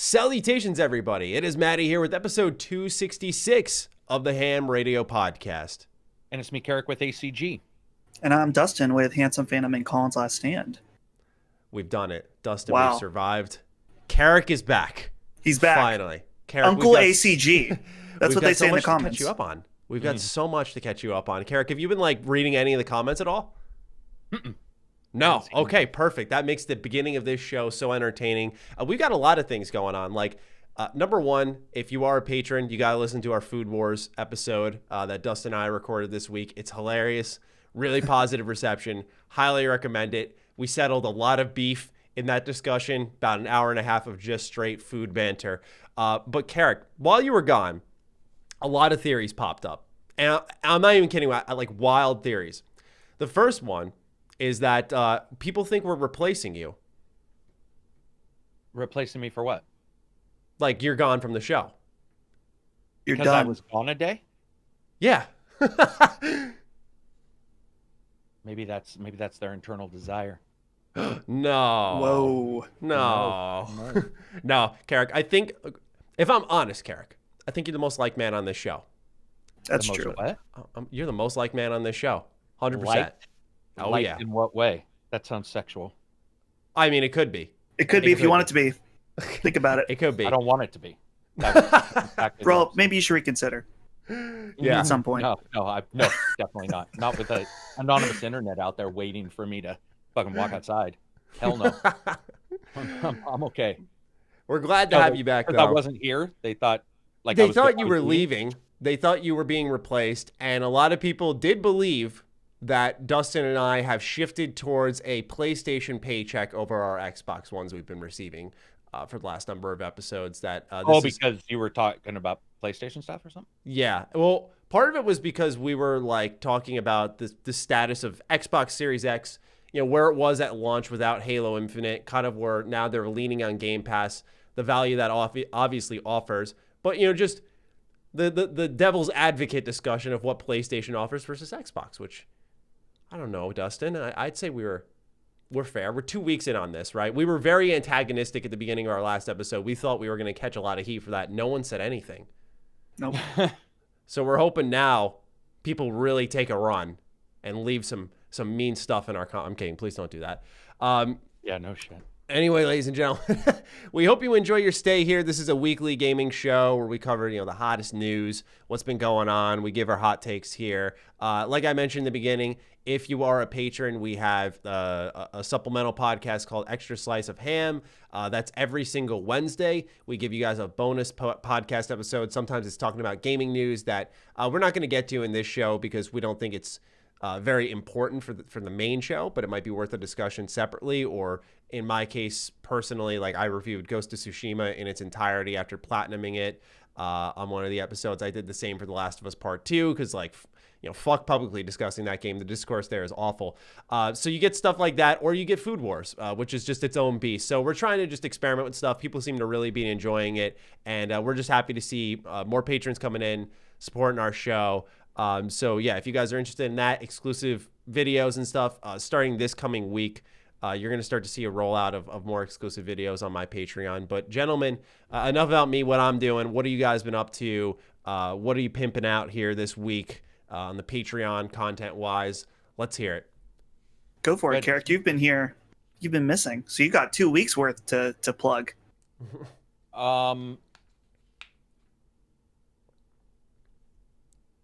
Salutations, everybody. It is Matty here with episode 266 of the H.A.M Radio Podcast. And it's me, Karak with ACG. And I'm Dustin with Handsome Phantom and Colin's Last Stand. We've done it. Dustin, wow. We've survived. Karak is back. He's back. Finally. Karak, Uncle ACG. That's what they say in the comments. We've got so much to catch you up on. We've got so much to catch you up on. Karak, have you been reading any of the comments at all? No. Okay, perfect. That makes the beginning of this show so entertaining. We've got a lot of things going on. Number one, if you are a patron, you got to listen to our Food Wars episode that Dustin and I recorded this week. It's hilarious. Really positive reception. Highly recommend it. We settled a lot of beef in that discussion, about an hour and a half of just straight food banter. But Karak, while you were gone, a lot of theories popped up. And I'm not even kidding, wild theories. The first one is that people think we're replacing you. Replacing me for what? Like you're gone from the show. You're because done. I was gone a day? Yeah. Maybe that's their internal desire. No. Whoa. No. No, Karak, I think, if I'm honest, Karak, I think you're the most liked man on this show. That's true. What? You're the most liked man on this show. 100%. Liked? Oh, Liked yeah. In what way? That sounds sexual. I mean, it could be. It could be if you want it to be. Think about it. It could be. I don't want it to be. Bro, maybe you should reconsider. Yeah. At some point. No, definitely not. Not with an anonymous internet out there waiting for me to fucking walk outside. Hell no. I'm okay. We're glad to have you back, though. I wasn't here. They thought you were leaving. They thought you were being replaced, and a lot of people did believe that Dustin and I have shifted towards a PlayStation paycheck over our Xbox ones we've been receiving for the last number of episodes. Because you were talking about PlayStation stuff or something? Yeah. Well, part of it was because we were talking about the status of Xbox Series X, where it was at launch without Halo Infinite, kind of where now they're leaning on Game Pass, the value that obviously offers. But, just the devil's advocate discussion of what PlayStation offers versus Xbox, which I don't know, Dustin. I'd say we're fair. We're 2 weeks in on this, right? We were very antagonistic at the beginning of our last episode. We thought we were going to catch a lot of heat for that. No one said anything. Nope. So we're hoping now people really take a run and leave some mean stuff in our I'm kidding. Please don't do that. Yeah, no shit. Anyway, ladies and gentlemen, we hope you enjoy your stay here. This is a weekly gaming show where we cover, the hottest news, what's been going on. We give our hot takes here. Like I mentioned in the beginning, if you are a patron, we have a supplemental podcast called Extra Slice of Ham. That's every single Wednesday. We give you guys a bonus podcast episode. Sometimes it's talking about gaming news that we're not going to get to in this show because we don't think it's very important for the main show, but it might be worth a discussion separately. Or in my case, personally, I reviewed Ghost of Tsushima in its entirety after platinuming it on one of the episodes. I did the same for The Last of Us Part 2 because, fuck publicly discussing that game. The discourse there is awful. So you get stuff like that, or you get Food Wars, which is just its own beast. So we're trying to just experiment with stuff. People seem to really be enjoying it, and we're just happy to see more patrons coming in, supporting our show. So yeah, if you guys are interested in that, exclusive videos and stuff, starting this coming week, you're going to start to see a rollout of more exclusive videos on my Patreon. But gentlemen, enough about me, what I'm doing. What have you guys been up to? What are you pimping out here this week on the Patreon content-wise? Let's hear it. Go for it, Karak. You've been here. You've been missing. So you got 2 weeks worth to plug.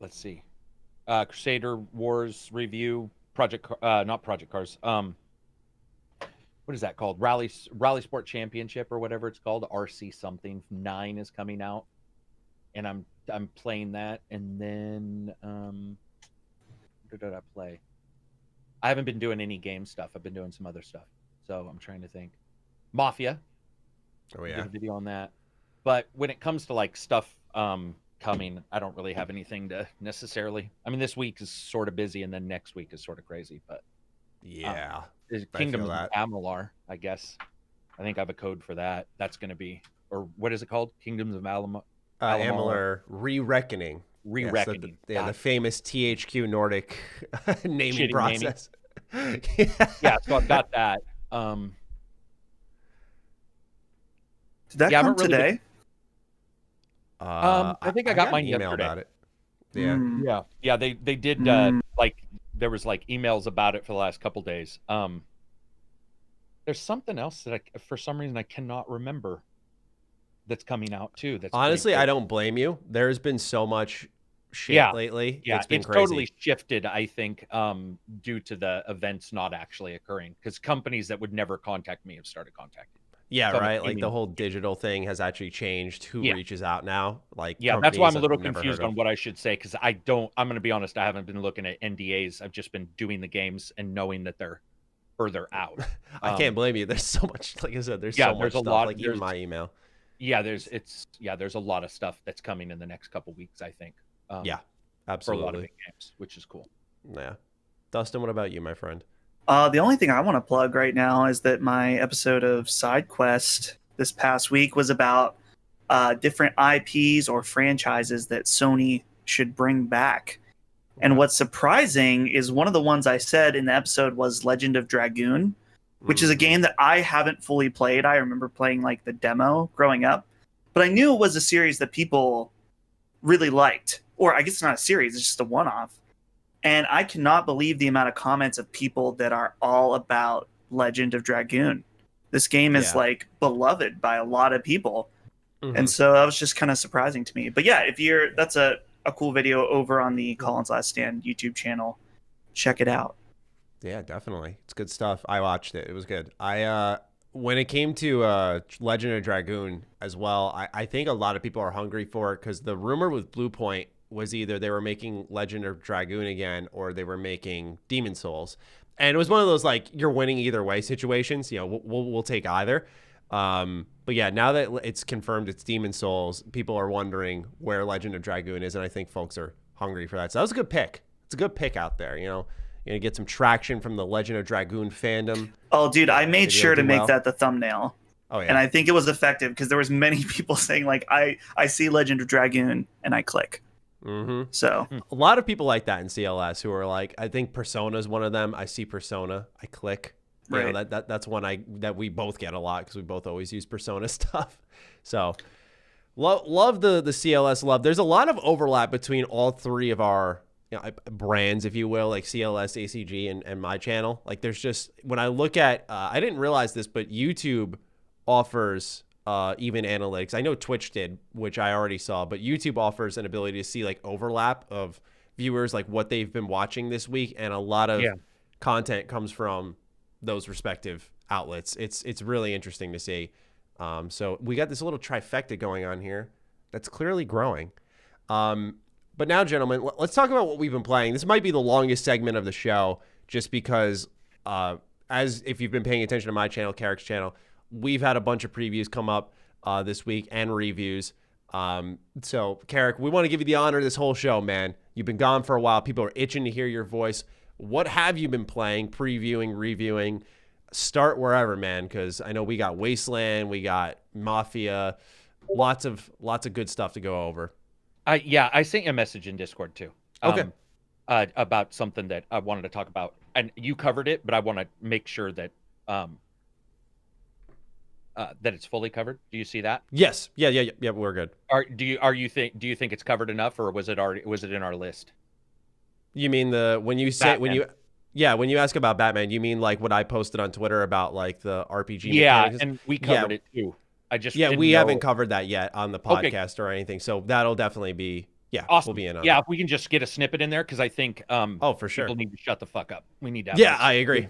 Let's see. Crusader Wars review, not Project Cars. What is that called? Rally Sport Championship or whatever it's called. RC something 9 is coming out, and I'm playing that. And then what did I play? I haven't been doing any game stuff. I've been doing some other stuff. So I'm trying to think. Mafia. Oh yeah. Did a video on that. But when it comes to stuff coming, I don't really have anything to necessarily. I mean, this week is sort of busy, and then next week is sort of crazy. But yeah, Kingdoms of Amalur, I guess. I think I have a code for that. That's going to be, or what is it called? Kingdoms of Amalur Re-Reckoning. Re-Reckoning. The famous THQ Nordic naming process. Yeah, so I've got that. Did that come today? I think I got mine email yesterday. about it. Yeah. Yeah. They did like there was like emails about it for the last couple days. There's something else that for some reason I cannot remember that's coming out too. That's honestly, cool. I don't blame you. There's been so much shit lately. Yeah, it's been it's crazy. totally shifted, I think, due to the events not actually occurring, because companies that would never contact me have started contacting. Yeah, right. Like the whole digital thing has actually changed who reaches out now. Like, that's why I'm a little confused on what I should say, because I'm going to be honest, I haven't been looking at NDAs. I've just been doing the games and knowing that they're further out. I can't blame you. There's so much, like I said, there's so much stuff. Like even my email. Yeah, there's a lot of stuff that's coming in the next couple weeks, I think. Yeah, absolutely. For a lot of big games, which is cool. Yeah. Dustin, what about you, my friend? The only thing I want to plug right now is that my episode of Side Quest this past week was about different IPs or franchises that Sony should bring back. And what's surprising is one of the ones I said in the episode was Legend of Dragoon, which is a game that I haven't fully played. I remember playing like the demo growing up, but I knew it was a series that people really liked. Or I guess it's not a series, it's just a one-off. And I cannot believe the amount of comments of people that are all about Legend of Dragoon. This game is like beloved by a lot of people. And so that was just kind of surprising to me. But yeah, that's a cool video over on the Colin's Last Stand YouTube channel. Check it out. Yeah, definitely. It's good stuff. I watched it. It was good. When it came to Legend of Dragoon as well, I think a lot of people are hungry for it because the rumor with Blue Point was either they were making Legend of Dragoon again or they were making Demon Souls. And it was one of those like you're winning either way situations. You know, we'll take either. But yeah, now that it's confirmed it's Demon Souls, people are wondering where Legend of Dragoon is, and I think folks are hungry for that. So that was a good pick. It's a good pick out there, you know. You're going to get some traction from the Legend of Dragoon fandom. Oh, dude, I made sure to make that the thumbnail. Oh, yeah. And I think it was effective because there was many people saying, like, I see Legend of Dragoon, and I click. Mm-hmm. So a lot of people like that in CLS who are like, I think Persona is one of them. I see Persona, I click. You know, that's one that we both get a lot because we both always use Persona stuff. So love the CLS love. There's a lot of overlap between all three of our brands, if you will, like CLS, ACG, and my channel. Like there's just, when I look at, I didn't realize this, but YouTube offers even analytics. I know Twitch did, which I already saw, but YouTube offers an ability to see like overlap of viewers, like what they've been watching this week. And a lot of content comes from those respective outlets. It's really interesting to see. So we got this little trifecta going on here that's clearly growing. But now, gentlemen, let's talk about what we've been playing. This might be the longest segment of the show just because as if you've been paying attention to my channel, Karak's channel, we've had a bunch of previews come up this week and reviews. So, Karak, we want to give you the honor of this whole show, man. You've been gone for a while. People are itching to hear your voice. What have you been playing, previewing, reviewing? Start wherever, man, because I know we got Wasteland, we got Mafia, lots of good stuff to go over. I sent you a message in Discord too. Okay. About something that I wanted to talk about, and you covered it, but I want to make sure that that it's fully covered. Do you see that? Yes. Yeah. We're good. Do you think it's covered enough, or was it in our list? You mean when you ask about Batman, you mean like what I posted on Twitter about like the RPG mechanics? And we covered it too. We haven't covered that yet on the podcast or anything, so that'll definitely be awesome. We'll be in on if we can just get a snippet in there, because I think for sure people need to shut the fuck up. We need to have I agree.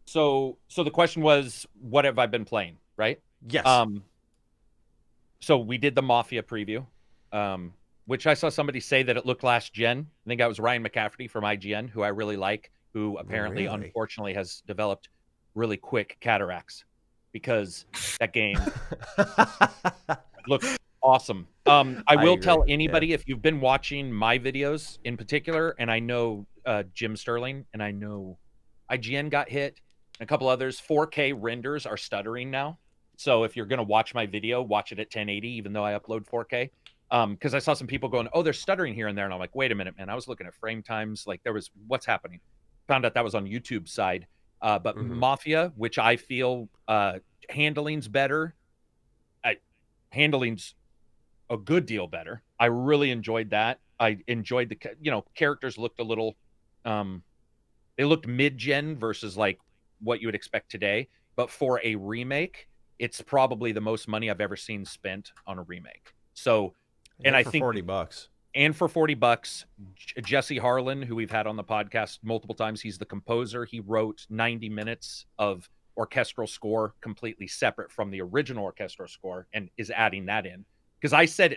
So the question was, what have I been playing, right? Yes. So we did the Mafia preview, which I saw somebody say that it looked last gen. I think that was Ryan McCafferty from IGN, who I really like, who apparently unfortunately has developed really quick cataracts, because that game looks awesome. I will tell anybody, if you've been watching my videos in particular, and I know Jim Sterling, and I know IGN got hit, and a couple others, 4K renders are stuttering now. So if you're going to watch my video, watch it at 1080, even though I upload 4K. Because I saw some people going, oh, they're stuttering here and there. And I'm like, wait a minute, man. I was looking at frame times. Like, what's happening? Found out that was on YouTube's side. But Mafia, which I feel handling's better. Handling's a good deal better. I really enjoyed that. I enjoyed characters looked a little, they looked mid-gen versus like what you would expect today. But for a remake, it's probably the most money I've ever seen spent on a remake. So, and I think $40. And for $40, Jesse Harlan, who we've had on the podcast multiple times, he's the composer. He wrote 90 minutes of orchestral score completely separate from the original orchestral score and is adding that in. Because I said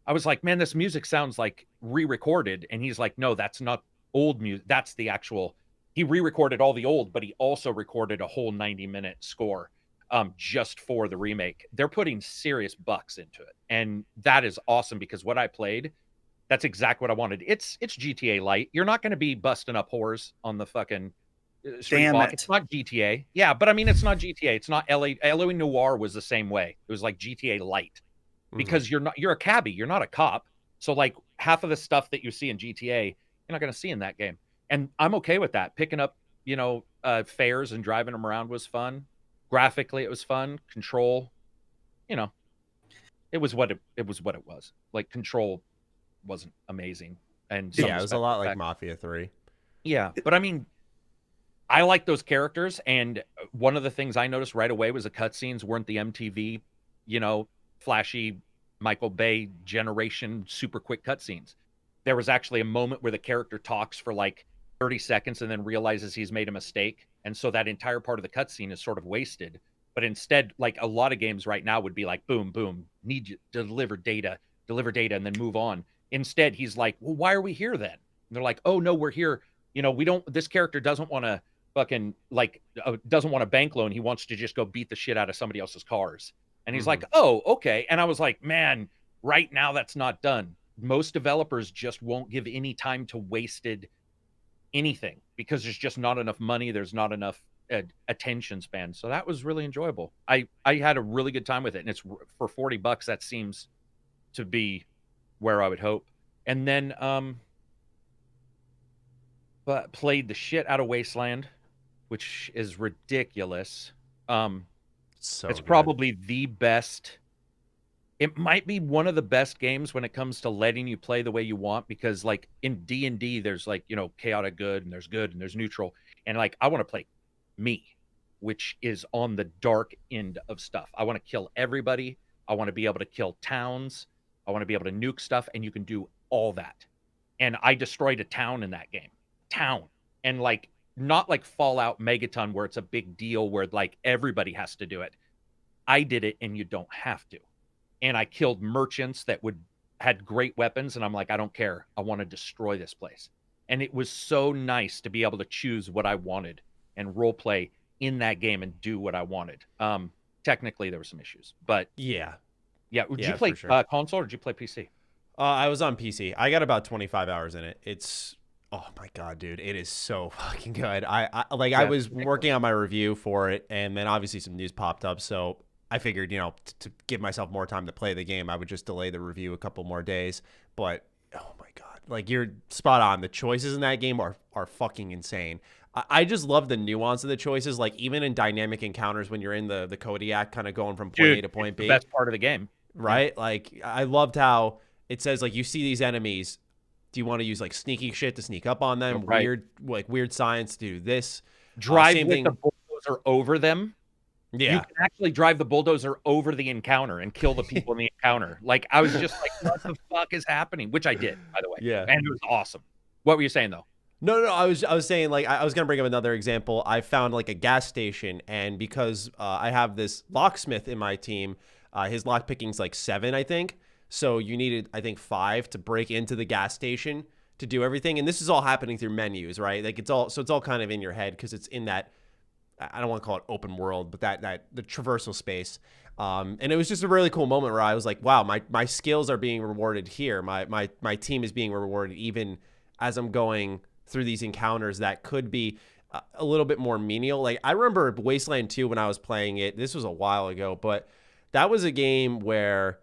I was like, man, this music sounds like re-recorded. And he's like, no, that's not old music. That's the actual, he re-recorded all the old, but he also recorded a whole 90-minute score just for the remake. They're putting serious bucks into it. And that is awesome because what I played, that's exactly what I wanted. It's GTA Light. You're not going to be busting up whores on the fucking street block. It's not GTA. Yeah, but I mean, it's not GTA. It's not LA. LA Noire was the same way. It was like GTA Light because you're a cabbie. You're not a cop. So like half of the stuff that you see in GTA, you're not going to see in that game. And I'm okay with that. Picking up, fares and driving them around was fun. Graphically, it was fun. Control, it was what it was. Like Control wasn't amazing, and it was a lot like Mafia 3. Yeah, but I mean, I like those characters, and one of the things I noticed right away was the cutscenes weren't the MTV, flashy Michael Bay generation super quick cutscenes. There was actually a moment where the character talks for like 30 seconds and then realizes he's made a mistake, and so that entire part of the cutscene is sort of wasted. But instead, like a lot of games right now would be like, boom, boom, need you to deliver data, and then move on. Instead, he's like, well, why are we here then? And they're like, oh, no, we're here. This character doesn't want to doesn't want a bank loan. He wants to just go beat the shit out of somebody else's cars. And he's like, oh, okay. And I was like, man, right now that's not done. Most developers just won't give any time to wasted anything because there's just not enough money. There's not enough attention span. So that was really enjoyable. I had a really good time with it. And it's for $40. That seems to be where I would hope. And then but played the shit out of Wasteland, which is ridiculous. It's good. Probably the best. It might be one of the best games when it comes to letting you play the way you want, because like in D&D there's like, chaotic good and there's neutral, and like I want to play me, which is on the dark end of stuff. I want to kill everybody. I want to be able to kill towns. I want to be able to nuke stuff, and you can do all that. And I destroyed a town in that game. And like, not like Fallout Megaton where it's a big deal where like everybody has to do it. I did it and you don't have to. And I killed merchants that had great weapons, and I'm like, I don't care. I want to destroy this place. And it was so nice to be able to choose what I wanted and role play in that game and do what I wanted. Technically there were some issues, but yeah. Did you play console or did you play PC? I was on PC. I got about 25 hours in it. It's, oh my God, dude, it is so fucking good. I was working on my review for it, and then obviously some news popped up, so I figured, to give myself more time to play the game, I would just delay the review a couple more days. But oh my God, like, you're spot on. The choices in that game are fucking insane. I just love the nuance of the choices, like even in dynamic encounters when you're in the Kodiak, kind of going from point A to point B. The best part of the game. Right? Yeah. Like, I loved how it says, like, you see these enemies. Do you want to use like sneaky shit to sneak up on them? Right. Weird science to do this. Drive with the bulldozer over them. Yeah. You can actually drive the bulldozer over the encounter and kill the people in the encounter. Like, I was just like, what the fuck is happening? Which I did, by the way. Yeah. And it was awesome. What were you saying though? No. I was saying, like, I was gonna bring up another example. I found like a gas station, and because I have this locksmith in my team, his lock picking's like 7, I think. So you needed, I think, 5 to break into the gas station to do everything. And this is all happening through menus, right? Like, it's all kind of in your head because it's in that, I don't want to call it open world, but that the traversal space. And it was just a really cool moment where I was like, wow, my skills are being rewarded here. My team is being rewarded even as I'm going through these encounters that could be a little bit more menial. Like, I remember Wasteland 2 when I was playing it. This was a while ago, but that was a game where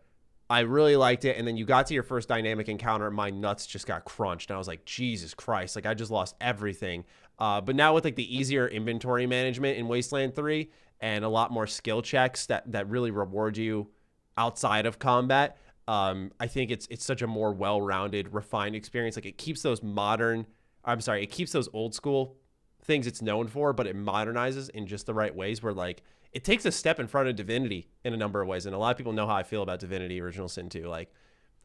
I really liked it. And then you got to your first dynamic encounter, and my nuts just got crunched. And I was like, Jesus Christ, like, I just lost everything. But now with like the easier inventory management in Wasteland 3 and a lot more skill checks that really reward you outside of combat. I think it's such a more well-rounded, refined experience. Like it keeps those old school things it's known for, but it modernizes in just the right ways where like it takes a step in front of Divinity in a number of ways. And a lot of people know how I feel about Divinity Original Sin 2. Like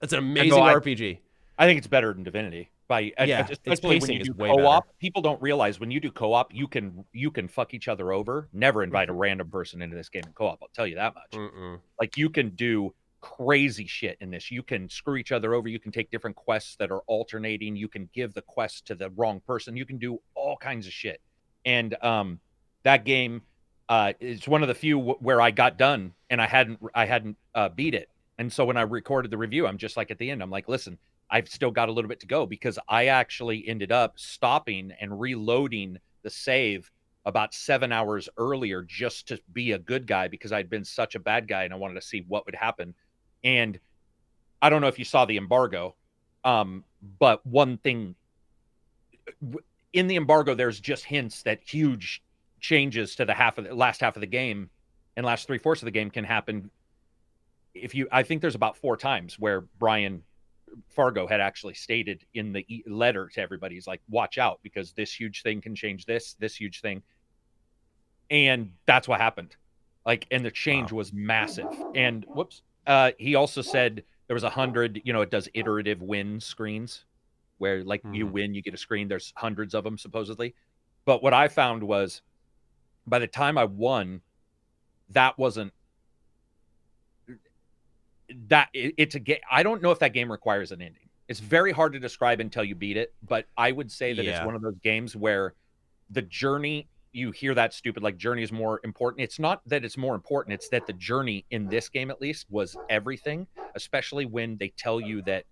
it's an amazing RPG. I think it's better than Divinity. Especially when you do co-op, people don't realize when you do co-op, you can fuck each other over. Never invite a random person into this game in co-op. I'll tell you that much. Like you can do crazy shit in this. You can screw each other over. You can take different quests that are alternating. You can give the quest to the wrong person. You can do all kinds of shit. And that game is one of the few where I got done and I hadn't beat it. And so when I recorded the review, I'm just like at the end, I'm like, listen, I've still got a little bit to go because I actually ended up stopping and reloading the save about 7 hours earlier just to be a good guy because I'd been such a bad guy and I wanted to see what would happen. And I don't know if you saw the embargo, but one thing in the embargo, there's just hints that huge changes to the last half of the game and last 3/4 of the game can happen. I think there's about 4 times where Brian Fargo had actually stated in the letter to everybody, he's like, watch out because this huge thing can change this huge thing. And that's what happened. Like, and the change was massive. And he also said there was 100, it does iterative win screens where like you win, you get a screen. There's hundreds of them supposedly. But what I found was by the time I won, that wasn't that it's a game. I don't know if that game requires an ending. It's very hard to describe until you beat it. But I would say that it's one of those games where the journey, you hear that stupid, like journey is more important. It's not that it's more important. It's that the journey in this game, at least, was everything, especially when they tell you that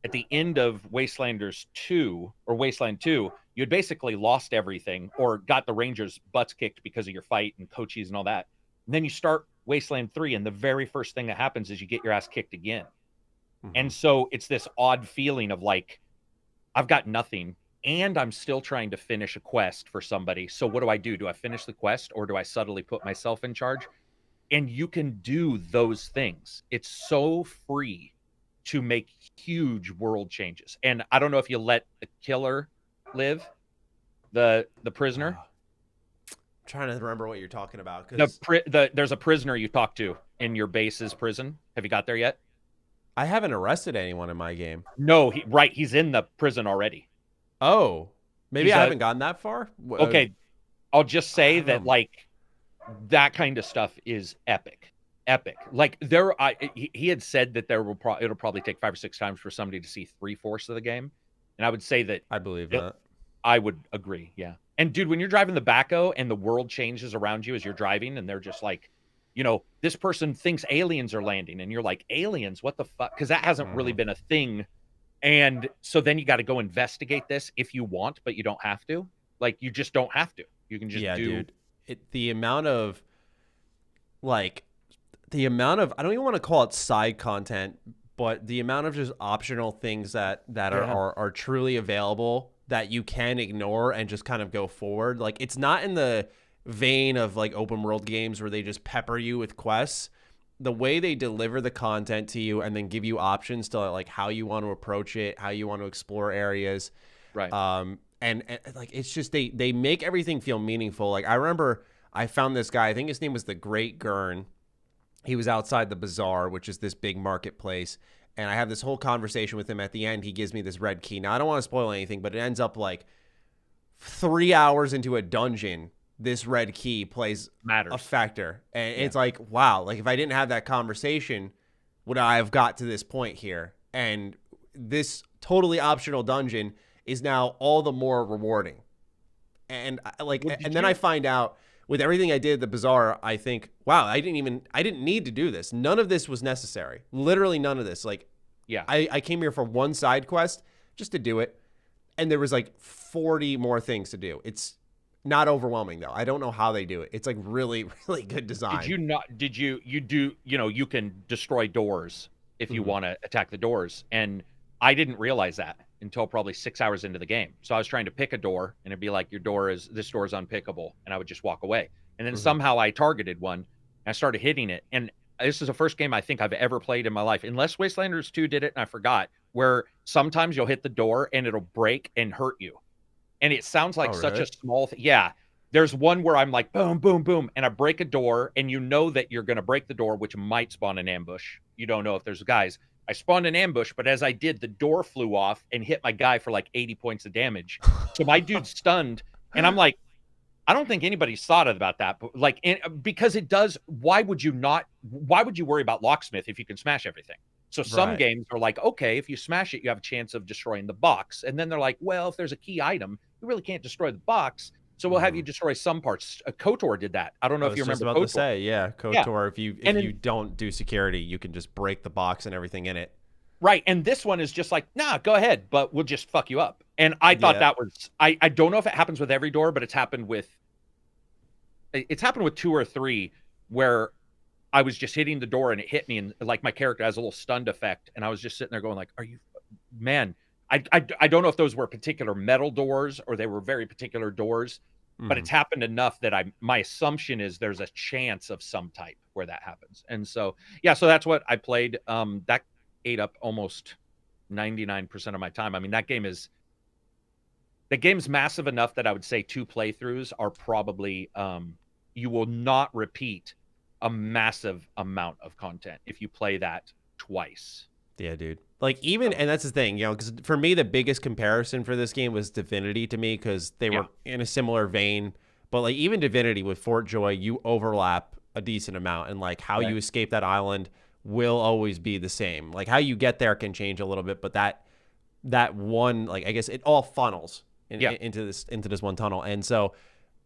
at the end of Wasteland 2, you had basically lost everything or got the Rangers' butts kicked because of your fight and coaches and all that. And then you start Wasteland 3, and the very first thing that happens is you get your ass kicked again. And so it's this odd feeling of like, I've got nothing, and I'm still trying to finish a quest for somebody. So what do I do? Do I finish the quest, or do I subtly put myself in charge? And you can do those things. It's so free to make huge world changes. And I don't know if you let the killer live, the prisoner. I'm trying to remember what you're talking about. There's a prisoner you talk to in your base's prison. Have you got there yet? I haven't arrested anyone in my game. No, he's in the prison already. Oh, maybe I haven't gotten that far. Okay, I'll just say that like that kind of stuff is epic. Like he had said that it'll probably take 5 or 6 times for somebody to see 3/4 of the game, and I would say that I believe that. I would agree. Yeah, and dude, when you're driving the backhoe and the world changes around you as you're driving, and they're just like, this person thinks aliens are landing, and you're like, aliens? What the fuck? Because that hasn't really been a thing. And so then you got to go investigate this if you want, but you don't have to. Like, you just don't have to. You can just do. Dude. The amount of I don't even want to call it side content, but the amount of just optional things that are truly available that you can ignore and just kind of go forward. Like, it's not in the vein of like open world games where they just pepper you with quests. The way they deliver the content to you and then give you options to like how you want to approach it, how you want to explore areas. Right. And like, it's just, they make everything feel meaningful. Like, I remember I found this guy, I think his name was the Great Gurn. He was outside the Bazaar, which is this big marketplace. And I have this whole conversation with him. At the end, he gives me this red key. Now, I don't want to spoil anything, but it ends up like 3 hours into a dungeon, this red key plays a factor. And it's like, wow, like if I didn't have that conversation, would I have got to this point here? And this totally optional dungeon is now all the more rewarding. And then I find out with everything I did at the Bazaar, I think, wow, I didn't need to do this. None of this was necessary. Literally none of this. Like, I came here for one side quest just to do it. And there was like 40 more things to do. It's not overwhelming though. I don't know how they do it. It's like really, really good design. You can destroy doors if you want to attack the doors. And I didn't realize that until probably 6 hours into the game. So I was trying to pick a door and it'd be like, this door is unpickable. And I would just walk away. And then somehow I targeted one, and I started hitting it. And this is the first game I think I've ever played in my life, unless Wastelanders 2 did it and I forgot, where sometimes you'll hit the door and it'll break and hurt you. And it sounds like such a small thing. Yeah. There's one where I'm like, boom, boom, boom, and I break a door, and you know that you're going to break the door, which might spawn an ambush. You don't know if there's guys. I spawned an ambush, but as I did, the door flew off and hit my guy for like 80 points of damage. So my dude's stunned, and I'm like, I don't think anybody's thought about that, but like, because it does. Why would you worry about locksmith if you can smash everything? So some games are like, okay, if you smash it, you have a chance of destroying the box. And then they're like, well, if there's a key item, you really can't destroy the box. So we'll have you destroy some parts. KOTOR did that. I don't know if you remember KOTOR. I was just about to say, yeah, KOTOR. Yeah. If you don't do security, you can just break the box and everything in it. Right, and this one is just like, nah, go ahead, but we'll just fuck you up. And I thought that was, I don't know if it happens with every door, but it's happened with 2 or 3 where I was just hitting the door and it hit me, and like my character has a little stunned effect, and I was just sitting there going like, are you, man? I don't know if those were particular metal doors or they were very particular doors, but it's happened enough that my assumption is there's a chance of some type where that happens. And so, yeah, so that's what I played. That ate up almost 99% of my time. I mean, the game's massive enough that I would say 2 playthroughs are probably, you will not repeat a massive amount of content if you play that twice. Yeah, dude. Like even, and that's the thing, because for me, the biggest comparison for this game was Divinity to me, because they were in a similar vein. But like even Divinity with Fort Joy, you overlap a decent amount, and like how you escape that island will always be the same. Like how you get there can change a little bit, but that one, like I guess it all funnels into this one tunnel. And so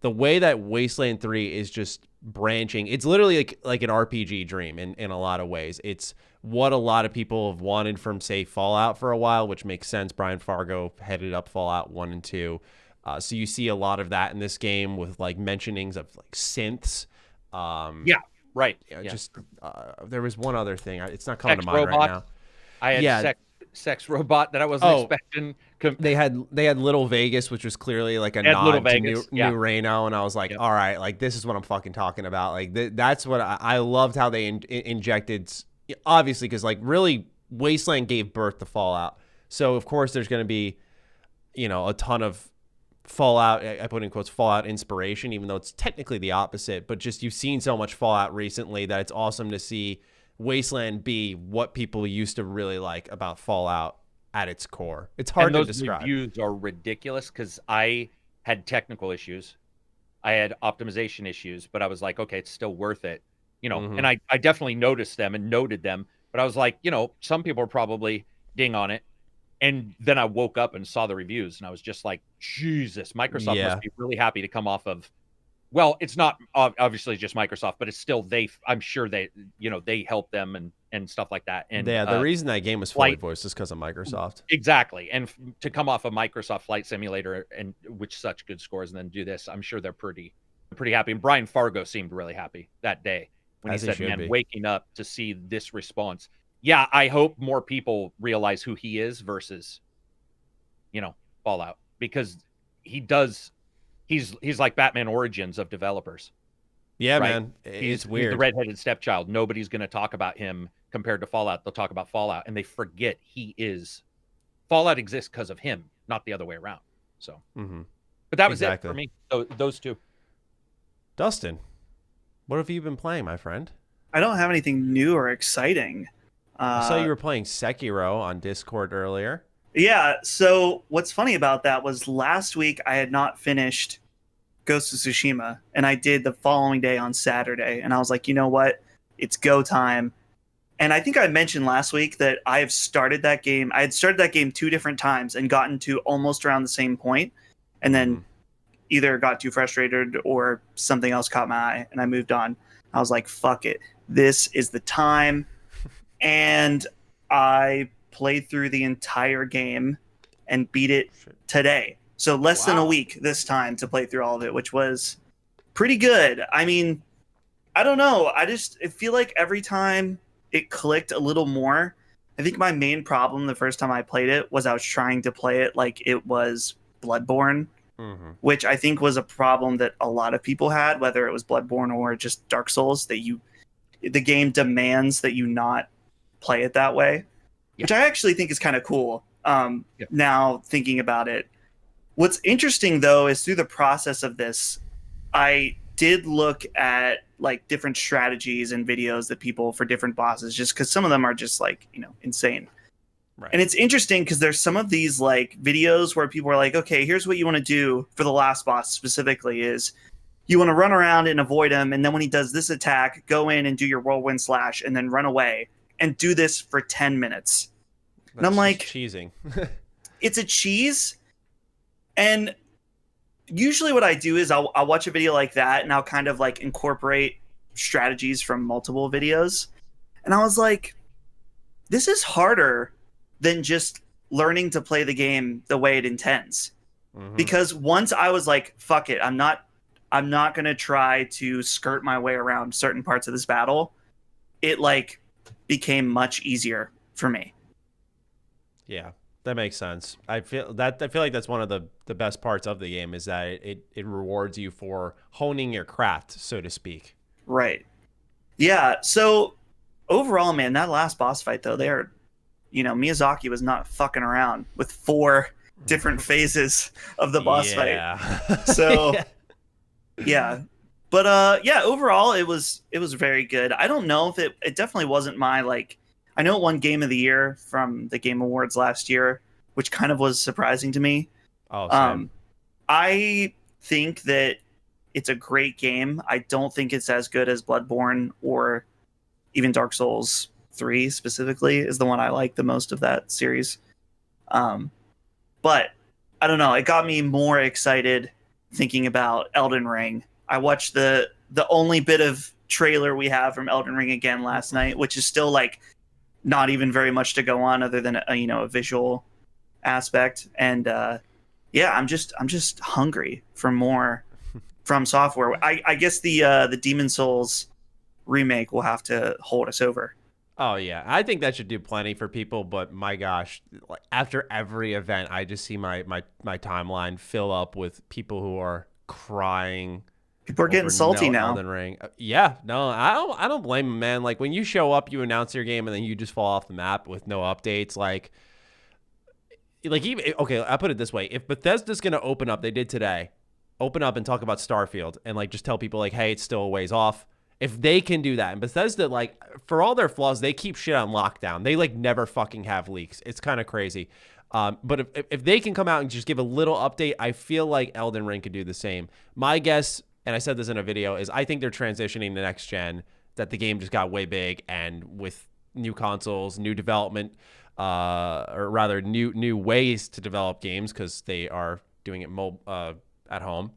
the way that Wasteland 3 is just branching, it's literally like an RPG dream in a lot of ways. It's what a lot of people have wanted from, say, Fallout for a while, which makes sense. Brian Fargo headed up Fallout 1 and 2. So you see a lot of that in this game with like mentionings of like synths. Just there was one other thing. It's not coming to mind right now. I had sex robot that I wasn't expecting. They had Little Vegas, which was clearly like a nod to New Reno, and I was like, all right, like this is what I'm fucking talking about. Like that's what I loved how they injected, obviously, because like really Wasteland gave birth to Fallout, so of course there's going to be a ton of Fallout, I put in quotes, Fallout inspiration, even though it's technically the opposite. But just you've seen so much Fallout recently that it's awesome to see Wasteland be what people used to really like about Fallout at its core. It's hard to describe. Those reviews are ridiculous because I had technical issues. I had optimization issues, but I was like, okay, it's still worth it. And I definitely noticed them and noted them, but I was like, some people are probably ding on it. And then I woke up and saw the reviews, and I was just like, Jesus, Microsoft must be really happy to come off of. Well, it's not obviously just Microsoft, but it's still I'm sure they help them and stuff like that. And the reason that game was fully voiced is because of Microsoft. Exactly. And to come off of Microsoft Flight Simulator and which such good scores, and then do this, I'm sure they're pretty happy. And Brian Fargo seemed really happy that day when he said, man, waking up to see this response. Yeah, I hope more people realize who he is versus, Fallout, because he's like Batman Origins of developers. Yeah, right? Man, it's weird. He's the redheaded stepchild. Nobody's going to talk about him compared to Fallout. They'll talk about Fallout, and they forget Fallout exists because of him, not the other way around. So, but that was it for me. Those 2. Dustin, what have you been playing, my friend? I don't have anything new or exciting. I saw you were playing Sekiro on Discord earlier. Yeah, so what's funny about that was last week I had not finished Ghost of Tsushima, and I did the following day on Saturday, and I was like, you know what? It's go time. And I think I mentioned last week that I have started that game. I had started that game 2 different times and gotten to almost around the same point, and then either got too frustrated or something else caught my eye, and I moved on. I was like, fuck it. This is the time. And I played through the entire game and beat it today. So less than a week this time to play through all of it, which was pretty good. I mean, I don't know. I feel like every time it clicked a little more. I think my main problem the first time I played it was I was trying to play it like it was Bloodborne, which I think was a problem that a lot of people had, whether it was Bloodborne or just Dark Souls, that the game demands that you not play it that way, which I actually think is kind of cool. Now thinking about it, what's interesting though is through the process of this, I did look at like different strategies and videos that people for different bosses, just because some of them are just like, insane. Right. And it's interesting because there's some of these like videos where people are like, okay, here's what you want to do for the last boss specifically is you want to run around and avoid him. And then when he does this attack, go in and do your whirlwind slash and then run away and do this for 10 minutes. And I'm like, cheesing. It's a cheese. And usually what I do is I'll watch a video like that and I'll kind of like incorporate strategies from multiple videos. And I was like, this is harder than just learning to play the game the way it intends. Because once I was like, fuck it, I'm not going to try to skirt my way around certain parts of this battle. It like became much easier for me. Yeah, that makes sense. I feel like that's one of the best parts of the game is that it rewards you for honing your craft, so to speak. Right. Yeah. So overall, man, that last boss fight though, Miyazaki was not fucking around with 4 different phases of the boss fight. So yeah. But overall it was very good. I don't know if it definitely wasn't my like, I know it won Game of the Year from the Game Awards last year, which kind of was surprising to me. I think that it's a great game. I don't think it's as good as Bloodborne or even Dark Souls 3 specifically is the one I like the most of that series. But I don't know. It got me more excited thinking about Elden Ring. I watched the only bit of trailer we have from Elden Ring again last night, which is still like not even very much to go on other than a visual aspect. And I'm just hungry for more from software. I guess the Demon Souls remake will have to hold us over. Oh yeah, I think that should do plenty for people. But my gosh, like after every event, I just see my timeline fill up with people who are crying. People are getting salty now. Elden Ring. Yeah, no, I don't blame them, man. Like when you show up, you announce your game, and then you just fall off the map with no updates. Like even okay, I put it this way: if Bethesda's gonna open up, they did today, open up and talk about Starfield, and like just tell people like, hey, it's still a ways off. If they can do that, and Bethesda, like, for all their flaws, they keep shit on lockdown. They, like, never fucking have leaks. It's kind of crazy. But if they can come out and just give a little update, I feel like Elden Ring could do the same. My guess, and I said this in a video, is I think they're transitioning to next gen, that the game just got way big, and with new consoles, new development, or rather new ways to develop games because they are doing it at home.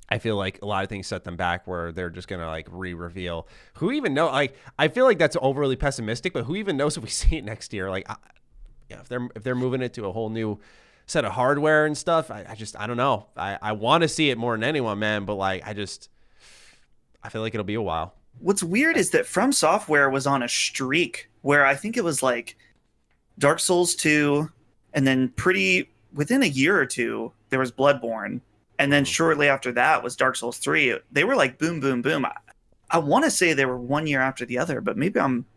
I feel like a lot of things set them back where they're just going to like re-reveal. Who even know? Like, I feel like that's overly pessimistic, but who even knows if we see it next year? Like, if they're moving it to a whole new set of hardware and stuff, I don't know. I want to see it more than anyone, man. But like, I feel like it'll be a while. What's weird is that From Software was on a streak where I think it was like Dark Souls 2, and then within a year or two, there was Bloodborne. And then shortly after that was Dark Souls 3. They were like boom, boom, boom. I want to say they were 1 year after the other, but maybe I'm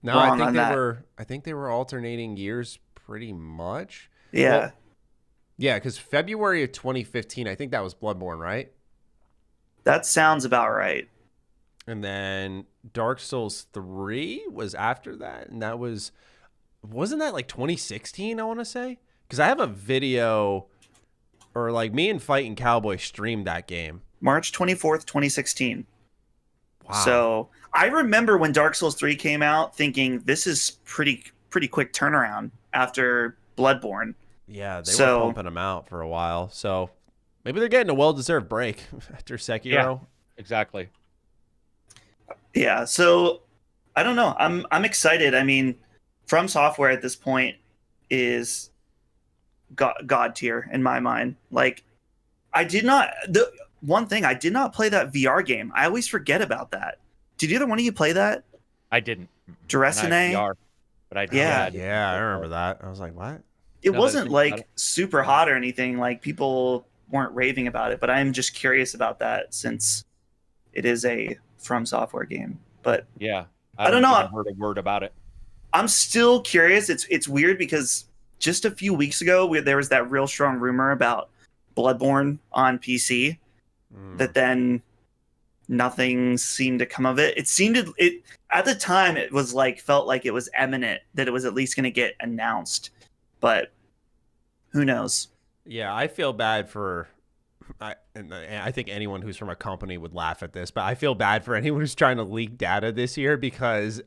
wrong on that. I think they were alternating years pretty much. Yeah. Well, yeah, because February of 2015, I think that was Bloodborne, right? That sounds about right. And then Dark Souls 3 was after that, and wasn't that like 2016, I want to say? Because I have a video... Or like me and Fighting Cowboy streamed that game. March 24th, 2016. Wow. So I remember when Dark Souls 3 came out thinking this is pretty quick turnaround after Bloodborne. Yeah, they were pumping them out for a while. So maybe they're getting a well-deserved break after Sekiro. Yeah, exactly. Yeah, so I don't know. I'm excited. I mean, From Software at this point is... God tier in my mind. Like, I did not play that VR game. I always forget about that. Did either one of you play that? I didn't. Dressine? But I did. Yeah, I remember that. I was like, what? It wasn't like super hot or anything. Like, people weren't raving about it, but I am just curious about that since it is a From Software game. But yeah, I don't know. haven't heard a word about it. I'm still curious. It's weird because just a few weeks ago there was that real strong rumor about Bloodborne on PC that then nothing seemed to come of it. It at the time it was felt like it was imminent that it was at least going to get announced, but who knows? Yeah, I feel bad for. I think anyone who's from a company would laugh at this, but I feel bad for anyone who's trying to leak data this year because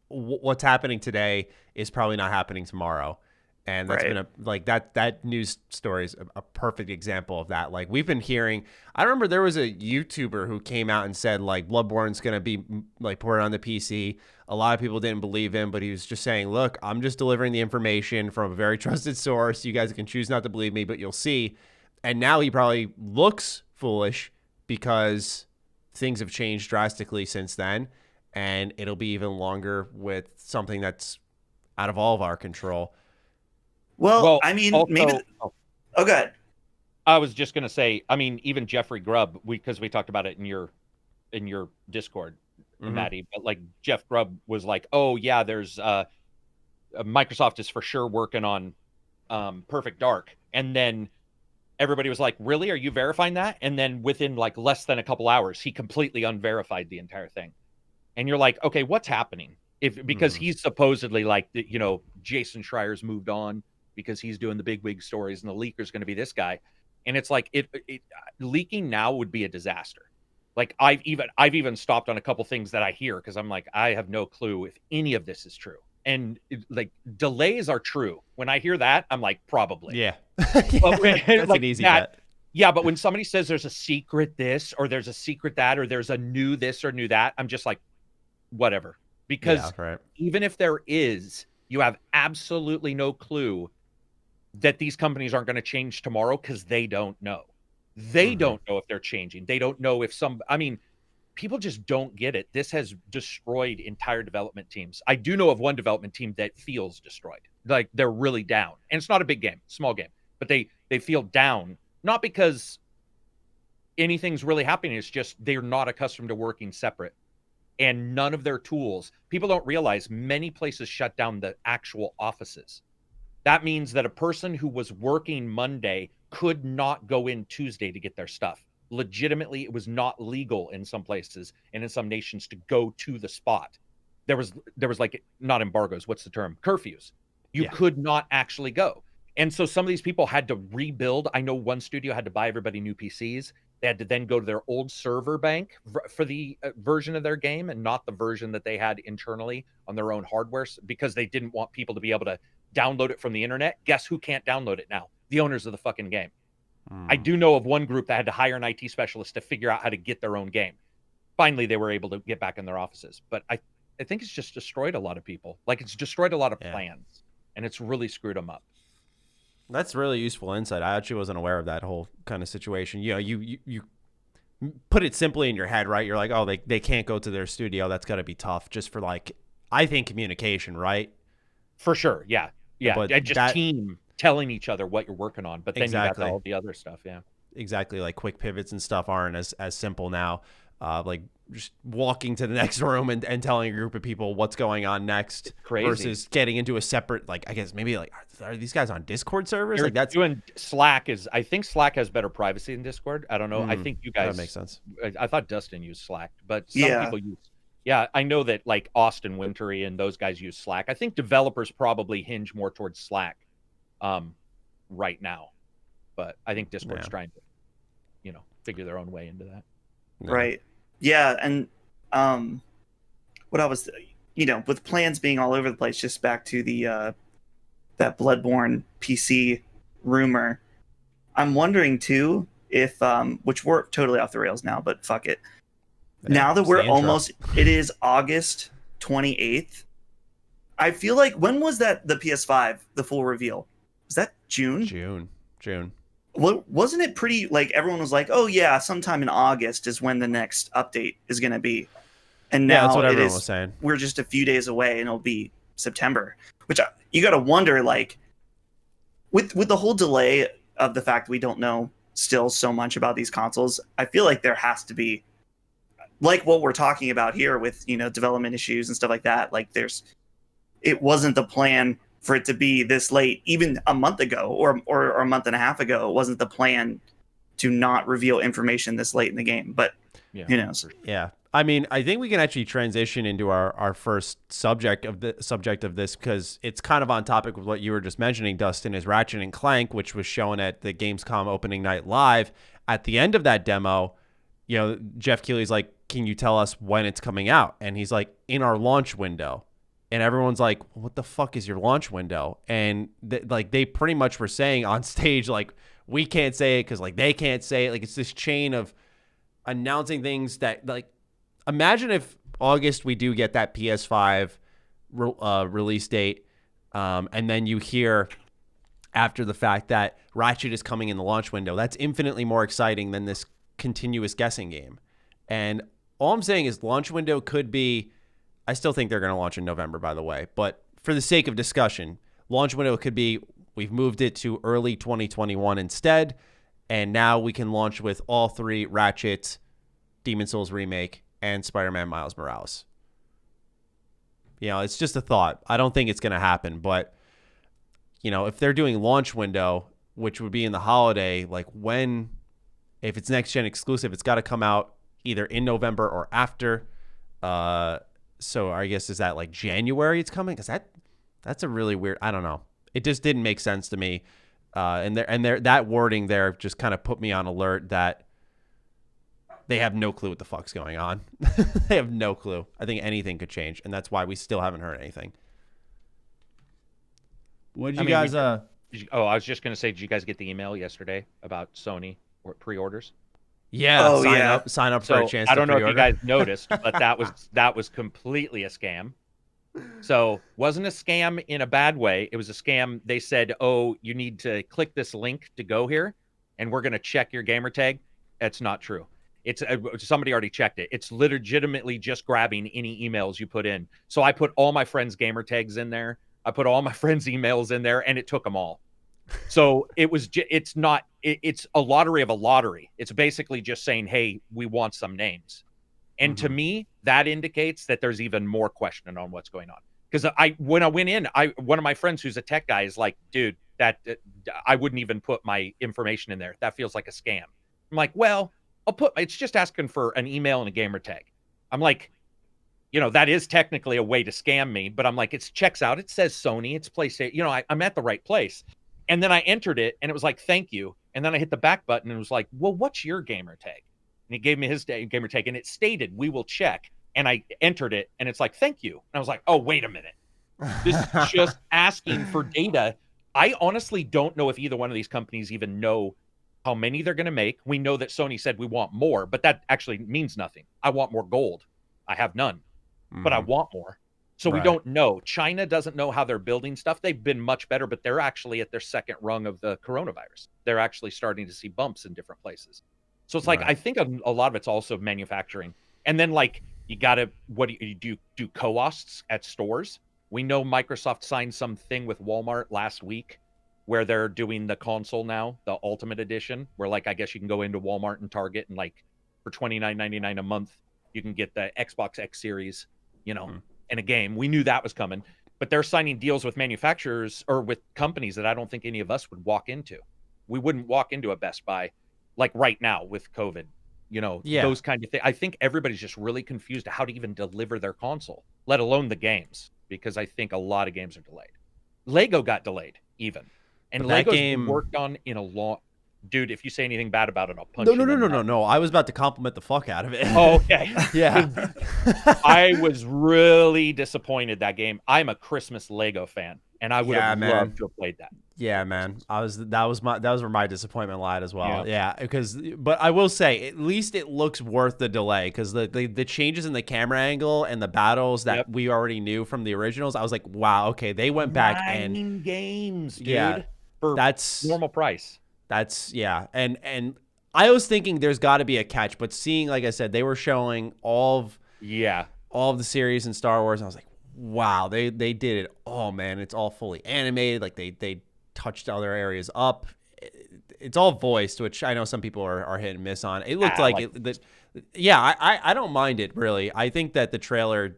what's happening today is probably not happening tomorrow. And that's been that news story is a perfect example of that. Like we've been hearing, I remember there was a YouTuber who came out and said like Bloodborne's going to be like ported on the PC. A lot of people didn't believe him, but he was just saying, look, I'm just delivering the information from a very trusted source. You guys can choose not to believe me, but you'll see. And now he probably looks foolish because things have changed drastically since then. And it'll be even longer with something that's out of all of our control. Well, I mean, also, maybe. Oh, go ahead. I was just gonna say, I mean, even Jeffrey Grubb, because we talked about it in your Discord, Matty, but like Jeff Grubb was like, "Oh yeah, there's Microsoft is for sure working on Perfect Dark," and then everybody was like, "Really? Are you verifying that?" And then within like less than a couple hours, he completely unverified the entire thing, and you're like, "Okay, what's happening?" Because he's supposedly like, Jason Schreier's moved on, because he's doing the big wig stories and the leaker's going to be this guy. And it's like leaking now would be a disaster. Like I've even stopped on a couple things that I hear because I'm like, I have no clue if any of this is true. And like delays are true. When I hear that, I'm like, probably. Yeah. But when, that's like an easy that, bet. Yeah, but when somebody says there's a secret this or there's a secret that or there's a new this or new that, I'm just like, whatever. Because even if there is, you have absolutely no clue that these companies aren't going to change tomorrow because they don't know. They don't know if they're changing. They don't know if people just don't get it. This has destroyed entire development teams. I do know of one development team that feels destroyed. Like they're really down. And it's not a big game, small game, but they feel down, not because anything's really happening. It's just they're not accustomed to working separate. And none of their tools, people don't realize many places shut down the actual offices. That means that a person who was working Monday could not go in Tuesday to get their stuff. Legitimately, it was not legal in some places and in some nations to go to the spot. There was like, not embargoes, what's the term? Curfews. You could not actually go. And so some of these people had to rebuild. I know one studio had to buy everybody new PCs. They had to then go to their old server bank for the version of their game and not the version that they had internally on their own hardware because they didn't want people to be able to download it from the internet. Guess who can't download it now? The owners of the fucking game. I do know of one group that had to hire an IT specialist to figure out how to get their own game. Finally, they were able to get back in their offices. But I think it's just destroyed a lot of people. Like it's destroyed a lot of plans and it's really screwed them up. That's really useful insight. I actually wasn't aware of that whole kind of situation. You put it simply in your head, right? You're like, oh, they can't go to their studio. That's got to be tough just for I think communication, right? For sure. Yeah. Yeah. But just team telling each other what you're working on. But then you got all the other stuff. Yeah. Exactly. Like quick pivots and stuff aren't as simple now. Like just walking to the next room and telling a group of people what's going on next versus getting into a separate, I guess maybe are these guys on Discord servers? Like that's doing Slack I think Slack has better privacy than Discord. I don't know. I think you guys, that makes sense. I thought Dustin used Slack, but some people use. Yeah, I know that like Austin Wintory and those guys use Slack. I think developers probably hinge more towards Slack right now, but I think Discord's trying to, figure their own way into that. Right. Yeah, and what I was, with plans being all over the place, just back to the that Bloodborne PC rumor, I'm wondering too if which we're totally off the rails now, but fuck it. Yeah, now that we're it is August 28th. I feel like when was that the PS5 the full reveal? Was that June? June. Well, wasn't it pretty everyone was like, oh yeah, sometime in August is when the next update is going to be. And now that's what everyone was saying. We're just a few days away and it'll be September, which you got to wonder with the whole delay of the fact we don't know still so much about these consoles, I feel like there has to be, like what we're talking about here with, development issues and stuff like that. Like it wasn't the plan for it to be this late, even a month ago or a month and a half ago. It wasn't the plan to not reveal information this late in the game, but who knows? Yeah. I mean, I think we can actually transition into our first subject of this, because it's kind of on topic with what you were just mentioning, Dustin, is Ratchet and Clank, which was shown at the Gamescom opening night live. At the end of that demo, Jeff Keighley's like, can you tell us when it's coming out? And he's like, in our launch window. And everyone's like, what the fuck is your launch window? And they pretty much were saying on stage, like, we can't say it because like they can't say it. Like, it's this chain of announcing things that, like, imagine if August we do get that PS5 release date, and then you hear after the fact that Ratchet is coming in the launch window. That's infinitely more exciting than this continuous guessing game. And all I'm saying is launch window could be, I still think they're going to launch in November, by the way, but for the sake of discussion, launch window could be we've moved it to early 2021 instead, and now we can launch with all three: Ratchet, Demon's Souls Remake, and Spider-Man Miles Morales. It's just a thought. I don't think it's going to happen, but if they're doing launch window, which would be in the holiday, like if it's next gen exclusive, it's got to come out either in November or after. So I guess, is that like January it's coming? Because that's a really weird, I don't know. It just didn't make sense to me. And that wording there just kind of put me on alert that they have no clue what the fuck's going on. They have no clue. I think anything could change, and that's why we still haven't heard anything. What did you guys? I was just gonna say, did you guys get the email yesterday about Sony or pre-orders? Yeah. Sign up for a chance. I don't know if you guys noticed, but that was completely a scam. So wasn't a scam in a bad way. It was a scam. They said, "Oh, you need to click this link to go here, and we're gonna check your gamer tag." That's not true. It's somebody already checked it. It's legitimately just grabbing any emails you put in. So I put all my friends' gamer tags in there. I put all my friends' emails in there, and it took them all. So it's a lottery of a lottery. It's basically just saying, hey, we want some names. And to me, that indicates that there's even more question on what's going on. Because when I went in, one of my friends who's a tech guy is like, dude, that I wouldn't even put my information in there. That feels like a scam. I'm like, well, it's just asking for an email and a gamer tag. I'm like, that is technically a way to scam me, but I'm like, it checks out. It says Sony, it's PlayStation. I'm at the right place. And then I entered it, and it was like, thank you. And then I hit the back button, and it was like, well, what's your gamer tag? And he gave me his gamer tag, and it stated, we will check. And I entered it, and it's like, thank you. And I was like, oh, wait a minute. This is just asking for data. I honestly don't know if either one of these companies even know how many they're going to make. We know that Sony said we want more, but that actually means nothing. I want more gold. I have none, but I want more. So we don't know. China doesn't know how they're building stuff. They've been much better, but they're actually at their second rung of the coronavirus. They're actually starting to see bumps in different places. So it's like, I think a lot of it's also manufacturing. And then like, you got to, what do you do co-osts at stores? We know Microsoft signed something with Walmart last week where they're doing the console now, the Ultimate Edition, where like, I guess you can go into Walmart and Target and like for $29.99 a month, you can get the Xbox X Series, and a game. We knew that was coming, but they're signing deals with manufacturers or with companies that I don't think any of us would walk into. We wouldn't walk into a Best Buy like right now with COVID, those kind of things. I think everybody's just really confused how to even deliver their console, let alone the games, because I think a lot of games are delayed. Lego got delayed even. And Lego's been worked on in a long... Dude, if you say anything bad about it, I'll punch you. No. I was about to compliment the fuck out of it. Oh, okay. Yeah. I was really disappointed that game. I'm a Christmas Lego fan, and I would have loved to have played that. Yeah, man. That was where my disappointment lied as well. Yeah, but I will say, at least it looks worth the delay, because the changes in the camera angle and the battles that we already knew from the originals, I was like, wow, okay, they went back 9 games, dude. Yeah, for that's normal price. And I was thinking there's got to be a catch, but seeing, like I said, they were showing all of the series in Star Wars, and I was like, wow, they did it. Oh man, it's all fully animated. Like they touched other areas up. it's all voiced, which I know some people are hit and miss on. It looked yeah, I don't mind it really. I think that the trailer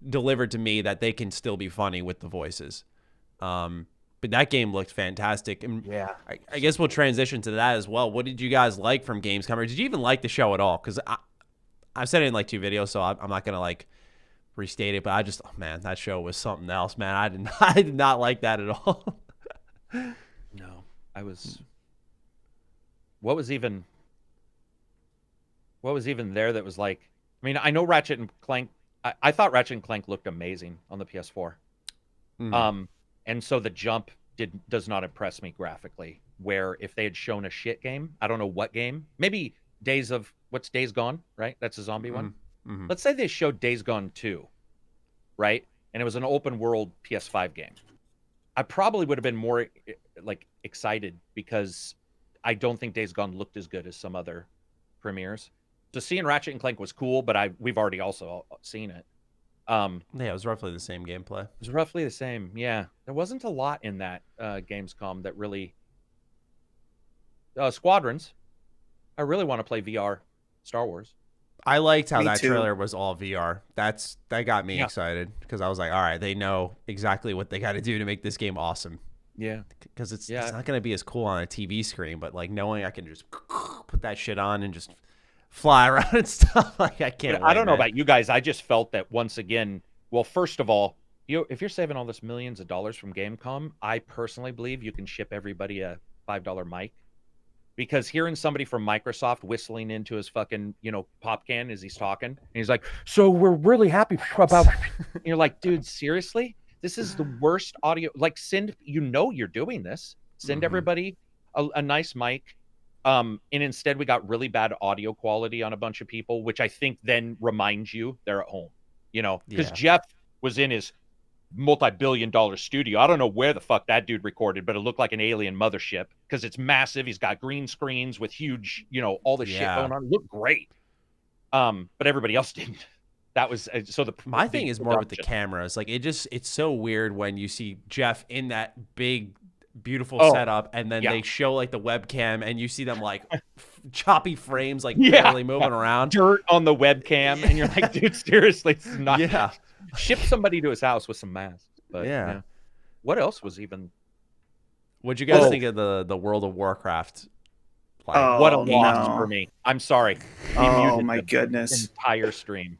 delivered to me that they can still be funny with the voices. But that game looked fantastic. And Yeah. I guess we'll transition to that as well. What did you guys like from Gamescom? Or did you even like the show at all? Because I've said it in like 2 videos, so I'm not going to like restate it. But I just, man, that show was something else, man. I did not like that at all. No, I was. What was even there that was like? I mean, I know Ratchet and Clank. I thought Ratchet and Clank looked amazing on the PS4. And so the jump does not impress me graphically. Where if they had shown a shit game, I don't know what game, maybe Days Gone, right? That's a zombie one. Let's say they showed Days Gone 2, right? And it was an open world PS5 game. I probably would have been more like excited because I don't think Days Gone looked as good as some other premieres. So seeing Ratchet and Clank was cool, but we've already also seen it. Yeah, it was roughly the same gameplay. It was roughly the same. Yeah, there wasn't a lot in that Gamescom that really. Squadrons. I really want to play VR Star Wars. I liked how Me that too. trailer was all VR. That got me excited because I was like, all right, they know exactly what they got to do to make this game awesome. Yeah, because it's not going to be as cool on a TV screen, but like knowing I can just put that shit on and just fly around and stuff, like I can't. I don't know about you guys. I just felt that once again. Well, first of all, if you're saving all this millions of dollars from Gamescom, I personally believe you can ship everybody a $5 mic. Because hearing somebody from Microsoft whistling into his fucking, pop can as he's talking, and he's like, so we're really happy about, and you're like, dude, seriously? This is the worst audio. Like, you're doing this. Send everybody a nice mic. And instead we got really bad audio quality on a bunch of people, which I think then reminds you they're at home, because Jeff was in his multi-billion-dollar studio. I don't know where the fuck that dude recorded, but it looked like an alien mothership because it's massive. He's got green screens with huge, all the shit going on. It looked great. But everybody else didn't. That was my thing is more with the cameras. Like it's so weird when you see Jeff in that big, beautiful setup, and then they show like the webcam, and you see them like choppy frames, like barely moving around, dirt on the webcam, and you're like, dude, seriously, this is not. Yeah. Ship somebody to his house with some masks. But what else was even? What'd you guys think of the World of Warcraft? Like, what a loss for me. I'm sorry. Oh my goodness! Entire stream.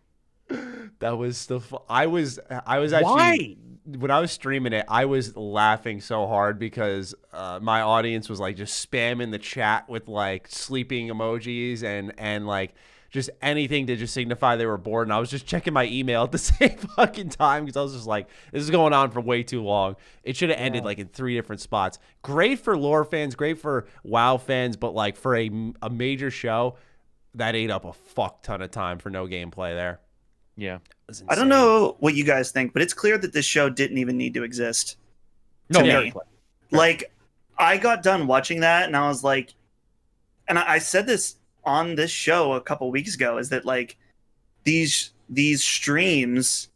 That was I was actually when I was streaming it, I was laughing so hard because my audience was like just spamming the chat with like sleeping emojis and like just anything to just signify they were bored. And I was just checking my email at the same fucking time because I was just like, this is going on for way too long. It should have ended like in 3 different spots. Great for lore fans, great for WoW fans, but like for a major show, that ate up a fuck ton of time for no gameplay there. Yeah. I don't know what you guys think, but it's clear that this show didn't even need to exist. No, me. Like, I got done watching that and I was like, and I said this on this show a couple weeks ago, is that like these streams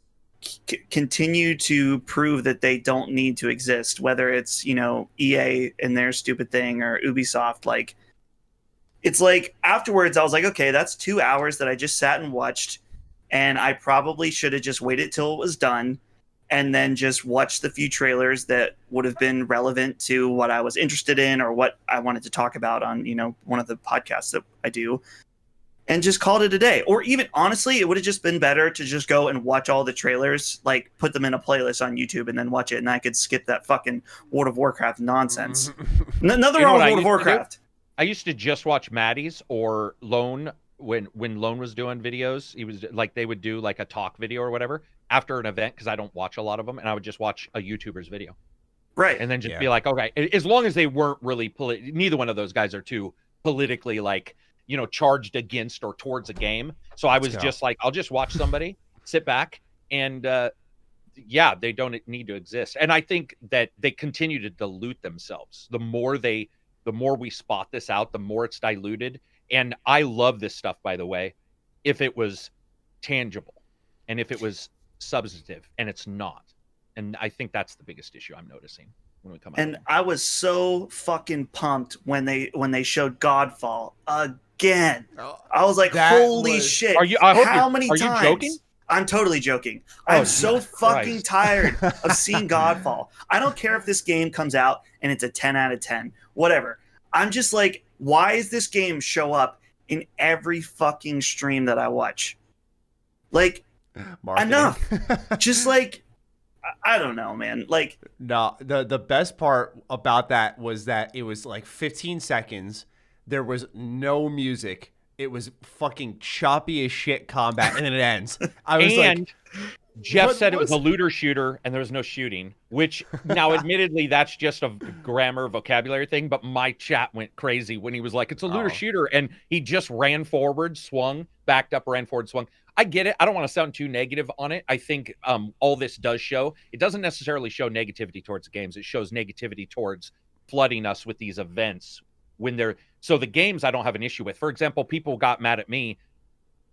continue to prove that they don't need to exist, whether it's EA and their stupid thing or Ubisoft. Like, it's like afterwards I was like, okay, that's 2 hours that I just sat and watched, and I probably should have just waited till it was done and then just watched the few trailers that would have been relevant to what I was interested in or what I wanted to talk about on, one of the podcasts that I do, and just called it a day. Or even, honestly, it would have just been better to just go and watch all the trailers, like put them in a playlist on YouTube and then watch it, and I could skip that fucking World of Warcraft nonsense. Nothing wrong with World of Warcraft. I used to just watch Maddie's or Lone. When Lone was doing videos, he was like, they would do like a talk video or whatever after an event, because I don't watch a lot of them, and I would just watch a YouTuber's video, right? And then just be like, okay, as long as they weren't really neither one of those guys are too politically like charged against or towards a game. So I was just like, I'll just watch somebody, sit back, and they don't need to exist. And I think that they continue to dilute themselves. The more we spot this out, the more it's diluted. And I love this stuff, by the way, if it was tangible and if it was substantive, and it's not. And I think that's the biggest issue I'm noticing. when we come out. And I was so fucking pumped when they showed Godfall again. I was like, holy shit. How many times? Are you joking? I'm totally joking. Oh, I'm so fucking tired of seeing Godfall. I don't care if this game comes out and it's a 10 out of 10. Whatever. I'm just like, why is this game show up in every fucking stream that I watch? Like, Marketing. enough. Just like, I don't know, man. Like, no, the best part about that was that it was like 15 seconds. There was no music. It was fucking choppy as shit combat, and then it ends. I was like, Jeff said it was a looter shooter, and there was no shooting. Which now, admittedly, that's just a grammar vocabulary thing. But my chat went crazy when he was like, "It's a looter shooter," and he just ran forward, swung, backed up, ran forward, swung. I get it. I don't want to sound too negative on it. I think all this does show. It doesn't necessarily show negativity towards the games. It shows negativity towards flooding us with these events when they're. So the games I don't have an issue with. For example, people got mad at me.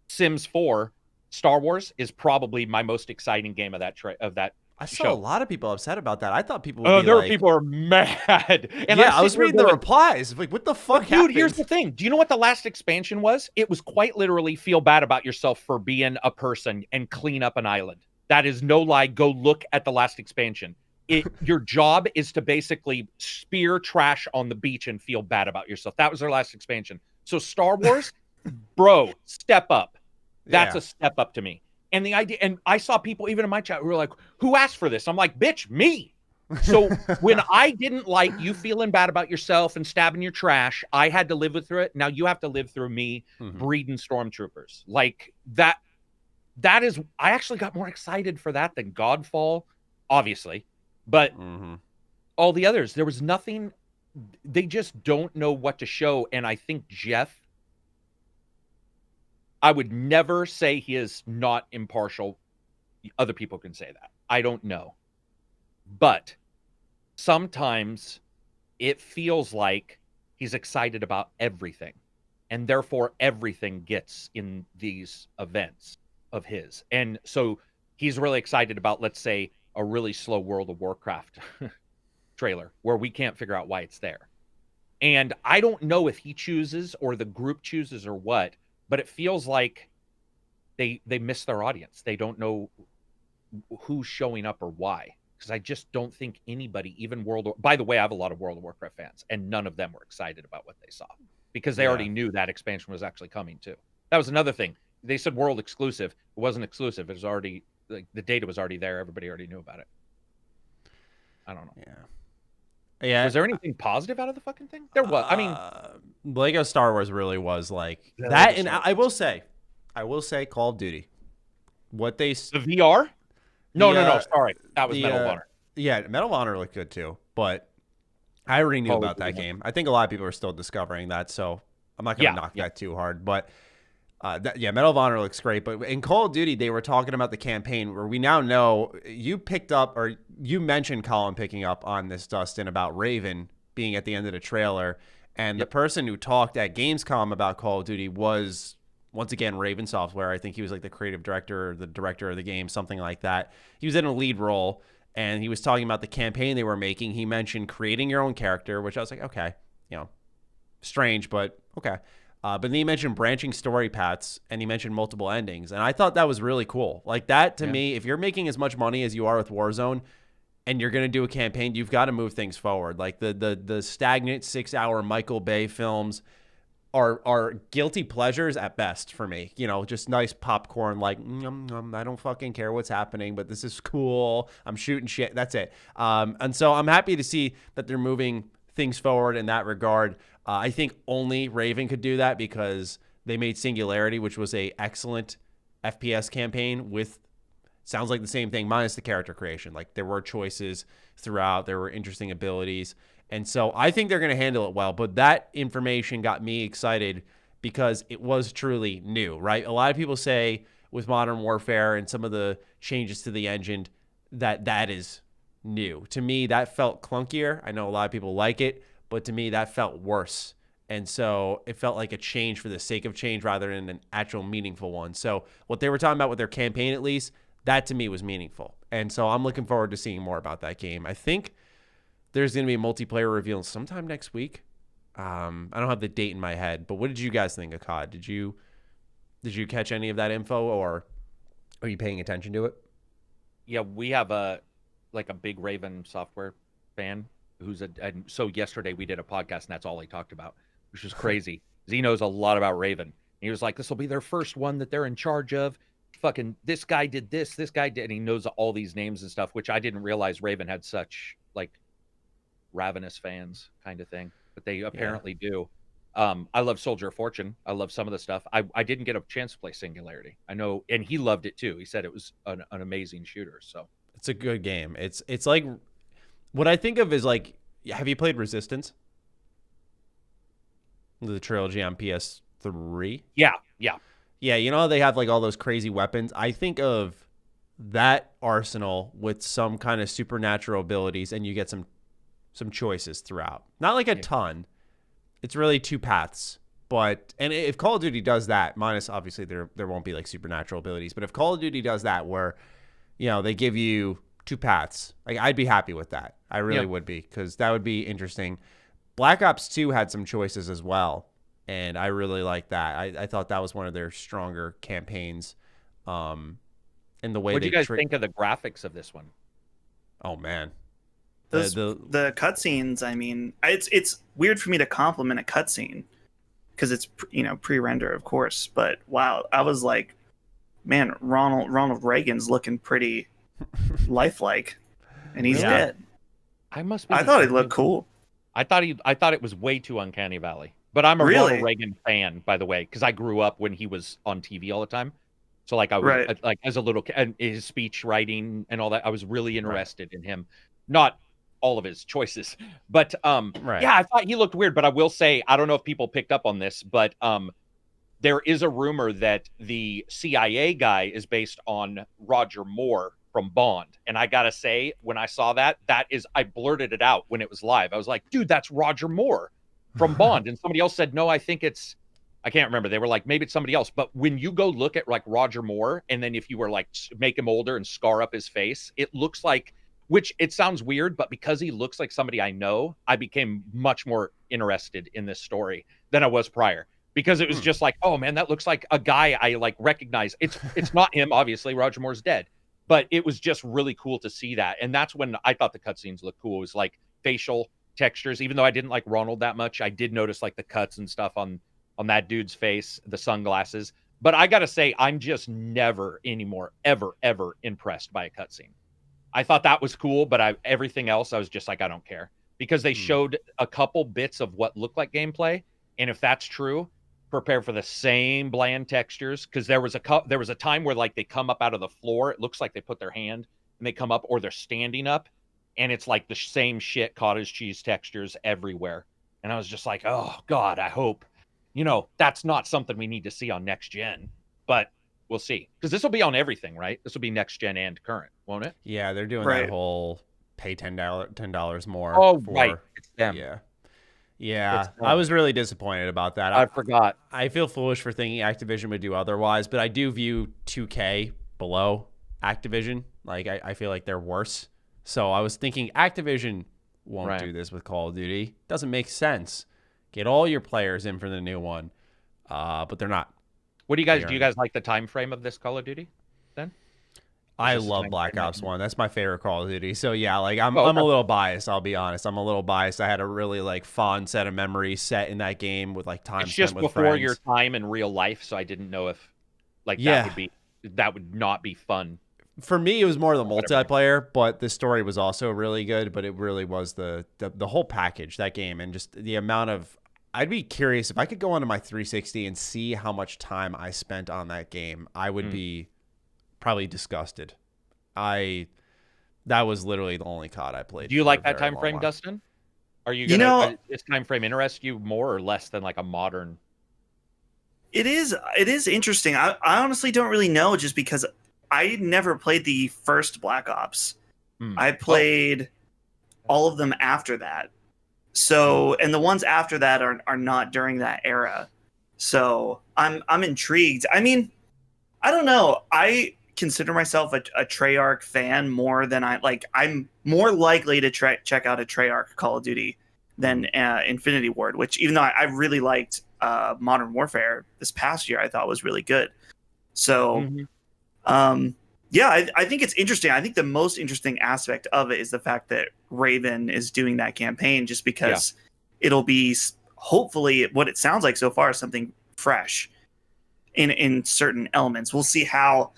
Sims 4, Star Wars is probably my most exciting game of that I saw show. a lot of people upset about that. I thought people would be like... people are mad. And yeah, I was reading the replies. Like, what the fuck happened? Dude, here's the thing. Do you know what the last expansion was? It was quite literally feel bad about yourself for being a person and clean up an island. That is no lie. Go look at the last expansion. Your job is to basically spear trash on the beach and feel bad about yourself. That was their last expansion. So Star Wars, bro, step up. That's a step up to me. And the idea, and I saw people even in my chat who were like, who asked for this? I'm like, bitch, me. So when I didn't like you feeling bad about yourself and stabbing your trash, I had to live through it. Now you have to live through me breeding stormtroopers. Like that is, I actually got more excited for that than Godfall, obviously. But all the others, there was nothing. They just don't know what to show. And I think Jeff, I would never say he is not impartial. Other people can say that. I don't know. But sometimes it feels like he's excited about everything. And therefore, everything gets in these events of his. And so he's really excited about, let's say, a really slow World of Warcraft trailer where we can't figure out why it's there. And I don't know if he chooses or the group chooses or what, but it feels like they miss their audience. They don't know who's showing up or why. Because I just don't think anybody, even by the way, I have a lot of World of Warcraft fans, and none of them were excited about what they saw because they already knew that expansion was actually coming too. That was another thing. They said world exclusive. It wasn't exclusive. It was already, like, the data was already there. Everybody already knew about it. I don't know. Yeah. Was there anything positive out of the fucking thing? There was. I mean, Lego Star Wars really was like that. And I will say Call of Duty. What they... The VR? No. Sorry. That was Medal of Honor. Yeah, Medal of Honor looked good too. But I already knew about that game. I think a lot of people are still discovering that. So I'm not going to knock that too hard. But... Medal of Honor looks great, but in Call of Duty, they were talking about the campaign where we now know you picked up, or you mentioned Colin picking up on this, Dustin, about Raven being at the end of the trailer. And the person who talked at Gamescom about Call of Duty was, once again, Raven Software. I think he was like the creative director or the director of the game, something like that. He was in a lead role, and he was talking about the campaign they were making. He mentioned creating your own character, which I was like, okay, strange, but okay. But then he mentioned branching story paths, and he mentioned multiple endings. And I thought that was really cool. Like that, to me, if you're making as much money as you are with Warzone and you're going to do a campaign, you've got to move things forward. Like the stagnant 6-hour Michael Bay films are guilty pleasures at best for me. Just nice popcorn, like, I don't fucking care what's happening, but this is cool. I'm shooting shit. That's it. And so I'm happy to see that they're moving things forward in that regard. I think only Raven could do that because they made Singularity, which was a excellent FPS campaign with, sounds like the same thing, minus the character creation. Like there were choices throughout, there were interesting abilities. And so I think they're going to handle it well. But that information got me excited because it was truly new, right? A lot of people say with Modern Warfare and some of the changes to the engine that is new. To me, that felt clunkier. I know a lot of people like it, but to me, that felt worse. And so it felt like a change for the sake of change rather than an actual meaningful one. So what they were talking about with their campaign, at least, that to me was meaningful. And so I'm looking forward to seeing more about that game. I think there's going to be a multiplayer reveal sometime next week. I don't have the date in my head, but what did you guys think of COD? Did you catch any of that info, or are you paying attention to it? Yeah, we have a big Raven software fan and so yesterday we did a podcast and that's all he talked about, which was crazy. He knows a lot about Raven. And he was like, this will be their first one that they're in charge of. Fucking this guy did this guy did, and he knows all these names and stuff, which I didn't realize Raven had such like ravenous fans kind of thing, but they apparently do. I love Soldier of Fortune. I love some of the stuff. I didn't get a chance to play Singularity. I know, and he loved it too. He said it was an amazing shooter. So it's a good game. It's like, what I think of is like, have you played Resistance? The trilogy on PS3? Yeah. Yeah, you know how they have like all those crazy weapons? I think of that arsenal with some kind of supernatural abilities, and you get some choices throughout. Not like a ton. It's really 2 paths. But and if Call of Duty does that, minus obviously there won't be like supernatural abilities, but if Call of Duty does that where, you know, they give you 2 paths, like I'd be happy with that. I really would be, because that would be interesting. Black Ops 2 had some choices as well, and I really liked that. I thought that was one of their stronger campaigns. In the way what do you guys think of the graphics of this one? Oh man, the cutscenes. I mean, it's weird for me to compliment a cutscene because it's pre-render, of course. But wow, I was like, man, Ronald Reagan's looking pretty lifelike, and he's dead. I thought he looked cool. I thought it was way too Uncanny Valley. But I'm a Ronald Reagan fan, by the way, because I grew up when he was on TV all the time. So like I was like as a little kid, and his speech writing and all that, I was really interested in him. Not all of his choices, but yeah, I thought he looked weird. But I will say, I don't know if people picked up on this, but there is a rumor that the CIA guy is based on Roger Moore from Bond. And I gotta say, when I saw that I blurted it out when it was live. I was like, dude, that's Roger Moore from Bond. And somebody else said, no, I can't remember. They were like, maybe it's somebody else. But when you go look at like Roger Moore, and then if you were like make him older and scar up his face, it looks like, which it sounds weird, but because he looks like somebody I know, I became much more interested in this story than I was prior. Because it was just like, oh man, that looks like a guy I like recognize. It's not him, obviously. Roger Moore's dead. But it was just really cool to see that. And that's when I thought the cutscenes looked cool. It was like facial textures. Even though I didn't like Ronald that much, I did notice like the cuts and stuff on that dude's face, the sunglasses. But I got to say, I'm just never anymore, ever impressed by a cutscene. I thought that was cool, but everything else, I was just like, I don't care. Because they showed a couple bits of what looked like gameplay. And if that's true, prepare for the same bland textures, because there was a time where like they come up out of the floor, it looks like they put their hand and they come up, or they're standing up, and it's like the same shit cottage cheese textures everywhere. And I was just like, oh god, I hope that's not something we need to see on next gen, but we'll see, because this will be on everything, right? This will be next gen and current, won't it? Yeah, they're doing that whole pay $10 more. Right, it's them. Yeah, I was really disappointed about that. I forgot. I feel foolish for thinking Activision would do otherwise, but I do view 2K below Activision. Like, I feel like they're worse. So I was thinking Activision won't do this with Call of Duty. Doesn't make sense. Get all your players in for the new one, but they're not. What do you guys do? You guys like the time frame of this Call of Duty? Then I love Black Ops 1. That's my favorite Call of Duty. So yeah, like I'm a little biased. I'll be honest. I'm a little biased. I had a really like fond set of memories set in that game with like time. It's just spent with before friends. Your time in real life, so I didn't know if like that would not be fun. For me, it was more the multiplayer, but the story was also really good. But it really was the whole package, that game, and just the amount of. I'd be curious if I could go onto my 360 and see how much time I spent on that game. I would be probably disgusted. That was literally the only COD I played. Do you like that time frame, Dustin? Are you gonna does time frame interest you more or less than like a modern? It is interesting. I honestly don't really know, just because I never played the first Black Ops. I played all of them after that. So, and the ones after that are not during that era. So I'm intrigued. I mean, I don't know. consider myself a Treyarch fan more than I'm more likely to check out a Treyarch Call of Duty than Infinity Ward, which even though I really liked Modern Warfare this past year, I thought was really good. So, yeah, I think it's interesting. I think the most interesting aspect of it is the fact that Raven is doing that campaign, just because it'll be hopefully what it sounds like so far is something fresh in certain elements. We'll see how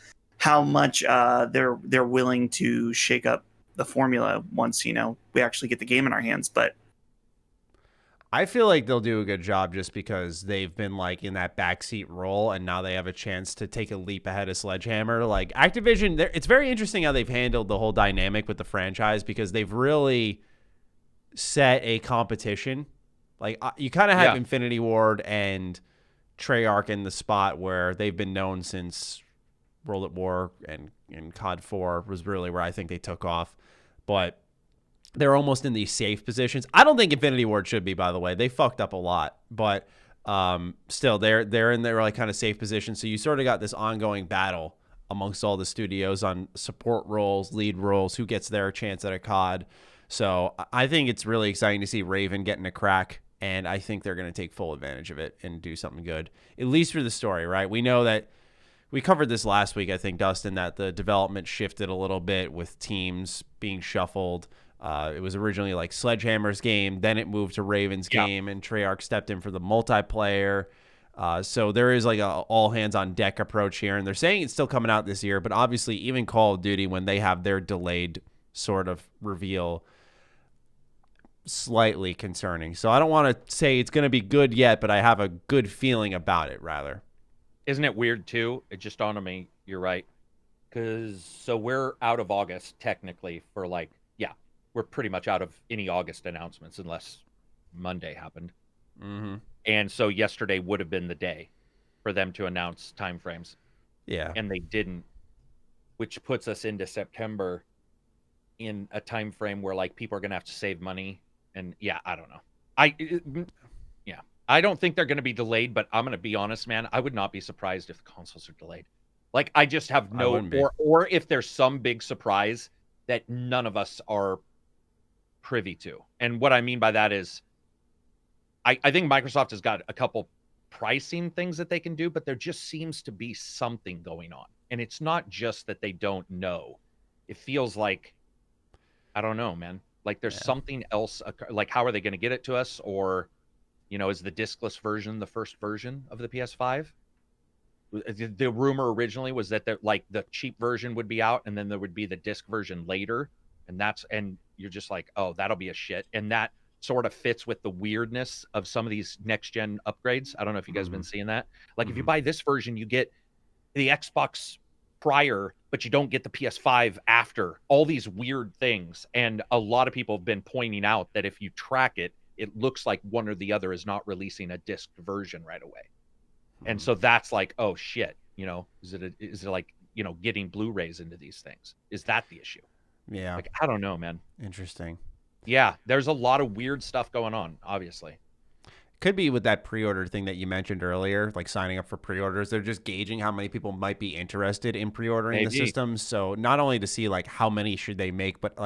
much they're willing to shake up the formula once we actually get the game in our hands. But I feel like they'll do a good job just because they've been like in that backseat role, and now they have a chance to take a leap ahead of Sledgehammer. Like Activision, it's very interesting how they've handled the whole dynamic with the franchise, because they've really set a competition. Like you kind of have Infinity Ward and Treyarch in the spot where they've been known since World at War and COD 4 was really where I think they took off. But they're almost in these safe positions. I don't think Infinity Ward should be, by the way. They fucked up a lot, but still, they're in their like kind of safe position. So you sort of got this ongoing battle amongst all the studios on support roles, lead roles, who gets their chance at a COD. So I think it's really exciting to see Raven getting a crack, and I think they're going to take full advantage of it and do something good, at least for the story, right? We know that we covered this last week, I think, Dustin, that the development shifted a little bit with teams being shuffled. It was originally like Sledgehammer's game, then it moved to Raven's game, and Treyarch stepped in for the multiplayer. So there is like a all hands on deck approach here, and they're saying it's still coming out this year, but obviously even Call of Duty, when they have their delayed sort of reveal, slightly concerning. So I don't want to say it's going to be good yet, but I have a good feeling about it, rather. Isn't it weird too? It just dawned on me. You're right. So we're out of August technically for we're pretty much out of any August announcements unless Monday happened. Mm-hmm. And so yesterday would have been the day for them to announce timeframes. Yeah. And they didn't, which puts us into September in a time frame where people are going to have to save money. And I don't know. I don't think they're going to be delayed, but I'm going to be honest, man. I would not be surprised if the consoles are delayed. I just have or if there's some big surprise that none of us are privy to. And what I mean by that is I think Microsoft has got a couple pricing things that they can do, but there just seems to be something going on. And it's not just that they don't know. It feels like, I don't know, man. There's something else. How are they going to get it to us? Or, is the discless version the first version of the PS5? The rumor originally was that the cheap version would be out, and then there would be the disc version later. And you're just like, oh, that'll be a shit. And that sort of fits with the weirdness of some of these next gen upgrades. I don't know if you guys have been seeing that. If you buy this version, you get the Xbox prior, but you don't get the PS5 after. All these weird things. And a lot of people have been pointing out that if you track it, it looks like one or the other is not releasing a disc version right away. And so that's oh shit, is it getting Blu-rays into these things? Is that the issue? Yeah. I don't know, man. Interesting. Yeah, there's a lot of weird stuff going on, obviously. Could be with that pre-order thing that you mentioned earlier, signing up for pre-orders. They're just gauging how many people might be interested in pre-ordering the systems. So not only to see how many should they make, but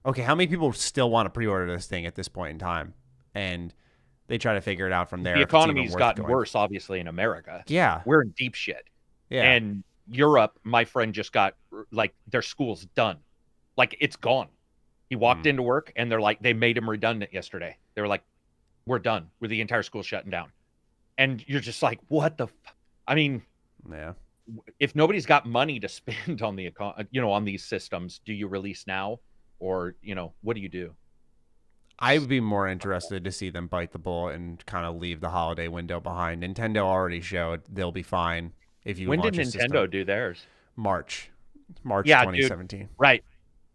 okay, how many people still want to pre-order this thing at this point in time? And they try to figure it out from there. The economy's gotten worse, obviously, in America. Yeah. We're in deep shit. Yeah. And Europe, my friend just got, their school's done. It's gone. He walked into work, and they made him redundant yesterday. They were we're done with the entire school shutting down. And you're just what the I mean, if nobody's got money to spend on on these systems, do you release now? Or, what do you do? I would be more interested to see them bite the bullet and kind of leave the holiday window behind. Nintendo already showed they'll be fine if you. When launch did Nintendo do theirs? March 2017. Dude, right.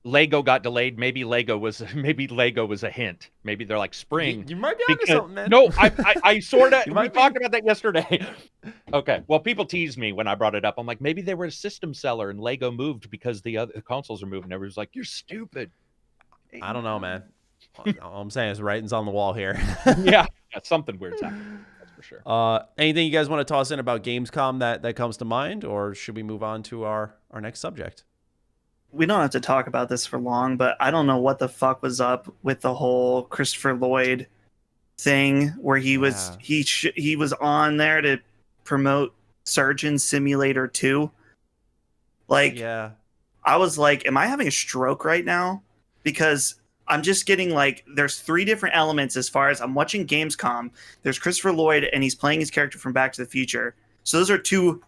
Lego got delayed. Maybe Lego was a hint. Maybe they're spring. You might be onto something, man. No, I sort of. We talked about that yesterday. Okay. Well, people teased me when I brought it up. I'm maybe they were a system seller and Lego moved because the other consoles are moving. Everyone's you're stupid. I don't know, man. All I'm saying is writing's on the wall here. Yeah, something weird's happening. For sure. Anything you guys want to toss in about Gamescom that comes to mind, or should we move on to our next subject? We don't have to talk about this for long, but I don't know what the fuck was up with the whole Christopher Lloyd thing where he was on there to promote Surgeon Simulator 2. Like, yeah, I was like, am I having a stroke right now? Because I'm just getting like, there's 3 different elements as far as I'm watching Gamescom. There's Christopher Lloyd and he's playing his character from Back to the Future. So those are 2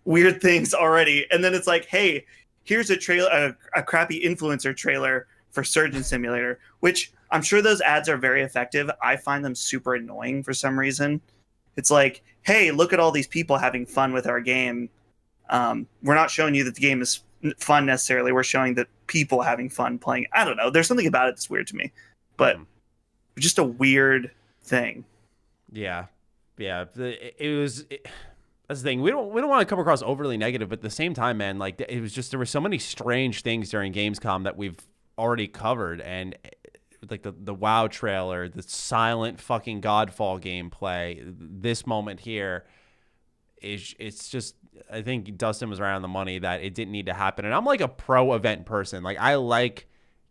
weird things already. And then it's like, hey, here's a trailer, a crappy influencer trailer for Surgeon Simulator, which I'm sure those ads are very effective. I find them super annoying for some reason. It's like, hey, look at all these people having fun with our game. We're not showing you that the game is fun necessarily. We're showing that people having fun playing. I don't know. There's something about it that's weird to me, but just a weird thing. Yeah. That's the thing. We don't want to come across overly negative, but at the same time, man, like it was just, there were so many strange things during Gamescom that we've already covered, and like the WoW trailer, the silent fucking Godfall gameplay, this moment here it's just, I think Dustin was right on the money that it didn't need to happen. And I'm like a pro event person. Like I like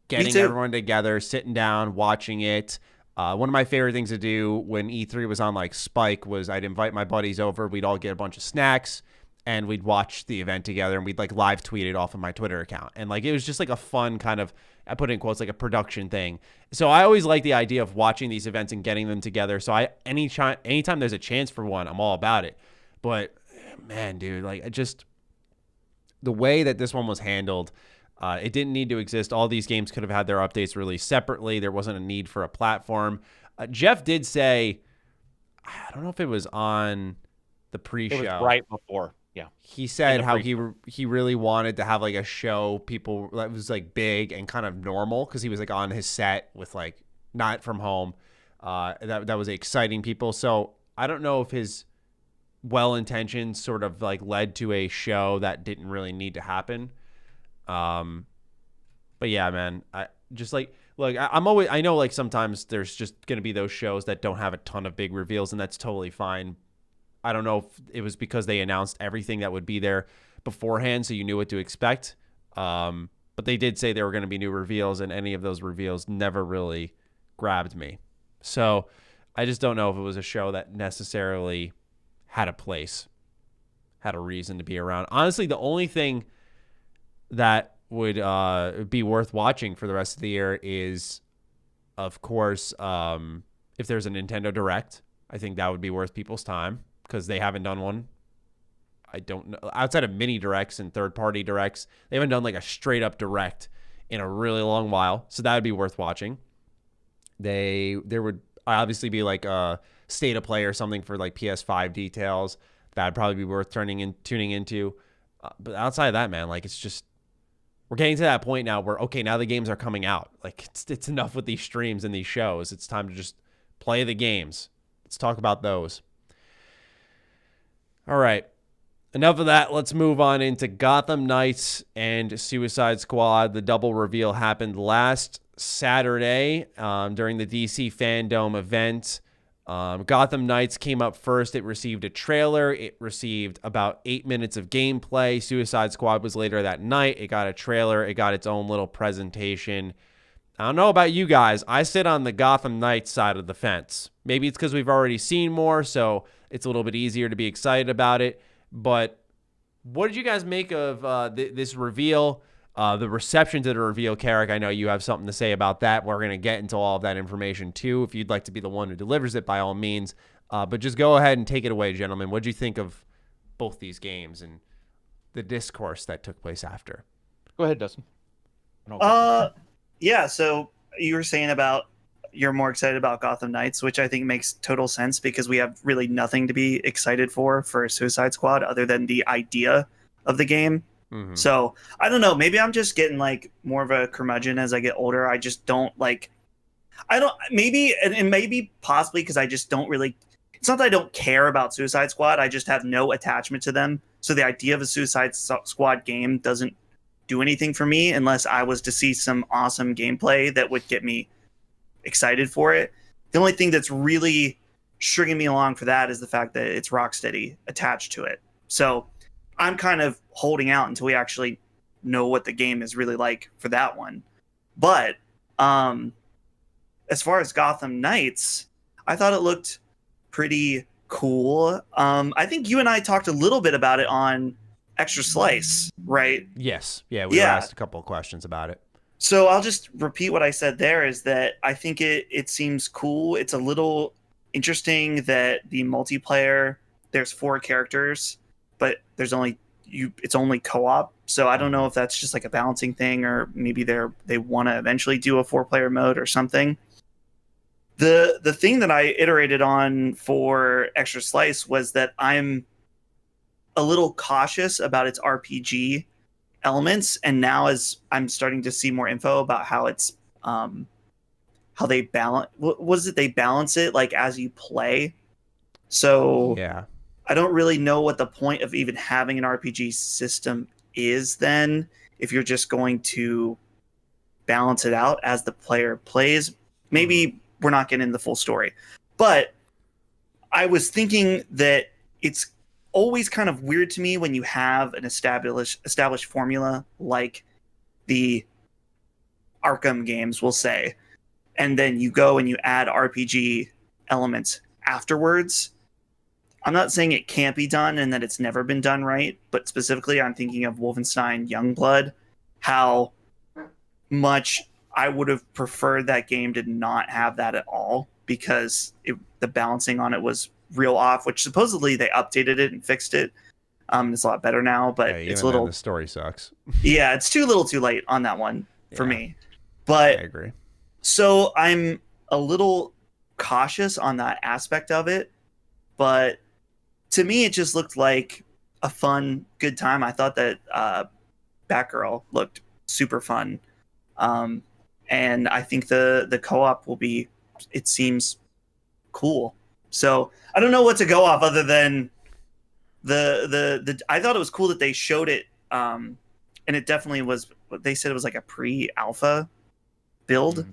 getting everyone together, sitting down, watching it. One of my favorite things to do when E3 was on like Spike was I'd invite my buddies over. We'd all get a bunch of snacks and we'd watch the event together, and we'd like live tweet it off of my Twitter account. And like, it was just like a fun kind of, I put it in quotes, like a production thing. So I always like the idea of watching these events and getting them together. So anytime there's a chance for one, I'm all about it. But man, dude, like just the way that this one was handled, it didn't need to exist. All these games could have had their updates released separately. There wasn't a need for a platform. Jeff did say, I don't know if it was on the pre-show. It was right before. Yeah. He said how he really wanted to have like a show people that was like big and kind of normal, because he was like on his set with like not from home. That was exciting people. So I don't know if his well-intentioned sort of like led to a show that didn't really need to happen. But yeah, man, I just like, look, I know like sometimes there's just going to be those shows that don't have a ton of big reveals, and that's totally fine. I don't know if it was because they announced everything that would be there beforehand, so you knew what to expect. But they did say there were going to be new reveals, and any of those reveals never really grabbed me. So I just don't know if it was a show that necessarily had a place, had a reason to be around. Honestly, the only thing that would be worth watching for the rest of the year is, of course, if there's a Nintendo Direct. I think that would be worth people's time, because they haven't done one. I don't know. Outside of mini directs and third-party directs, they haven't done like a straight-up direct in a really long while. So that would be worth watching. There would obviously be like a state of play or something for like PS5 details. That'd probably be worth tuning into. But outside of that, man, like it's just, we're getting to that point now where, okay, now the games are coming out. Like it's enough with these streams and these shows. It's time to just play the games. Let's talk about those. All right. Enough of that. Let's move on into Gotham Knights and Suicide Squad. The double reveal happened last Saturday during the DC Fandom event. Gotham Knights came up first. It received a trailer. It received about 8 minutes of gameplay. Suicide Squad was later that night. It got a trailer. It got its own little presentation. I don't know about you guys. I sit on the Gotham Knights side of the fence. Maybe it's because we've already seen more, so it's a little bit easier to be excited about it. But what did you guys make of this reveal? The reception to the reveal, Karak, I know you have something to say about that. We're going to get into all of that information too. If you'd like to be the one who delivers it, by all means. But just go ahead and take it away, gentlemen. What did you think of both these games and the discourse that took place after? Go ahead, Dustin. Yeah, so you were saying about you're more excited about Gotham Knights, which I think makes total sense because we have really nothing to be excited for Suicide Squad other than the idea of the game. Mm-hmm. So I don't know. Maybe I'm just getting like more of a curmudgeon as I get older. I just don't like. Maybe possibly because I just don't really. It's not that I don't care about Suicide Squad. I just have no attachment to them. So the idea of a Suicide Squad game doesn't do anything for me unless I was to see some awesome gameplay that would get me excited for it. The only thing that's really stringing me along for that is the fact that it's Rocksteady attached to it. So I'm kind of holding out until we actually know what the game is really like for that one. But as far as Gotham Knights, I thought it looked pretty cool. I think you and I talked a little bit about it on Extra Slice, right? Yes. Yeah, we were asked a couple of questions about it. So I'll just repeat what I said there, is that I think it seems cool. It's a little interesting that the multiplayer, there's 4 characters, but there's it's only co-op. So I don't know if that's just like a balancing thing, or maybe they want to eventually do a 4-player mode or something. The thing that I iterated on for Extra Slice was that I'm a little cautious about its RPG elements, and now as I'm starting to see more info about how it's how they balance, what was it, they balance it like as you play. So yeah, I don't really know what the point of even having an RPG system is then, if you're just going to balance it out as the player plays. Maybe we're not getting the full story, but I was thinking that it's always kind of weird to me when you have an established formula like the Arkham games, we'll say, and then you go and you add RPG elements afterwards. I'm not saying it can't be done and that it's never been done right, but specifically I'm thinking of Wolfenstein Youngblood, how much I would have preferred that game did not have that at all, because the balancing on it was real off, which supposedly they updated it and fixed it. It's a lot better now, but it's a little... The story sucks. Yeah, it's too late on that one for me. But I agree. So I'm a little cautious on that aspect of it, but to me, it just looked like a fun, good time. I thought that Batgirl looked super fun. And I think the co-op will be, it seems cool. So I don't know what to go off other than the I thought it was cool that they showed it. And it definitely was, they said it was like a pre-alpha build.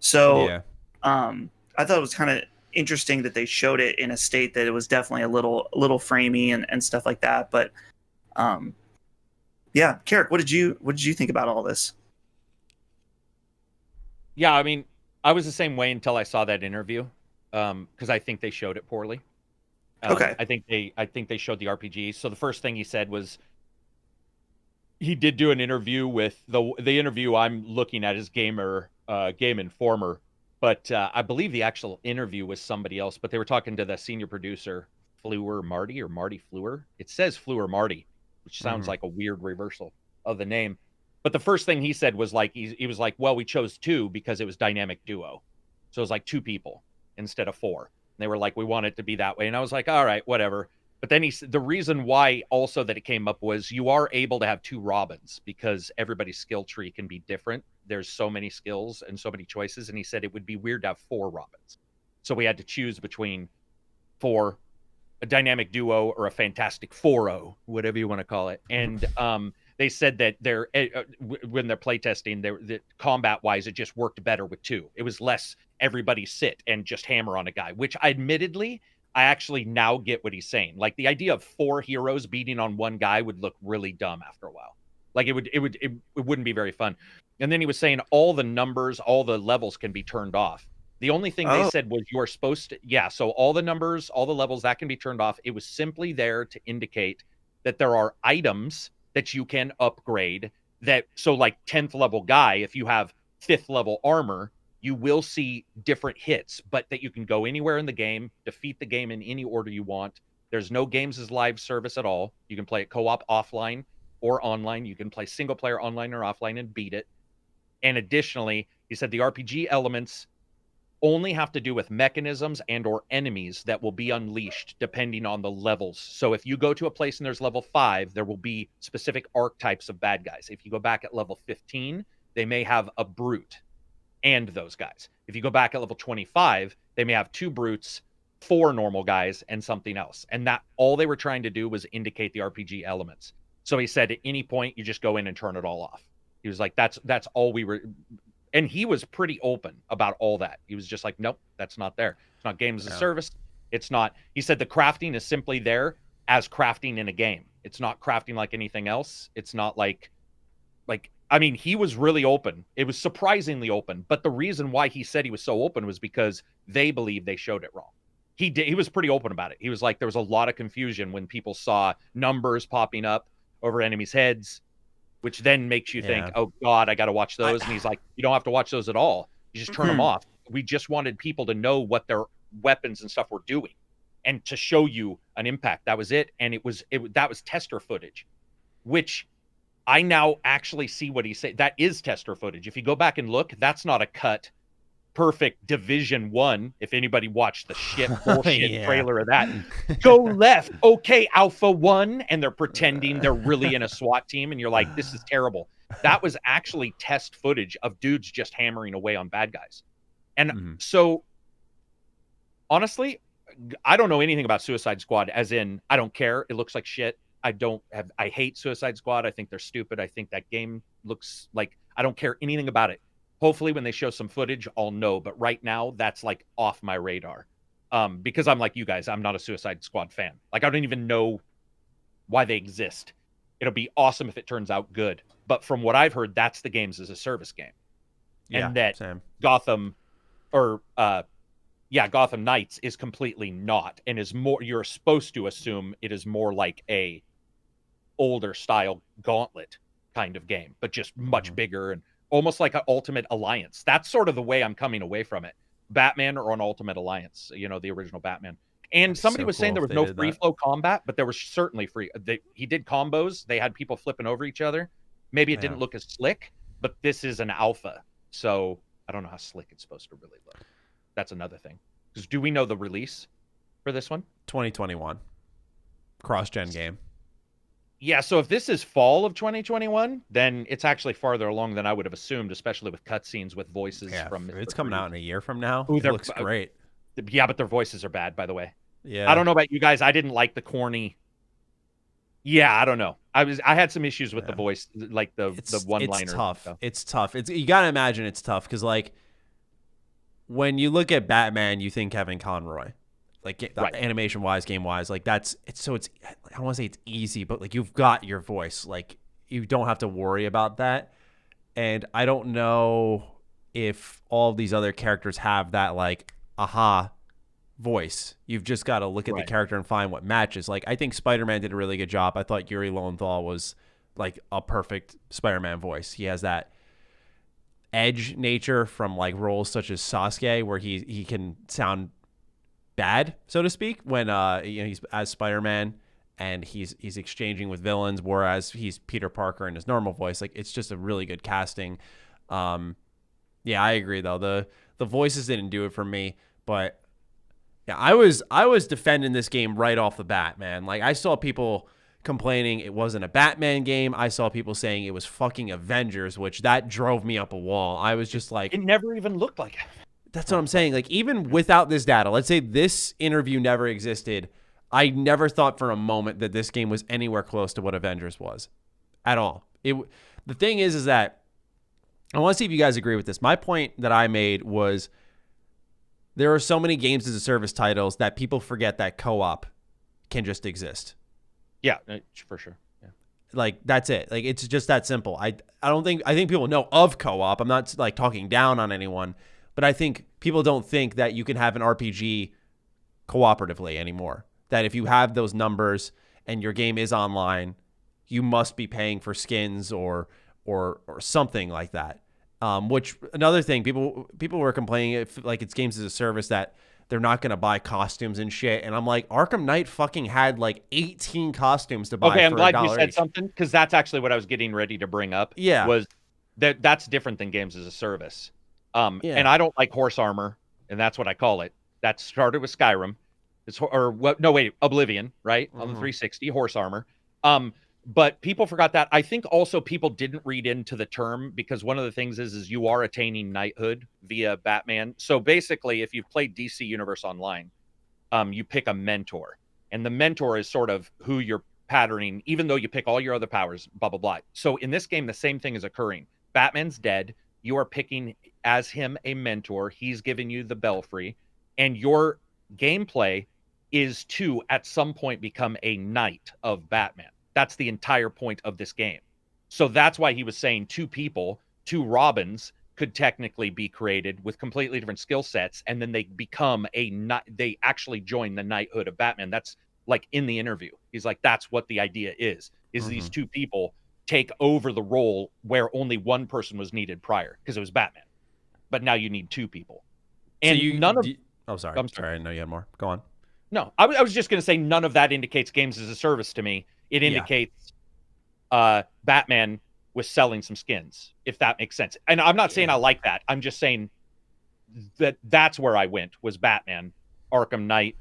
So I thought it was kind of interesting that they showed it in a state that it was definitely a little framey and stuff like that. But yeah, Karak, what did you think about all this? Yeah, I mean, I was the same way until I saw that interview, because I think they showed it poorly. Okay. I think they showed the RPG. So the first thing he said was, he did do an interview with the interview I'm looking at is Game Informer, but I believe the actual interview was somebody else. But they were talking to the senior producer, Marty Fleur. It says Fleur Marty, which sounds like a weird reversal of the name. But the first thing he said was like, he was like, well, we chose 2 because it was dynamic duo. So it was like 2 people instead of 4. And they were like, we want it to be that way. And I was like, all right, whatever. But then the reason why also that it came up was you are able to have 2 Robins because everybody's skill tree can be different. There's so many skills and so many choices. And he said it would be weird to have 4 Robins. So we had to choose between 4, a dynamic duo or a fantastic 4-0, whatever you want to call it. And they said that when they're playtesting, the combat-wise, it just worked better with 2. It was less everybody sit and just hammer on a guy, which admittedly, I actually now get what he's saying. Like the idea of 4 heroes beating on one guy would look really dumb after a while. Like it wouldn't be very fun. And then he was saying all the numbers, all the levels can be turned off. The only thing they said was you are supposed to, so all the numbers, all the levels, that can be turned off. It was simply there to indicate that there are items that you can upgrade so like 10th level guy, if you have 5th level armor, you will see different hits, but that you can go anywhere in the game, defeat the game in any order you want. There's no games as live service at all. You can play it co-op offline or online. You can play single player online or offline and beat it. And additionally, he said the RPG elements only have to do with mechanisms and or enemies that will be unleashed depending on the levels. So if you go to a place and there's level 5, there will be specific archetypes of bad guys. If you go back at level 15, they may have a brute and those guys. If you go back at level 25, they may have 2 brutes, 4 normal guys, and something else. And that all they were trying to do was indicate the RPG elements. So he said at any point, you just go in and turn it all off. He was like, that's all we were... And he was pretty open about all that. He was just like, nope, that's not there. It's not games as a service. It's not. He said the crafting is simply there as crafting in a game. It's not crafting like anything else. It's not like I mean, he was really open. It was surprisingly open. But the reason why he said he was so open was because they believe they showed it wrong. He was pretty open about it. He was like, there was a lot of confusion when people saw numbers popping up over enemies' heads, which then makes you think, oh God, I got to watch those. And he's like, you don't have to watch those at all. You just turn them off. We just wanted people to know what their weapons and stuff were doing and to show you an impact. That was it. And that was tester footage, which I now actually see what he's saying. That is tester footage. If you go back and look, that's not a cut perfect Division 1. If anybody watched the shit bullshit trailer of that, go left. Okay, Alpha 1. And they're pretending they're really in a SWAT team. And you're like, this is terrible. That was actually test footage of dudes just hammering away on bad guys. And so, honestly, I don't know anything about Suicide Squad, as in, I don't care. It looks like shit. I hate Suicide Squad. I think they're stupid. I think that game looks like, I don't care anything about it. Hopefully when they show some footage, I'll know. But right now, that's like off my radar. Because I'm like you guys, I'm not a Suicide Squad fan. Like, I don't even know why they exist. It'll be awesome if it turns out good. But from what I've heard, that's the games as a service game. And that same. Gotham Knights is completely not, and is more, you're supposed to assume it is more like a older style Gauntlet kind of game, but just much bigger and almost like an Ultimate Alliance. That's sort of the way I'm coming away from it. Batman or an Ultimate Alliance, the original Batman. And somebody was saying there was no free flow combat, but there was certainly free. He did combos. They had people flipping over each other. Maybe it didn't look as slick, but this is an alpha. So I don't know how slick it's supposed to really look. That's another thing. Because do we know the release for this one? 2021. Cross-gen game. Yeah, so if this is fall of 2021, then it's actually farther along than I would have assumed, especially with cutscenes with voices from... It's coming out in a year from now. Ooh, it looks great. Yeah, but their voices are bad, by the way. Yeah. I don't know about you guys. I didn't like the corny... Yeah, I don't know. I had some issues with the voice, like the one-liner. It's tough. It's tough. You got to imagine it's tough because, like, when you look at Batman, you think Kevin Conroy. Like, animation-wise, game-wise, like, it's I don't want to say it's easy, but, like, you've got your voice. Like, you don't have to worry about that. And I don't know if all of these other characters have that, like, aha voice. You've just got to look at the character and find what matches. Like, I think Spider-Man did a really good job. I thought Yuri Lowenthal was, like, a perfect Spider-Man voice. He has that edge nature from, like, roles such as Sasuke, where he can sound bad, so to speak, when he's as Spider-Man and he's exchanging with villains, whereas he's Peter Parker in his normal voice. Like, it's just a really good casting. Yeah, I agree though. The voices didn't do it for me, but yeah, I was defending this game right off the bat, man. Like, I saw people complaining it wasn't a Batman game. I saw people saying it was fucking Avengers, which that drove me up a wall. I was just like, it never even looked like it. That's what I'm saying. Like, even without this data, let's say this interview never existed, I never thought for a moment that this game was anywhere close to what Avengers was at all. The thing is that I want to see if you guys agree with this. My point that I made was there are so many games as a service titles that people forget that co-op can just exist. Yeah, for sure. Yeah. Like, that's it. Like, it's just that simple. I think people know of co-op. I'm not, like, talking down on anyone. But I think people don't think that you can have an RPG cooperatively anymore. That if you have those numbers and your game is online, you must be paying for skins or something like that. Which, another thing, people were complaining, like, it's games as a service, that they're not going to buy costumes and shit. And I'm like, Arkham Knight fucking had like 18 costumes to buy. Okay, I'm glad you said each. something, because that's actually what I was getting ready to bring up. Yeah. Was that's different than games as a service. And I don't like horse armor, and that's what I call it. That started with Skyrim. Oblivion, right? On the 360, horse armor. But people forgot that. I think also people didn't read into the term, because one of the things is you are attaining knighthood via Batman. So basically, if you've played DC Universe Online, you pick a mentor, and the mentor is sort of who you're patterning, even though you pick all your other powers, blah, blah, blah. So in this game, the same thing is occurring. Batman's dead. You are picking as him a mentor. He's giving you the belfry, and your gameplay is to, at some point, become a knight of Batman. That's the entire point of this game. So that's why he was saying two people, two Robins, could technically be created with completely different skill sets, and then they become they actually join the knighthood of Batman. That's like in the interview. He's like, that's what the idea is these two people take over the role where only one person was needed prior, because it was Batman. But now you need two people. And sorry. I'm sorry. I know you had more. Go on. No, I was just going to say none of that indicates games as a service to me. It indicates Batman was selling some skins, if that makes sense. And I'm not saying I like that. I'm just saying that's where I went, was Batman, Arkham Knight,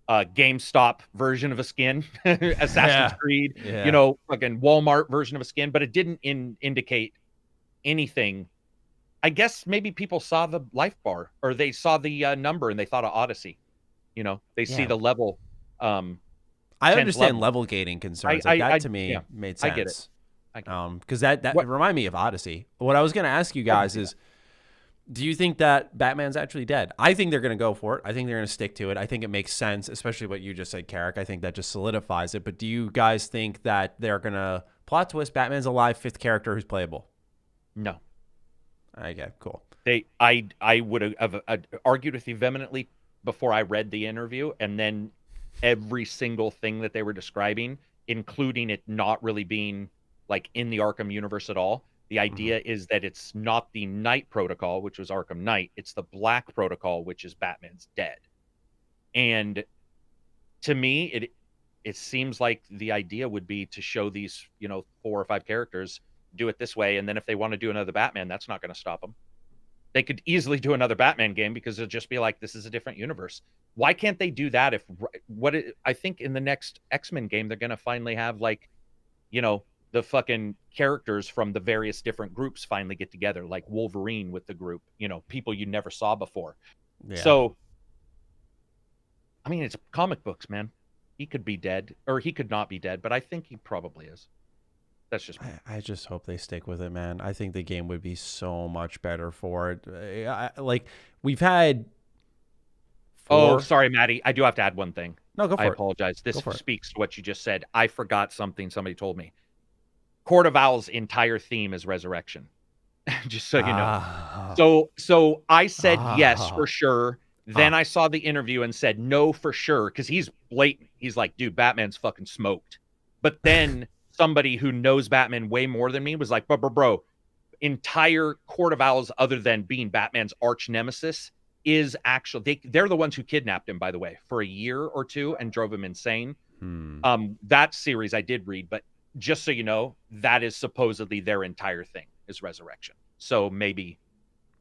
GameStop version of a skin, Assassin's Creed, fucking Walmart version of a skin, but it didn't indicate anything. I guess maybe people saw the life bar, or they saw the number and they thought of Odyssey. They see the level. I understand level gating concerns. That to me made sense. I get it. Because that reminded me of Odyssey. What I was going to ask you guys is, do you think that Batman's actually dead? I think they're going to go for it. I think they're going to stick to it. I think it makes sense, especially what you just said, Karak. I think that just solidifies it. But do you guys think that they're going to plot twist Batman's a live fifth character who's playable? No. Okay, cool. I would have argued with you vehemently before I read the interview, and then every single thing that they were describing, including it not really being like in the Arkham universe at all. The idea is that it's not the Knight Protocol, which was Arkham Knight. It's the Black Protocol, which is Batman's dead. And to me, it seems like the idea would be to show these, 4 or 5 characters, do it this way. And then if they want to do another Batman, that's not going to stop them. They could easily do another Batman game, because it'll just be like, this is a different universe. Why can't they do that? I think in the next X-Men game, they're going to finally have the fucking characters from the various different groups finally get together, like Wolverine with the group, people you never saw before. Yeah. So, I mean, it's comic books, man. He could be dead, or he could not be dead, but I think he probably is. That's just me. I just hope they stick with it, man. I think the game would be so much better for it. We've had 4... Oh, sorry, Maddie. I do have to add one thing. No, go for it. I apologize. This speaks to what you just said. I forgot something somebody told me. Court of Owl's entire theme is resurrection. Just so you know. So I said yes for sure. Then I saw the interview and said no for sure, because he's blatant. He's like, dude, Batman's fucking smoked. But then somebody who knows Batman way more than me was like, bro, entire Court of Owls, other than being Batman's arch nemesis, is actually they're the ones who kidnapped him, by the way, for a year or two and drove him insane. That series I did read, but just so you know, that is supposedly their entire thing, is resurrection. So maybe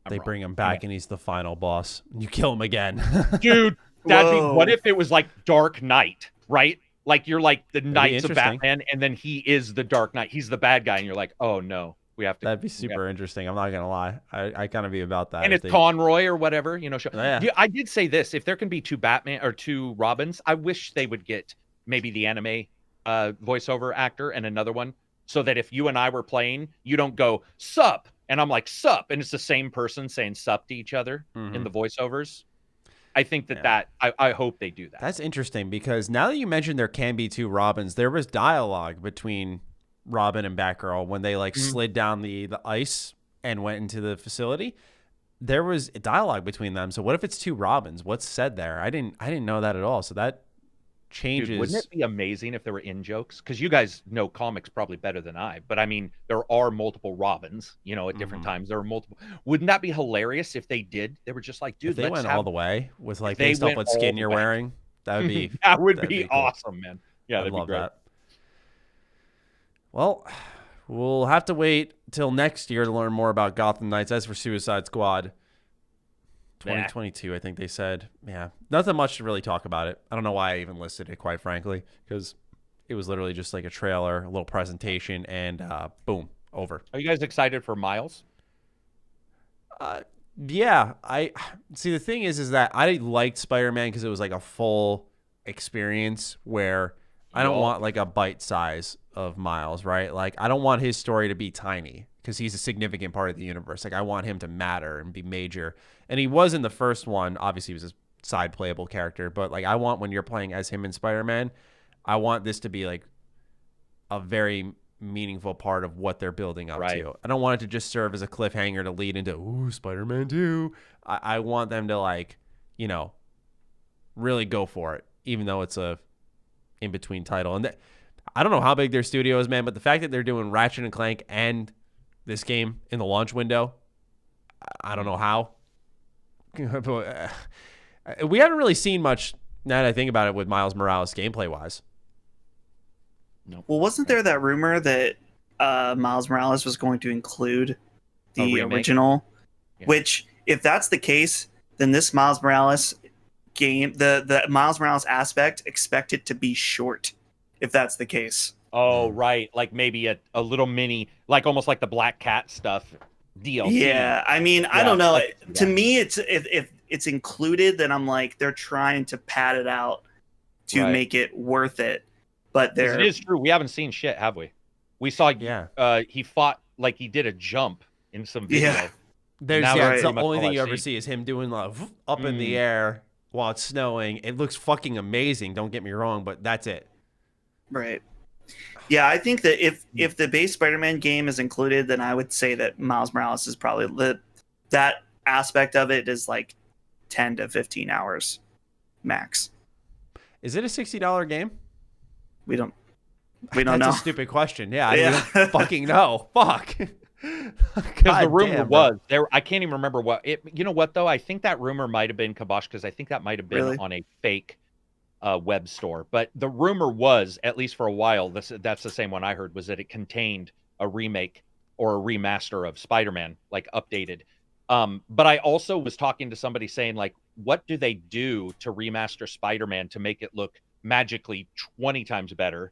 they bring him back and he's the final boss. You kill him again. Dude, what if it was like Dark Knight, right? Like you're like the Knights of Batman, and then he is the Dark Knight. He's the bad guy, and you're like, oh no, we have to. That'd be super interesting. I'm not gonna lie. I kind of be about that. And it's Conroy or whatever, I did say this: if there can be 2 Batman or 2 Robins, I wish they would get maybe the anime voiceover actor and another one, so that if you and I were playing, you don't go sup and I'm like sup, and it's the same person saying sup to each other in the voiceovers. I think I hope they do that. That's interesting, because now that you mentioned there can be 2 Robins, there was dialogue between Robin and Batgirl when they slid down the ice and went into the facility. There was dialogue between them. So what if it's 2 Robins? What's said there? I didn't know that at all. So that changes. Dude, wouldn't it be amazing if there were in-jokes? Because you guys know comics probably better than I, but I mean, there are multiple Robins, at different times. There are multiple. Wouldn't that be hilarious if they did? They were just like, dude, if they went all the way with based off what skin you're wearing. That would be that would be awesome, man. Yeah, I'd love that. Well, we'll have to wait till next year to learn more about Gotham Knights. As for Suicide Squad, 2022, I think they said. Yeah, nothing much to really talk about it. I don't know why I even listed it, quite frankly, because it was literally just like a trailer, a little presentation, and boom, over. Are you guys excited for Miles? Yeah. I see. The thing is that I liked Spider-Man because it was like a full experience where I don't want like a bite size of Miles, right? Like I don't want his story to be tiny, because he's a significant part of the universe. Like I want him to matter and be major. And he was in the first one. Obviously, he was a side playable character, but like I want when you're playing as him in Spider-Man, I want this to be like a very meaningful part of what they're building up to. I don't want it to just serve as a cliffhanger to lead into Spider-Man 2. I want them to like, you know, really go for it, even though it's a in-between title. And I don't know how big their studio is, man, but the fact that they're doing Ratchet and Clank and this game in the launch window, I don't know how. We haven't really seen much, now that I think about it, with Miles Morales gameplay-wise. No. Well, wasn't there that rumor that Miles Morales was going to include the original? Yeah. Which, if that's the case, then this Miles Morales game, the Miles Morales aspect, expect it to be short, if that's the case. Oh, right. Like maybe a little mini, like almost like the Black Cat stuff DLC. Yeah, I mean, I don't know. Like, to me, it's if it's included, then I'm like, they're trying to pad it out to make it worth it. But it is true. We haven't seen shit, have we? We saw he fought like he did a jump in some video. Yeah. It's the only thing you ever see is him doing like up in the air while it's snowing. It looks fucking amazing, don't get me wrong, but that's it. Right. Yeah, I think that if the base Spider-Man game is included, then I would say that Miles Morales is probably that aspect of it is like 10 to 15 hours max. Is it a $60 game? We don't know. That's a stupid question. Yeah, I don't fucking know. Fuck. Because the rumor was there. I can't even remember what it. You know what though? I think that rumor might have been kibosh because I think that might have been on a fake web store. But the rumor was, at least for a while, that's the same one I heard, was that it contained a remake or a remaster of Spider-Man, like updated. But I also was talking to somebody saying, like, what do they do to remaster Spider-Man to make it look magically 20 times better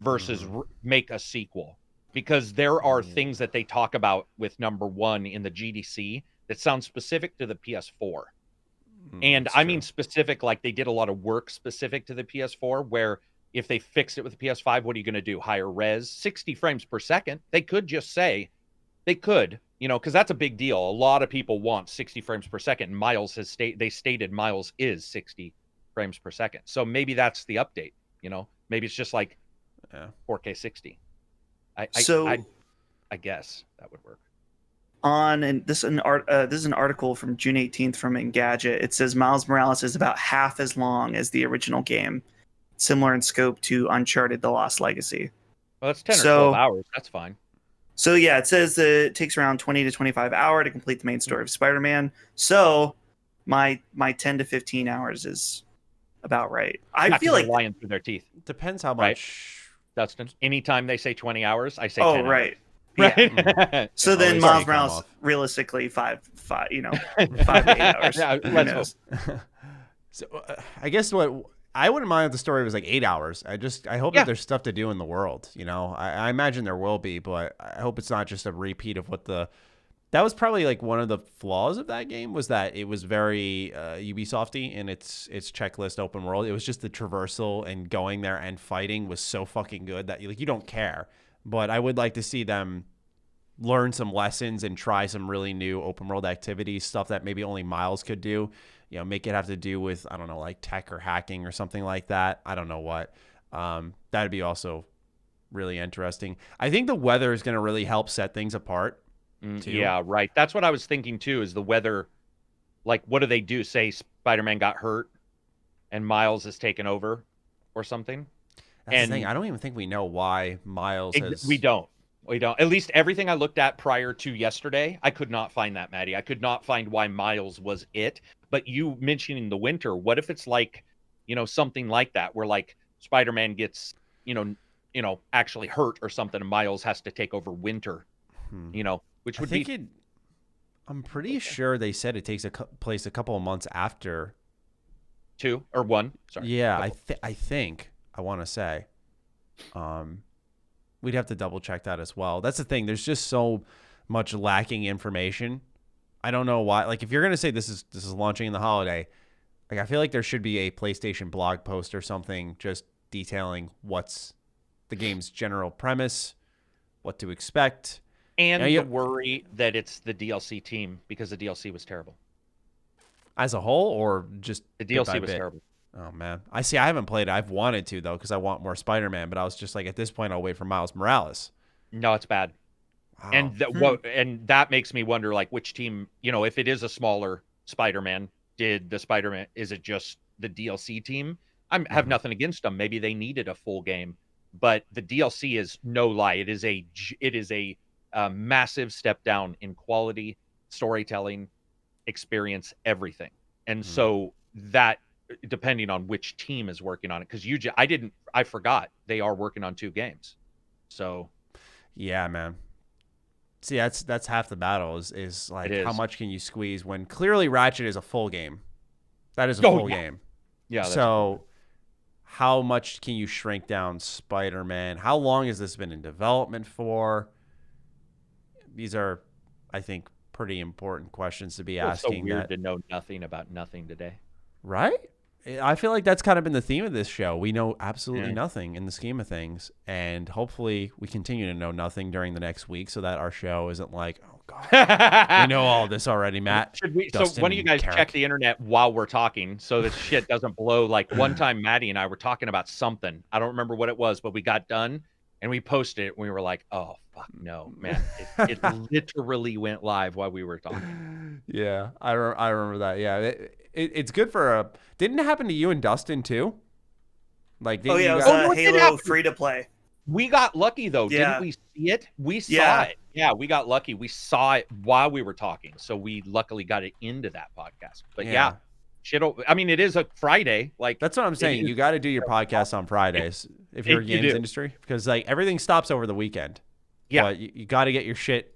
versus make a sequel? Because there are things that they talk about with number one in the GDC that sound specific to the PS4. And I mean specific, like they did a lot of work specific to the PS4, where if they fixed it with the PS5, what are you going to do? Higher res, 60 frames per second. They could just say, you know, because that's a big deal. A lot of people want 60 frames per second. Miles has stated Miles is 60 frames per second. So maybe that's the update, you know, maybe it's just like 4K 60. I guess that would work. This is an article from June 18th from Engadget. It says Miles Morales is about half as long as the original game, similar in scope to Uncharted: The Lost Legacy. Well, that's 10 or 12 hours. That's fine. So yeah, it says that it takes around 20 to 25 hours to complete the main story of Spider-Man. So my 10 to 15 hours is about right. I feel like lying through their teeth. Depends how much. Dustin, anytime they say 20 hours, I say 10 hours. Right. Yeah. So then Miles Morales, realistically, 5 to 8 hours. Yeah, let's hope. So I guess what I wouldn't mind if the story was like 8 hours. I hope that there's stuff to do in the world. You know, I imagine there will be, but I hope it's not just a repeat of what that was probably like one of the flaws of that game, was that it was very Ubisofty in its checklist open world. It was just the traversal and going there and fighting was so fucking good that you don't care. But I would like to see them learn some lessons and try some really new open world activities, stuff that maybe only Miles could do. You know, make it have to do with, I don't know, like tech or hacking or something like that. I don't know what. That'd be also really interesting. I think the weather is going to really help set things apart. Too. Yeah, right. That's what I was thinking too, is the weather. Like, what do they do? Say Spider-Man got hurt and Miles is taken over or something? That's the thing. I don't even think we know why Miles has... We don't. At least everything I looked at prior to yesterday, I could not find that, Maddie. I could not find why Miles was it. But you mentioning the winter, what if it's like, you know, something like that, where like Spider-Man gets, you know, actually hurt or something, and Miles has to take over winter, you know, which would be... I'm pretty sure they said it takes place a couple of months after 2 or 1. Sorry. Yeah, I think. I want to say. We'd have to double check that as well. That's the thing. There's just so much lacking information. I don't know why. Like, if you're gonna say this is launching in the holiday, like I feel like there should be a PlayStation blog post or something just detailing what's the game's general premise, what to expect, and the worry that it's the DLC team because the DLC was terrible. As a whole, or just The bit by DLC was bit? terrible. Oh man, I see. I haven't played it. I've wanted to though because I want more Spider-Man. But I was just like, at this point, I'll wait for Miles Morales. No, it's bad. Wow. And that makes me wonder, like, which team, if it is a smaller Spider-Man, is it just the DLC team? I have nothing against them. Maybe they needed a full game, but the DLC is no lie. It is a massive step down in quality, storytelling, experience, everything. And so that, depending on which team is working on it, because I forgot they are working on 2 games. So yeah, man. See, that's half the battle is like how much can you squeeze when clearly Ratchet is a full game. That is a full game. Yeah. So how much can you shrink down Spider-Man? How long has this been in development for? These are, I think, pretty important questions to be asking. So weird to know nothing about nothing today. Right? I feel like that's kind of been the theme of this show. We know absolutely nothing in the scheme of things, and hopefully we continue to know nothing during the next week so that our show isn't like, oh, God, we know all this already, Matt. So one of you guys check the internet while we're talking so this shit doesn't blow? Like one time Maddie and I were talking about something. I don't remember what it was, but we got done and we posted it and we were like, oh, fuck no, man. It literally went live while we were talking. Yeah, I remember that. Yeah, it's good for didn't it happen to you and Dustin too? Like, it was Halo free to play. We got lucky though, didn't we see it? We saw it. Yeah, we got lucky. We saw it while we were talking, so we luckily got it into that podcast. But it is a Friday. Like, that's what I'm saying. You got to do your podcast on Fridays if you're in the games industry, because like everything stops over the weekend. Yeah, but you got to get your shit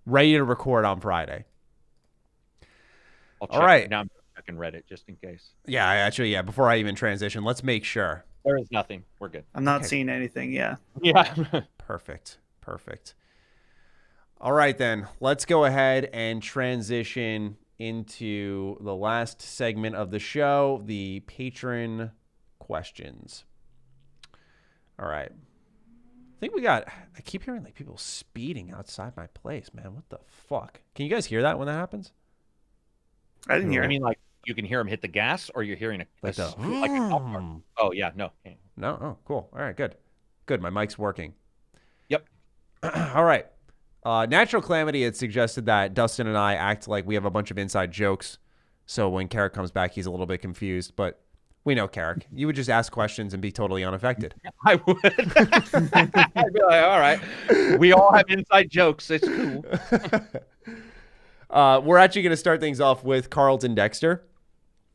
ready to record on Friday. All right. Now I'm checking Reddit just in case. Yeah, before I even transition, let's make sure. There is nothing. We're good. I'm not seeing anything. Yeah. Perfect. All right, then. Let's go ahead and transition into the last segment of the show, the patron questions. All right. I keep hearing like people speeding outside my place, man. What the fuck? Can you guys hear that when that happens? I didn't hear it. I mean, like, you can hear them hit the gas, or you're hearing a golf cart. Oh, yeah, no. No? Oh, cool. All right, good. Good, my mic's working. Yep. All right. Natural Calamity had suggested that Dustin and I act like we have a bunch of inside jokes, so when Karak comes back, he's a little bit confused, but we know Karak. You would just ask questions and be totally unaffected. I would. I'd be like, all right. We all have inside jokes. It's cool. We're actually going to start things off with Carlton Dexter.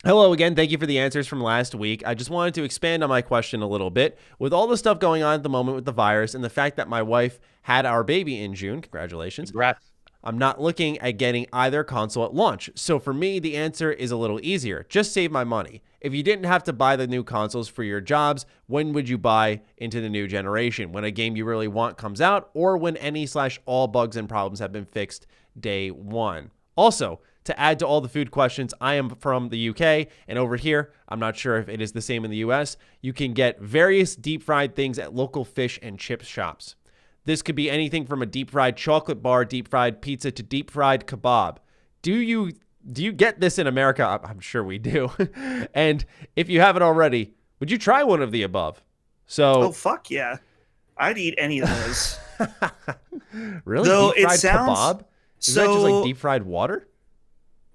Hello again. Thank you for the answers from last week. I just wanted to expand on my question a little bit. With all the stuff going on at the moment with the virus and the fact that my wife had our baby in June, congratulations. Congrats. I'm not looking at getting either console at launch. So for me, the answer is a little easier. Just save my money. If you didn't have to buy the new consoles for your jobs, when would you buy into the new generation? When a game you really want comes out, or when any/all bugs and problems have been fixed day one? Also, to add to all the food questions, I am from the UK, and over here, I'm not sure if it is the same in the US, you can get various deep fried things at local fish and chip shops. This could be anything from a deep fried chocolate bar, deep fried pizza, to deep fried kebab. Do you get this in America? I'm sure we do. And if you haven't already, would you try one of the above? Oh, fuck yeah. I'd eat any of those. Really? Though deep fried it sounds kebab? Is that just like deep fried water?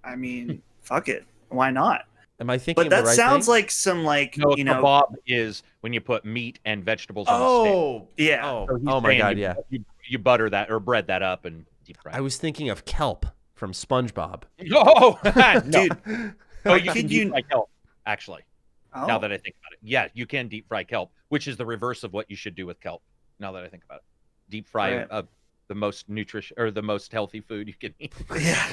I mean, fuck it. Why not? Am I thinking? But that of the right sounds thing? like some kebab is when you put meat and vegetables on a stick. Yeah. Oh my god, yeah. You butter that or bread that up and deep fry. I was thinking of kelp from SpongeBob. Oh, dude. Oh, you can deep fry kelp, actually. Oh. Now that I think about it. Yeah, you can deep fry kelp, which is the reverse of what you should do with kelp. Now that I think about it. Deep fry the most nutritious or the most healthy food you can eat. Yeah.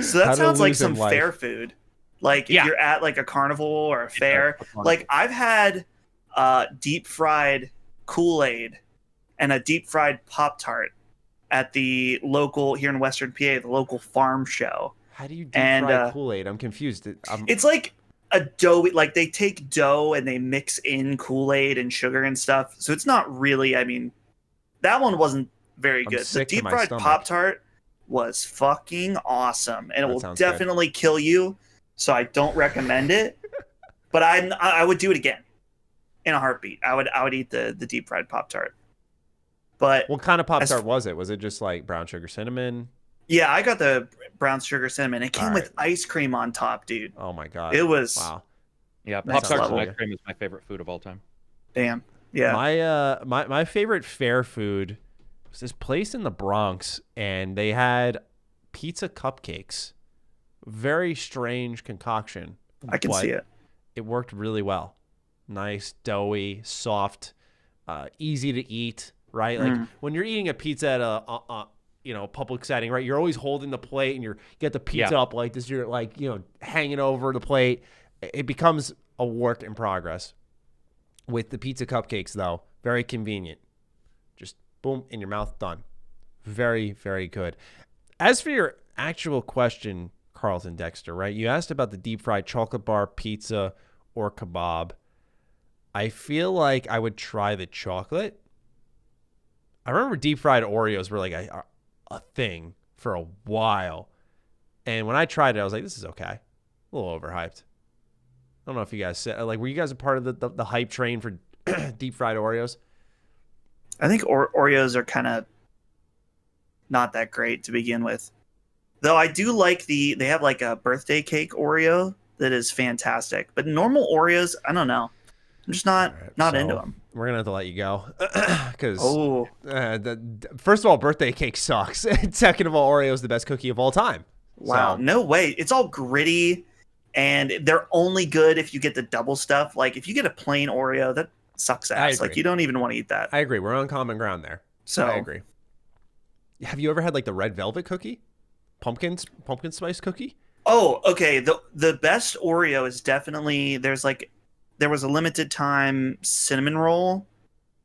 So that sounds like some fair food. Like if you're at like a carnival or a fair. Like I've had deep fried Kool-Aid and a deep fried Pop-Tart at the local here in Western PA, the local farm show. How do you deep fry Kool-Aid? I'm confused. It's like a dough, like they take dough and they mix in Kool-Aid and sugar and stuff. So it's not really, I mean, that one wasn't very good. The deep fried Pop-Tart was fucking awesome, and it That will sounds good. definitely kill you. So I don't recommend it, but I would do it again in a heartbeat. I would eat the deep fried Pop-Tart. But What kind of Pop-Tart was it? Was it just like brown sugar cinnamon? yeah, I got the brown sugar cinnamon. It came All with right. ice cream on top, dude. Oh my god. It was wow. Yeah, Next Pop-Tarts and level. ice cream is my favorite food of all time. damn. Yeah. My favorite fair food was this place in the Bronx, and they had pizza cupcakes. Very strange concoction. I can but see it. It worked really well. Nice, doughy, soft, easy to eat. Right, like when you're eating a pizza at a public setting, right? You're always holding the plate, and you get the pizza up like this. You're like hanging over the plate. It becomes a work in progress. With the pizza cupcakes, though, very convenient. Just boom, in your mouth, done. Very, very good. As for your actual question, Carlton Dexter, right? You asked about the deep fried chocolate bar, pizza, or kebab. I feel like I would try the chocolate. I remember deep fried Oreos were like a thing for a while. And when I tried it, I was like, this is okay. A little overhyped. I don't know if you guys said, like, were you guys a part of the hype train for deep fried Oreos? I think Oreos are kind of not that great to begin with. Though I do like they have like a birthday cake Oreo that is fantastic. But normal Oreos, I don't know. I'm just not into them. We're going to have to let you go. Because, first of all, birthday cake sucks. Second of all, Oreo is the best cookie of all time. Wow, So, no way. It's all gritty, and they're only good if you get the double stuff. Like, if you get a plain Oreo, that sucks ass. Like, you don't even want to eat that. I agree. We're on common ground there. So I agree. Have you ever had, like, the red velvet cookie? Pumpkin spice cookie? Oh, okay. The best Oreo is definitely there was a limited time cinnamon roll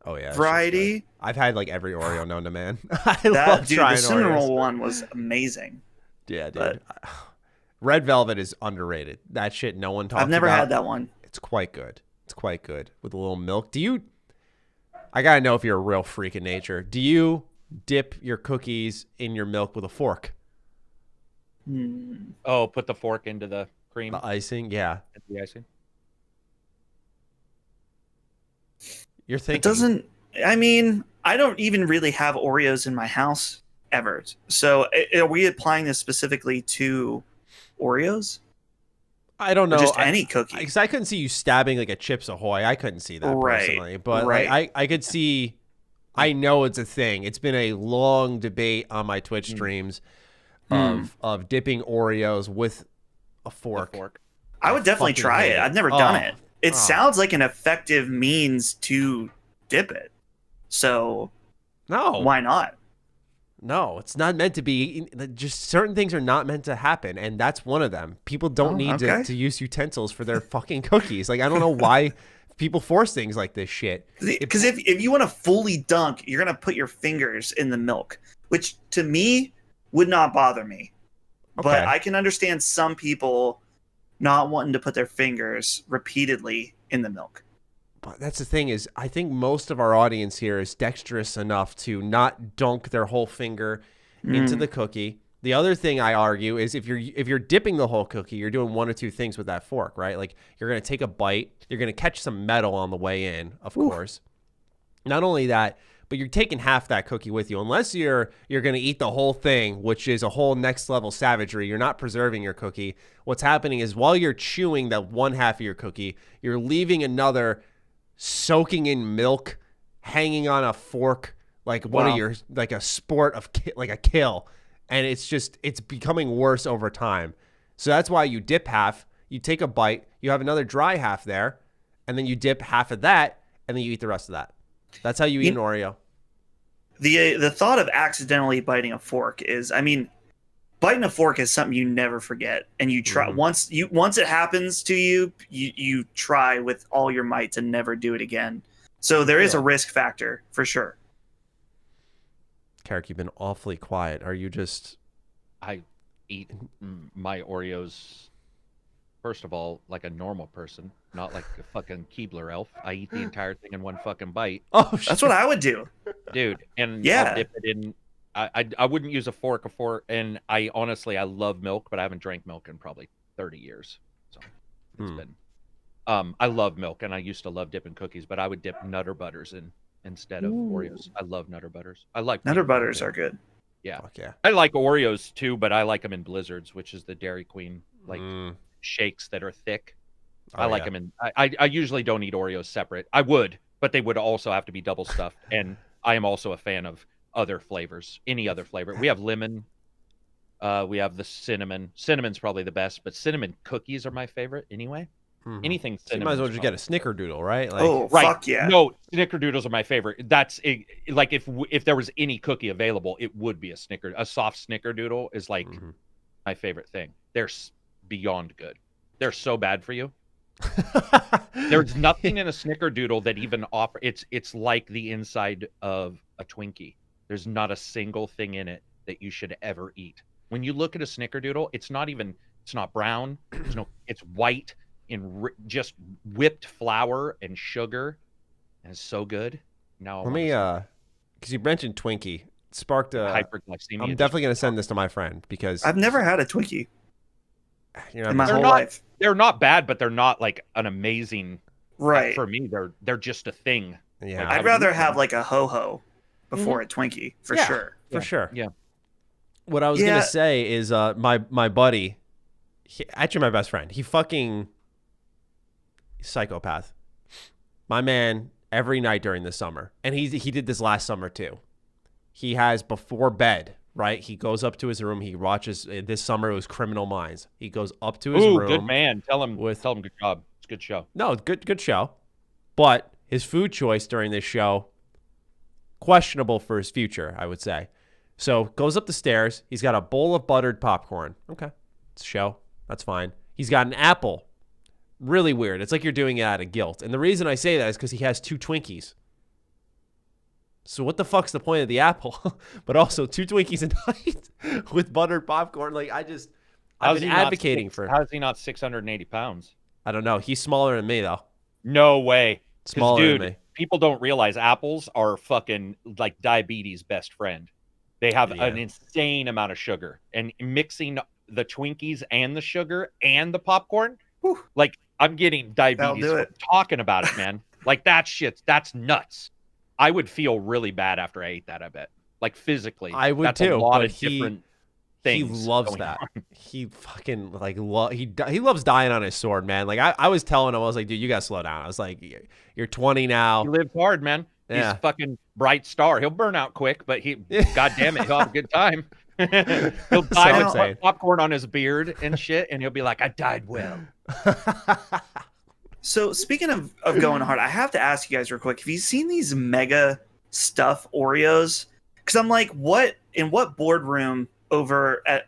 variety. I've had like every Oreo known to man. Love trying the cinnamon Oreos. roll one was amazing. Yeah, dude. But red velvet is underrated. That shit no one talks about. I've never had that one. It's quite good. It's quite good with a little milk. I gotta know if you're a real freak of nature. Do you dip your cookies in your milk with a fork? Oh, put the fork into the cream. The icing, yeah. The icing. You're thinking. It doesn't. I mean, I don't even really have Oreos in my house ever. So, are we applying this specifically to Oreos? I don't know. Or just any cookie. Because I couldn't see you stabbing like a Chips Ahoy. I couldn't see that personally. But like, I could see. I know it's a thing. It's been a long debate on my Twitch streams of dipping Oreos with a fork. I would definitely try it. I've never done it. It sounds like an effective means to dip it. So, no, why not? No, it's not meant to be. Just certain things are not meant to happen, and that's one of them. People don't need to use utensils for their fucking cookies. Like, I don't know why people force things like this shit. Because if you want to fully dunk, you're going to put your fingers in the milk, which to me would not bother me. Okay. But I can understand some people not wanting to put their fingers repeatedly in the milk. But that's the thing is, I think most of our audience here is dexterous enough to not dunk their whole finger into the cookie. The other thing I argue is if you're dipping the whole cookie, you're doing one or two things with that fork, right? Like you're going to take a bite, you're going to catch some metal on the way in, of course. Not only that, but you're taking half that cookie with you. Unless you're going to eat the whole thing, which is a whole next level savagery. You're not preserving your cookie. What's happening is while you're chewing that one half of your cookie, you're leaving another soaking in milk, hanging on a fork, like one of your, like a sport of like a kill. And it's becoming worse over time. So that's why you dip half, you take a bite, you have another dry half there, and then you dip half of that, and then you eat the rest of that. That's how you eat an Oreo. The thought of accidentally biting a fork is, I mean, biting a fork is something you never forget, and you try once it happens to you, you try with all your might to never do it again. So there is a risk factor for sure. Karak, you've been awfully quiet. Are you just? I eat my Oreos, first of all, like a normal person, not like a fucking Keebler elf. I eat the entire thing in one fucking bite. Oh, that's what I would do, dude. And yeah, I'll dip it in. I wouldn't use a fork, and I honestly love milk, but I haven't drank milk in probably 30 years. So it's been. I love milk, and I used to love dipping cookies, but I would dip Nutter Butters in instead of Oreos. I love Nutter Butters. I like Nutter Butters are good. Yeah. Fuck yeah. I like Oreos too, but I like them in Blizzards, which is the Dairy Queen shakes that are thick. I like them in. I usually don't eat Oreos separate. I would, but they would also have to be double stuffed. And I am also a fan of other flavors, any other flavor. We have lemon. We have the cinnamon. Cinnamon's probably the best, but cinnamon cookies are my favorite anyway. Anything cinnamon. So you might as well just get a snickerdoodle, right? Like, oh, right. fuck yeah. No, snickerdoodles are my favorite. That's like if there was any cookie available, it would be a soft snickerdoodle is like my favorite thing. They're beyond good. They're so bad for you. There's nothing in a snickerdoodle that even it's like the inside of a Twinkie. There's not a single thing in it that you should ever eat. When you look at a snickerdoodle, it's not brown. It's white in just whipped flour and sugar, and it's so good. Now let me because you mentioned Twinkie, sparked a hyperglycemia. I'm definitely gonna send this to my friend because I've never had a Twinkie in my whole life. They're not bad, but they're not like an amazing. Right. For me, they're just a thing. Yeah, Like, I'd rather have like a ho-ho before a Twinkie for sure. For sure. Yeah. What I was gonna say is my buddy, actually my best friend, he fucking psychopath. My man, every night during the summer, and he did this last summer too. He has before bed, right? He goes up to his room. He watches. This summer it was Criminal Minds. He goes up to his room. Good man. Tell him good job. It's a good show. No, good show. But his food choice during this show, questionable for his future, I would say. So goes up the stairs. He's got a bowl of buttered popcorn. Okay, it's a show. That's fine. He's got an apple. Really weird. It's like you're doing it out of guilt. And the reason I say that is because he has 2 Twinkies. So what the fuck's the point of the apple? But also 2 Twinkies a night with buttered popcorn. Like I've been advocating for. How is he not 680 pounds? I don't know. He's smaller than me though. No way. Smaller than me. People don't realize apples are fucking like diabetes' best friend. They have an insane amount of sugar, and mixing the Twinkies and the sugar and the popcorn, like I'm getting diabetes from talking about it, man. Like that's nuts. I would feel really bad after I ate that. I bet, like physically, I would that's too. A lot of different things. He loves that. He fucking like he loves dying on his sword, man. Like I was telling him, I was like, dude, you gotta slow down. I was like, you're 20 now. He lives hard, man. He's a fucking bright star. He'll burn out quick, but God damn it, he'll have a good time. He'll die with popcorn on his beard and shit, and he'll be like, I died well. So speaking of going hard, I have to ask you guys real quick, have you seen these mega stuff Oreos? Because I'm like, in what boardroom over at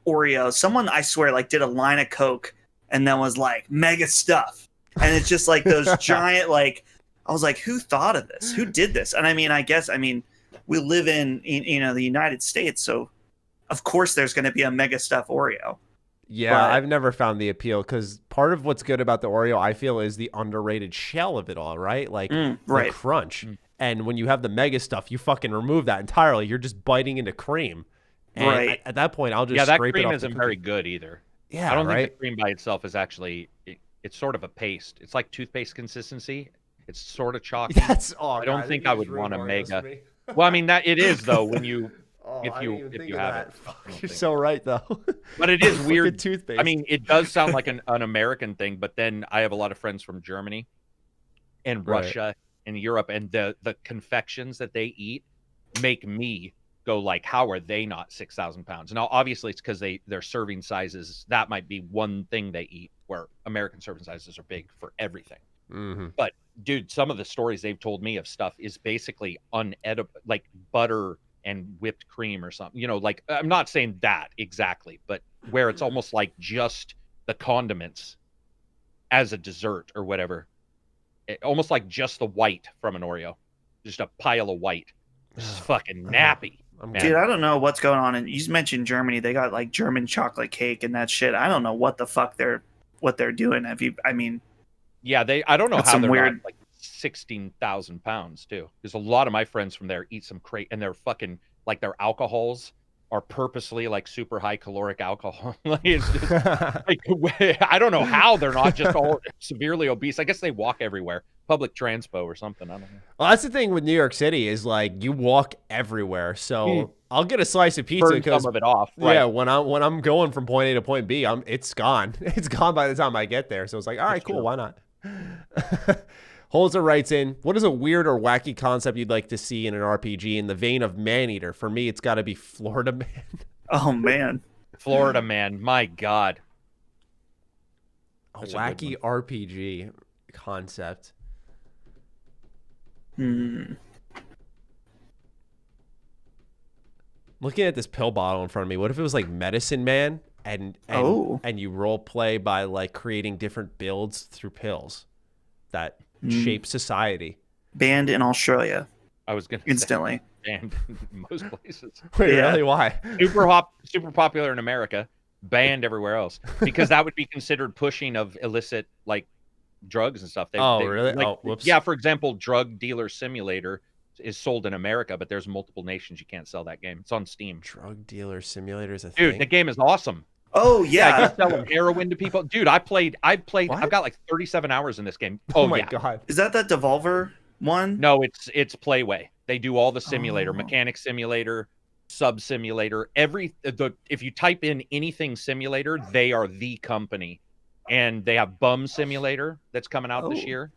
Oreo, someone I swear like did a line of Coke and then was like mega stuff, and it's just like those giant like, I was like, who thought of this? Who did this? And I guess we live in the United States, so of course there's going to be a mega stuff Oreo. Yeah, but I've never found the appeal because part of what's good about the Oreo, I feel, is the underrated shell of it all, right? Like the crunch. And when you have the mega stuff, you fucking remove that entirely. You're just biting into cream. And at that point, I'll just scrape it off. Cream isn't very good either. Yeah, I don't think the cream by itself is actually. It's sort of a paste. It's like toothpaste consistency. It's sort of chalky. I don't think I would want a mega. Well, I mean that it is though when you if you have it. You're so right though. But it is weird. Toothpaste. I mean, it does sound like an American thing, but then I have a lot of friends from Germany and Russia and Europe, and the confections that they eat make me go like, how are they not 6,000 pounds? Now, obviously, it's because their serving sizes. That might be one thing they eat, where American serving sizes are big for everything. Mm-hmm. But dude, some of the stories they've told me of stuff is basically unedible, like butter and whipped cream or something. Like I'm not saying that exactly, but where it's almost like just the condiments as a dessert or whatever. Almost like just the white from an Oreo, just a pile of white. This is fucking nappy. Dude, I don't know what's going on. And you mentioned Germany; they got like German chocolate cake and that shit. I don't know what the fuck they're doing. Yeah, I don't know how they're not like 16,000 pounds too. Because a lot of my friends from there eat some crate, and they're fucking like their alcohols are purposely like super high caloric alcohol. Like, it's just like, I don't know how they're not just all severely obese. I guess they walk everywhere, public transpo or something. I don't know. Well, that's the thing with New York City is like you walk everywhere. So I'll get a slice of pizza Burn because some of it off. Right? yeah, when I'm going from point A to point B, it's gone. It's gone by the time I get there. So it's like, all right, That's cool, true. why not? Holzer writes in, what is a weird or wacky concept you'd like to see in an RPG in the vein of Maneater? For me, it's got to be Florida Man. Oh man, Florida Man, my God. A That's a wacky good RPG concept. Looking at this pill bottle in front of me, what if it was like Medicine Man and you role play by like creating different builds through pills that shape society? banned in Australia I was gonna instantly. say banned in most places. Wait, Yeah. really? Why? Super popular in America, banned everywhere else because that would be considered pushing of illicit like drugs and stuff. Really? Like, Oh, whoops. Yeah, for example, Drug Dealer Simulator is sold in America, but there's multiple nations you can't sell that game. It's on Steam. Drug Dealer Simulator is a Dude, thing? the game is awesome. Oh I yeah, can sell heroin to people. Dude, I've What? got like 37 hours in this game. Oh my yeah. God. is that Devolver one? No, it's Playway. They do all the simulator, Oh. mechanic simulator, sub simulator, if you type in anything simulator, they are the company. And they have Bum Simulator that's coming out this Oh. year.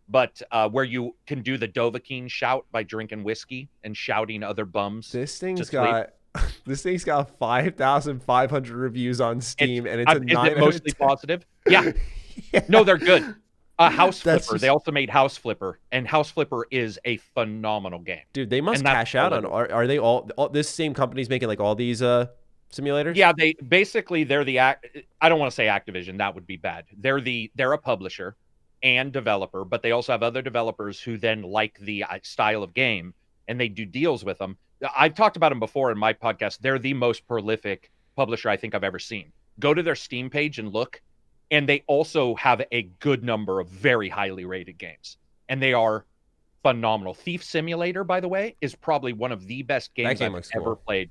But where you can do the Dovahkiin shout by drinking whiskey and shouting other bums. This thing's Just got 5,500 reviews on Steam, and it's a is 9 it mostly positive? Yeah. No, they're good. House That's Flipper. just- They also made House Flipper, and House Flipper is a phenomenal game. Dude, they must And that's cash out on. all Are they all this same company's making like all these simulators? Yeah, they're I don't want to say Activision, that would be bad. They're a publisher and developer, but they also have other developers who then like the style of game and they do deals with them. I've talked about them before in my podcast. They're the most prolific publisher I think I've ever seen. Go to their Steam page and look, and they also have a good number of very highly rated games, and they are phenomenal. Thief Simulator, by the way, is probably one of the best games game I've looks ever cool. played.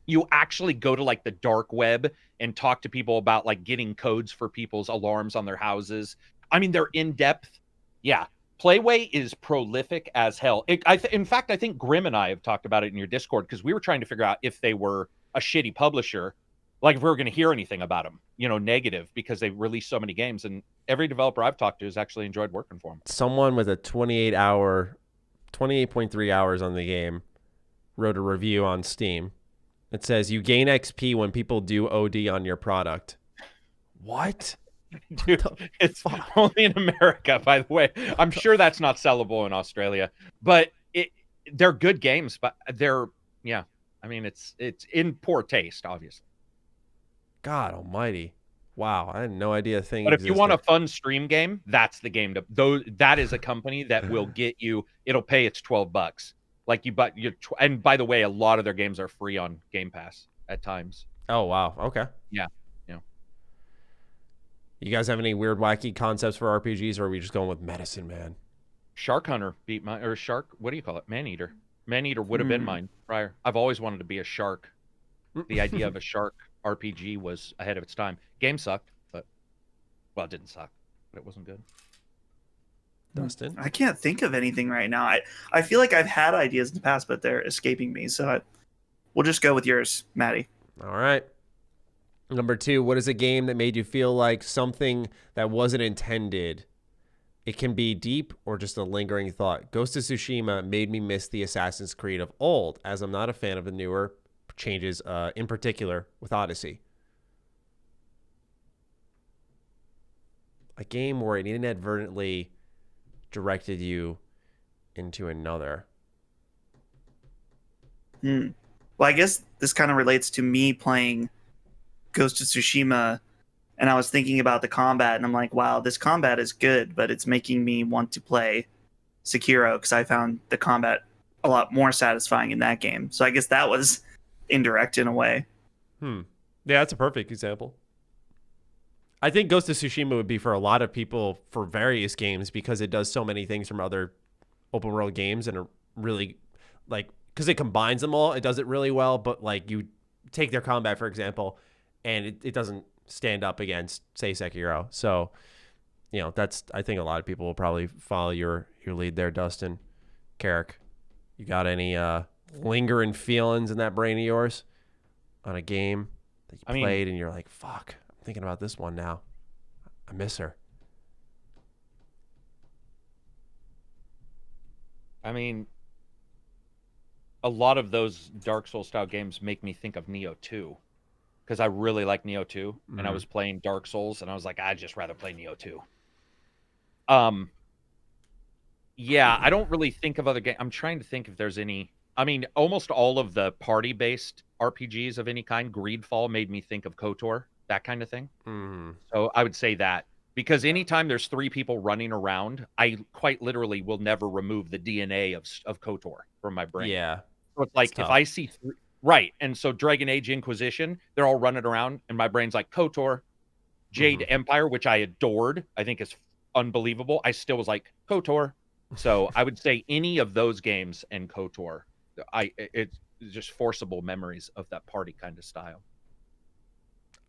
You actually go to like the dark web and talk to people about like getting codes for people's alarms on their houses. I mean, they're in depth. Yeah. Playway is prolific as hell. In fact, I think Grim and I have talked about it in your Discord because we were trying to figure out if they were a shitty publisher, like if we were going to hear anything about them, negative, because they release so many games. And every developer I've talked to has actually enjoyed working for them. Someone with a 28.3 hours on the game wrote a review on Steam. It says you gain XP when people do OD on your product. What? Dude, it's only in America, by the way. I'm sure that's not sellable in Australia, but they're good games, but I mean, it's in poor taste, obviously. God almighty. Wow, I had no idea a thing But if you want a existed. fun stream game, that's the game that is a company that will get you, it'll pay its $12. Like and by the way, a lot of their games are free on Game Pass at times. Oh, wow. Okay. Yeah. You guys have any weird, wacky concepts for RPGs, or are we just going with Medicine Man? Shark Hunter beat mine, or Shark, what do you call it? Maneater. Maneater would have been mine prior. I've always wanted to be a shark. The idea of a shark RPG was ahead of its time. Game sucked, it didn't suck, but it wasn't good. Dustin? I can't think of anything right now. I feel like I've had ideas in the past, but they're escaping me. So we'll just go with yours, Maddie. All right. Number 2, what is a game that made you feel like something that wasn't intended? It can be deep or just a lingering thought. Ghost of Tsushima made me miss the Assassin's Creed of old, as I'm not a fan of the newer changes, in particular with Odyssey. A game where it inadvertently directed you into another. Well, I guess this kind of relates to me playing Ghost of Tsushima, and I was thinking about the combat, and I'm like, wow, this combat is good, but it's making me want to play Sekiro because I found the combat a lot more satisfying in that game. So I guess that was indirect in a way. Yeah, that's a perfect example. I think Ghost of Tsushima would be for a lot of people for various games because it does so many things from other open world games and it really like because it combines them all. It does it really well, but like you take their combat, for example, and it doesn't stand up against, say, Sekiro. So, I think a lot of people will probably follow your lead there, Dustin. Karak, you got any lingering feelings in that brain of yours on a game that you played and you're like, fuck, I'm thinking about this one now. I miss her. I mean, a lot of those Dark Souls style games make me think of Neo 2, because I really like Neo 2, and I was playing Dark Souls, and I was like, I'd just rather play Neo 2. Yeah, I don't really think of other games. I'm trying to think if there's any. I mean, almost all of the party-based RPGs of any kind, Greedfall made me think of KOTOR, that kind of thing. So I would say that. Because anytime there's 3 people running around, I quite literally will never remove the DNA of KOTOR from my brain. Yeah. So it's like if I see right, and so Dragon Age Inquisition, they're all running around, and my brain's like KOTOR, Jade Empire, which I adored, I think is unbelievable. I still was like KOTOR. So I would say any of those games and KOTOR, it's just forcible memories of that party kind of style.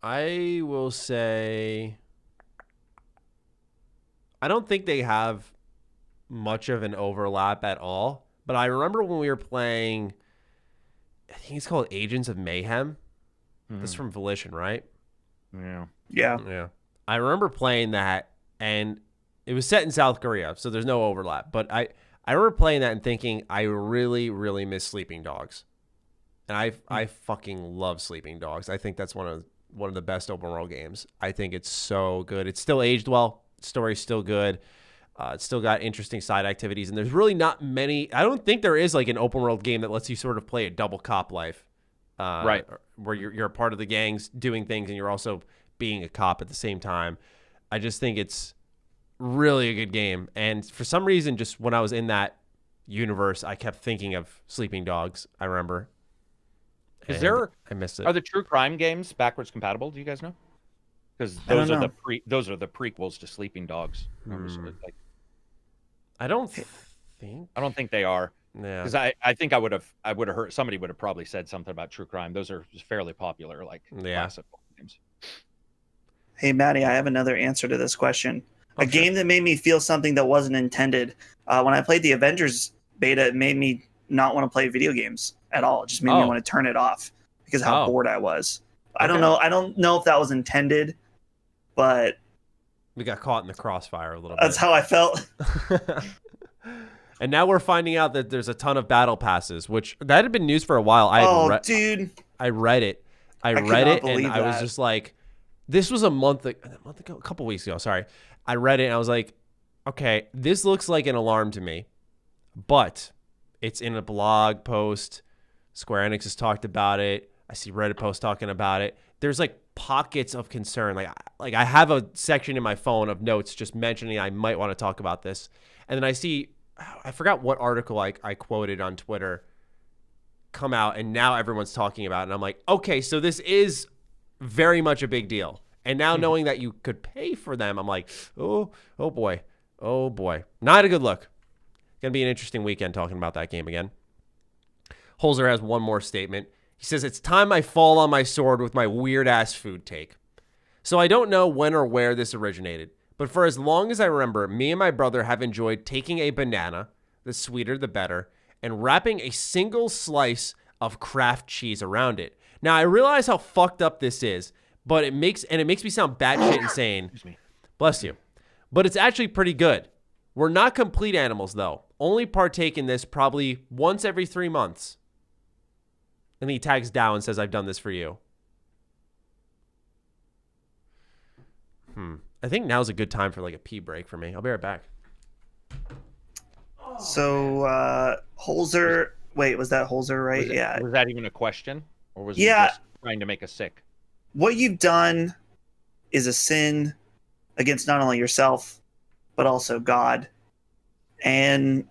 I will say, I don't think they have much of an overlap at all. But I remember when we were playing, I think it's called Agents of Mayhem. This is from Volition, right? Yeah. I remember playing that, and it was set in South Korea, so there's no overlap. But I remember playing that and thinking, I really, really miss Sleeping Dogs. And I fucking love Sleeping Dogs. I think that's one of the best open world games. I think it's so good. It's still aged well. Story's still good. It's still got interesting side activities, and there's really not many. I don't think there is like an open world game that lets you sort of play a double cop life, right? Where you're a part of the gangs doing things and you're also being a cop at the same time. I just think it's really a good game, and for some reason, just when I was in that universe, I kept thinking of Sleeping Dogs. I remember. I missed it. Are the true crime games backwards compatible? Do you guys know? Because those are the prequels to Sleeping Dogs. I don't think they are. Yeah. Because I think I would have heard, somebody would have probably said something about true crime. Those are fairly popular, classic games. Hey Matty, I have another answer to this question. A game that made me feel something that wasn't intended. When I played the Avengers beta, it made me not want to play video games at all. It just made me want to turn it off because of how bored I was. I don't know. I don't know if that was intended, but we got caught in the crossfire a little bit. That's how I felt. And now we're finding out that there's a ton of battle passes, which that had been news for a while. Dude. I read it. I read it, and I was just like, this was a month ago, a couple weeks ago. Sorry. I read it, and I was like, okay, this looks like an alarm to me, but it's in a blog post. Square Enix has talked about it. I see Reddit posts talking about it. There's like pockets of concern. Like I have a section in my phone of notes just mentioning I might want to talk about this. And then I see, I forgot what article I quoted on Twitter come out, and now everyone's talking about it. And I'm like, okay, so this is very much a big deal. And now knowing that you could pay for them, I'm like, oh boy. Not a good look. Going to be an interesting weekend talking about that game again. Holzer has one more statement. He says, it's time I fall on my sword with my weird-ass food take. So I don't know when or where this originated, but for as long as I remember, me and my brother have enjoyed taking a banana, the sweeter the better, and wrapping a single slice of Kraft cheese around it. Now, I realize how fucked up this is, but it makes me sound batshit insane. Excuse me. Bless you. But it's actually pretty good. We're not complete animals, though. Only partake in this probably once every 3 months. And he tags Dow and says, I've done this for you. I think now's a good time for like a pee break for me. I'll be right back. So, Holzer... Wait, was that Holzer, right? Yeah. Was that even a question? Or was he just trying to make us sick? What you've done is a sin against not only yourself, but also God. And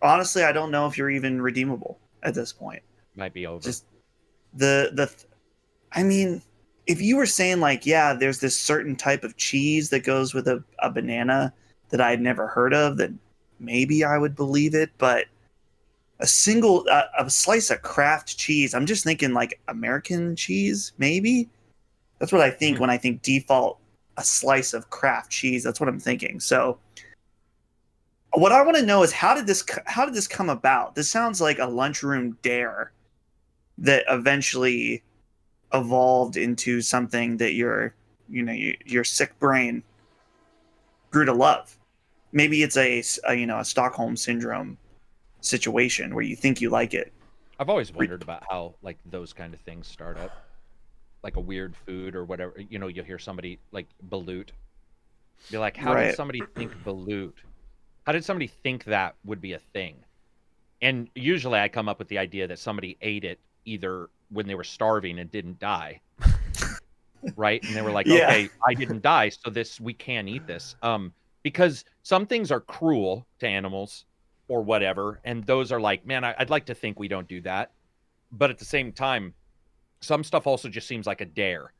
honestly, I don't know if you're even redeemable at this point. Might be over. Just I mean, if you were saying like, yeah, there's this certain type of cheese that goes with a banana that I'd never heard of, then maybe I would believe it. But a single a slice of Kraft cheese. I'm just thinking like American cheese, maybe. That's what I think when I think default a slice of Kraft cheese. That's what I'm thinking. So what I want to know is how did this come about? This sounds like a lunchroom dare that eventually evolved into something that your sick brain grew to love. Maybe it's a Stockholm syndrome situation where you think you like it. I've always wondered about how like those kind of things start up, like a weird food or whatever. You'll hear somebody like balut. Be like, how did somebody think balut? How did somebody think that would be a thing? And usually I come up with the idea that somebody ate it either when they were starving and didn't die, right? And they were like, okay, I didn't die, so we can't eat this. Because some things are cruel to animals or whatever, and those are like, man, I'd like to think we don't do that. But at the same time, some stuff also just seems like a dare.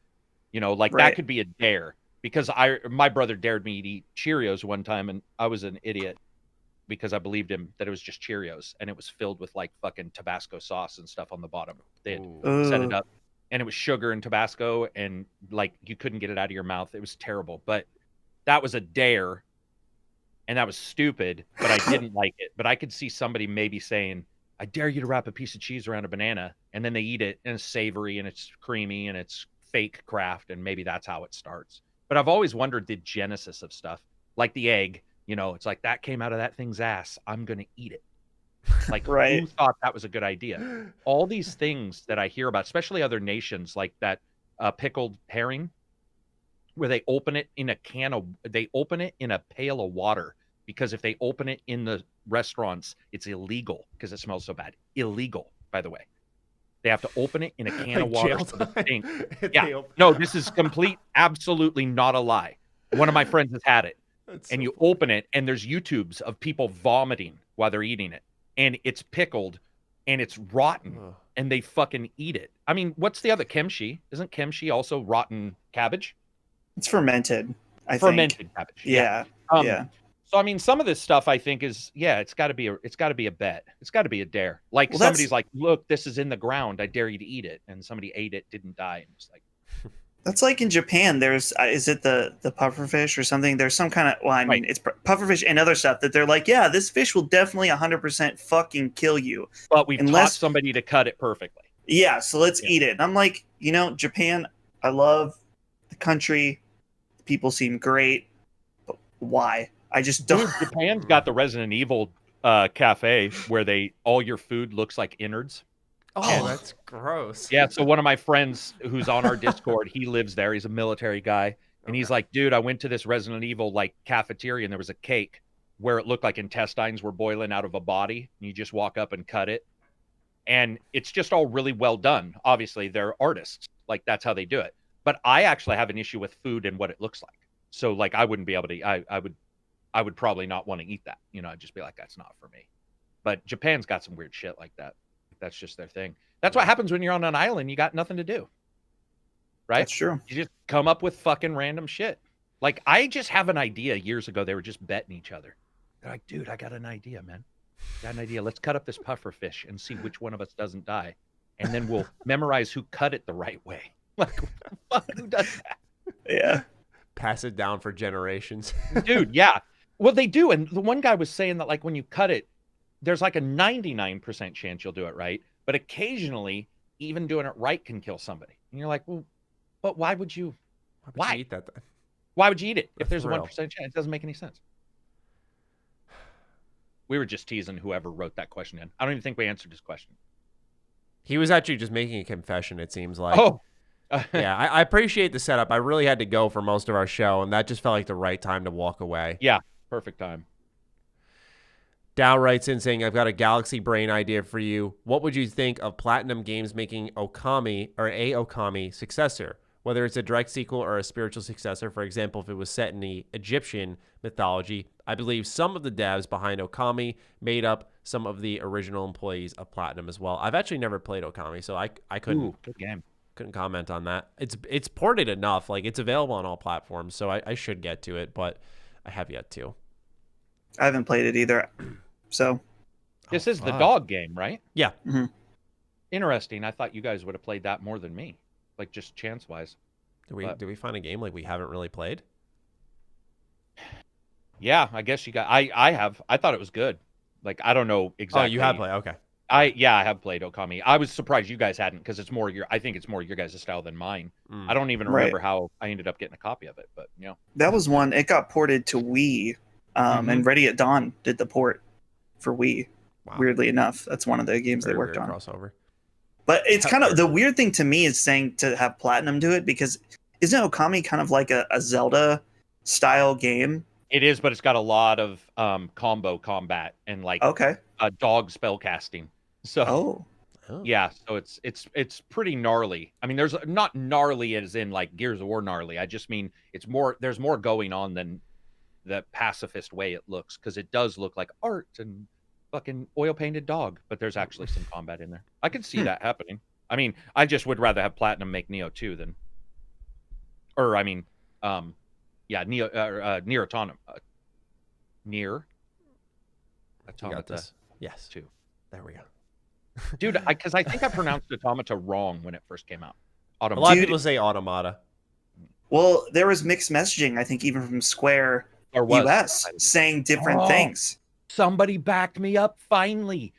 That could be a dare. Because my brother dared me to eat Cheerios one time, and I was an idiot because I believed him that it was just Cheerios, and it was filled with like fucking Tabasco sauce and stuff on the bottom. They had set it up, and it was sugar and Tabasco, and like you couldn't get it out of your mouth. It was terrible, but that was a dare, and that was stupid, but I didn't like it. But I could see somebody maybe saying, I dare you to wrap a piece of cheese around a banana, and then they eat it, and it's savory, and it's creamy, and it's fake Kraft, and maybe that's how it starts. But I've always wondered the genesis of stuff, like the egg. It's like that came out of that thing's ass. I'm going to eat it. Like, who thought that was a good idea? All these things that I hear about, especially other nations, like that pickled herring, where they open it in a pail of water, because if they open it in the restaurants, it's illegal because it smells so bad. Illegal, by the way. They have to open it in a can of water. So the thing. Yeah. No, this is absolutely not a lie. One of my friends has had it. And you open it, and there's YouTubes of people vomiting while they're eating it. And it's pickled, and it's rotten, and they fucking eat it. I mean, what's the other kimchi? Isn't kimchi also rotten cabbage? It's fermented, I think. Fermented cabbage. Yeah. So I mean, some of this stuff I think is, it's got to be a bet. It's got to be a dare. Like somebody's like, look, this is in the ground. I dare you to eat it, and somebody ate it, didn't die, and it's like. That's like in Japan. There's is it the pufferfish or something? There's some kind of it's pufferfish and other stuff that they're like, yeah, this fish will definitely 100% fucking kill you. But we've taught somebody to cut it perfectly. Yeah, so let's eat it. And I'm like, Japan. I love the country. People seem great. But why? I just don't. Dude, Japan's got the Resident Evil cafe where all your food looks like innards. Oh, that's gross. Yeah, so one of my friends who's on our Discord, he lives there. He's a military guy. And he's like, dude, I went to this Resident Evil like cafeteria, and there was a cake where it looked like intestines were boiling out of a body. And you just walk up and cut it. And it's just all really well done. Obviously, they're artists. Like, that's how they do it. But I actually have an issue with food and what it looks like. So, like, I wouldn't be able to, I would probably not want to eat that. I'd just be like, that's not for me. But Japan's got some weird shit like that. That's just their thing. That's what happens when you're on an island. You got nothing to do. Right? That's true. You just come up with fucking random shit. Like, I just have an idea years ago. They were just betting each other. They're like, dude, I got an idea, man. Got an idea. Let's cut up this puffer fish and see which one of us doesn't die. And then we'll memorize who cut it the right way. Like, who does that? Yeah. Pass it down for generations. Dude, yeah. Well, they do. And the one guy was saying that, like, when you cut it, there's like a 99% chance you'll do it right. But occasionally, even doing it right can kill somebody. And you're like, well, but why would you? Why eat that then? Why would you eat it if there's a 1% chance? It doesn't make any sense. We were just teasing whoever wrote that question in. I don't even think we answered his question. He was actually just making a confession, it seems like. Oh. Yeah, I appreciate the setup. I really had to go for most of our show, and that just felt like the right time to walk away. Yeah, perfect time. Dow writes in saying, I've got a galaxy brain idea for you. What would you think of Platinum Games making Okami or a Okami successor? Whether it's a direct sequel or a spiritual successor, for example, if it was set in the Egyptian mythology. I believe some of the devs behind Okami made up some of the original employees of Platinum as well. I've actually never played Okami, so I couldn't, good game. Couldn't comment on that. It's ported enough. Like, it's available on all platforms, so I should get to it, but I have yet to. I haven't played it either, so This is the fuck. dog game, right? Yeah. Mhm. Interesting. I thought you guys would have played that more than me, like just chance wise. Did we find a game like we haven't really played? Yeah, I guess you got. I have. I thought it was good. Like I don't know exactly. Oh, you have played. Okay. I have played Okami. I was surprised you guys hadn't because it's more your. I think it's more your guys' style than mine. I don't even remember how I ended up getting a copy of it, but you know. That was one. It got ported to Wii, and Ready at Dawn did the port for Wii. Wow. Weirdly enough, that's one of the games Very they worked weird on. crossover. But it's kind of the weird thing to me is saying to have Platinum do it, because isn't Okami kind of like a Zelda style game? It is, but it's got a lot of combo combat and like dog spell casting. So yeah, so it's pretty gnarly. I mean, there's not gnarly as in like Gears of War gnarly. I just mean it's more. There's more going on than the pacifist way it looks, because it does look like art and fucking oil painted dog, but there's actually some combat in there. I could see that happening. I mean, I just would rather have Platinum make Neo 2 than, or I mean, yeah, Nier Automata. Nier Automata. Yes. 2. There we go. Dude, because I think I pronounced Automata wrong when it first came out. A lot of people say Automata. Well, there was mixed messaging, I think, even from Square US saying different things. Somebody backed me up finally.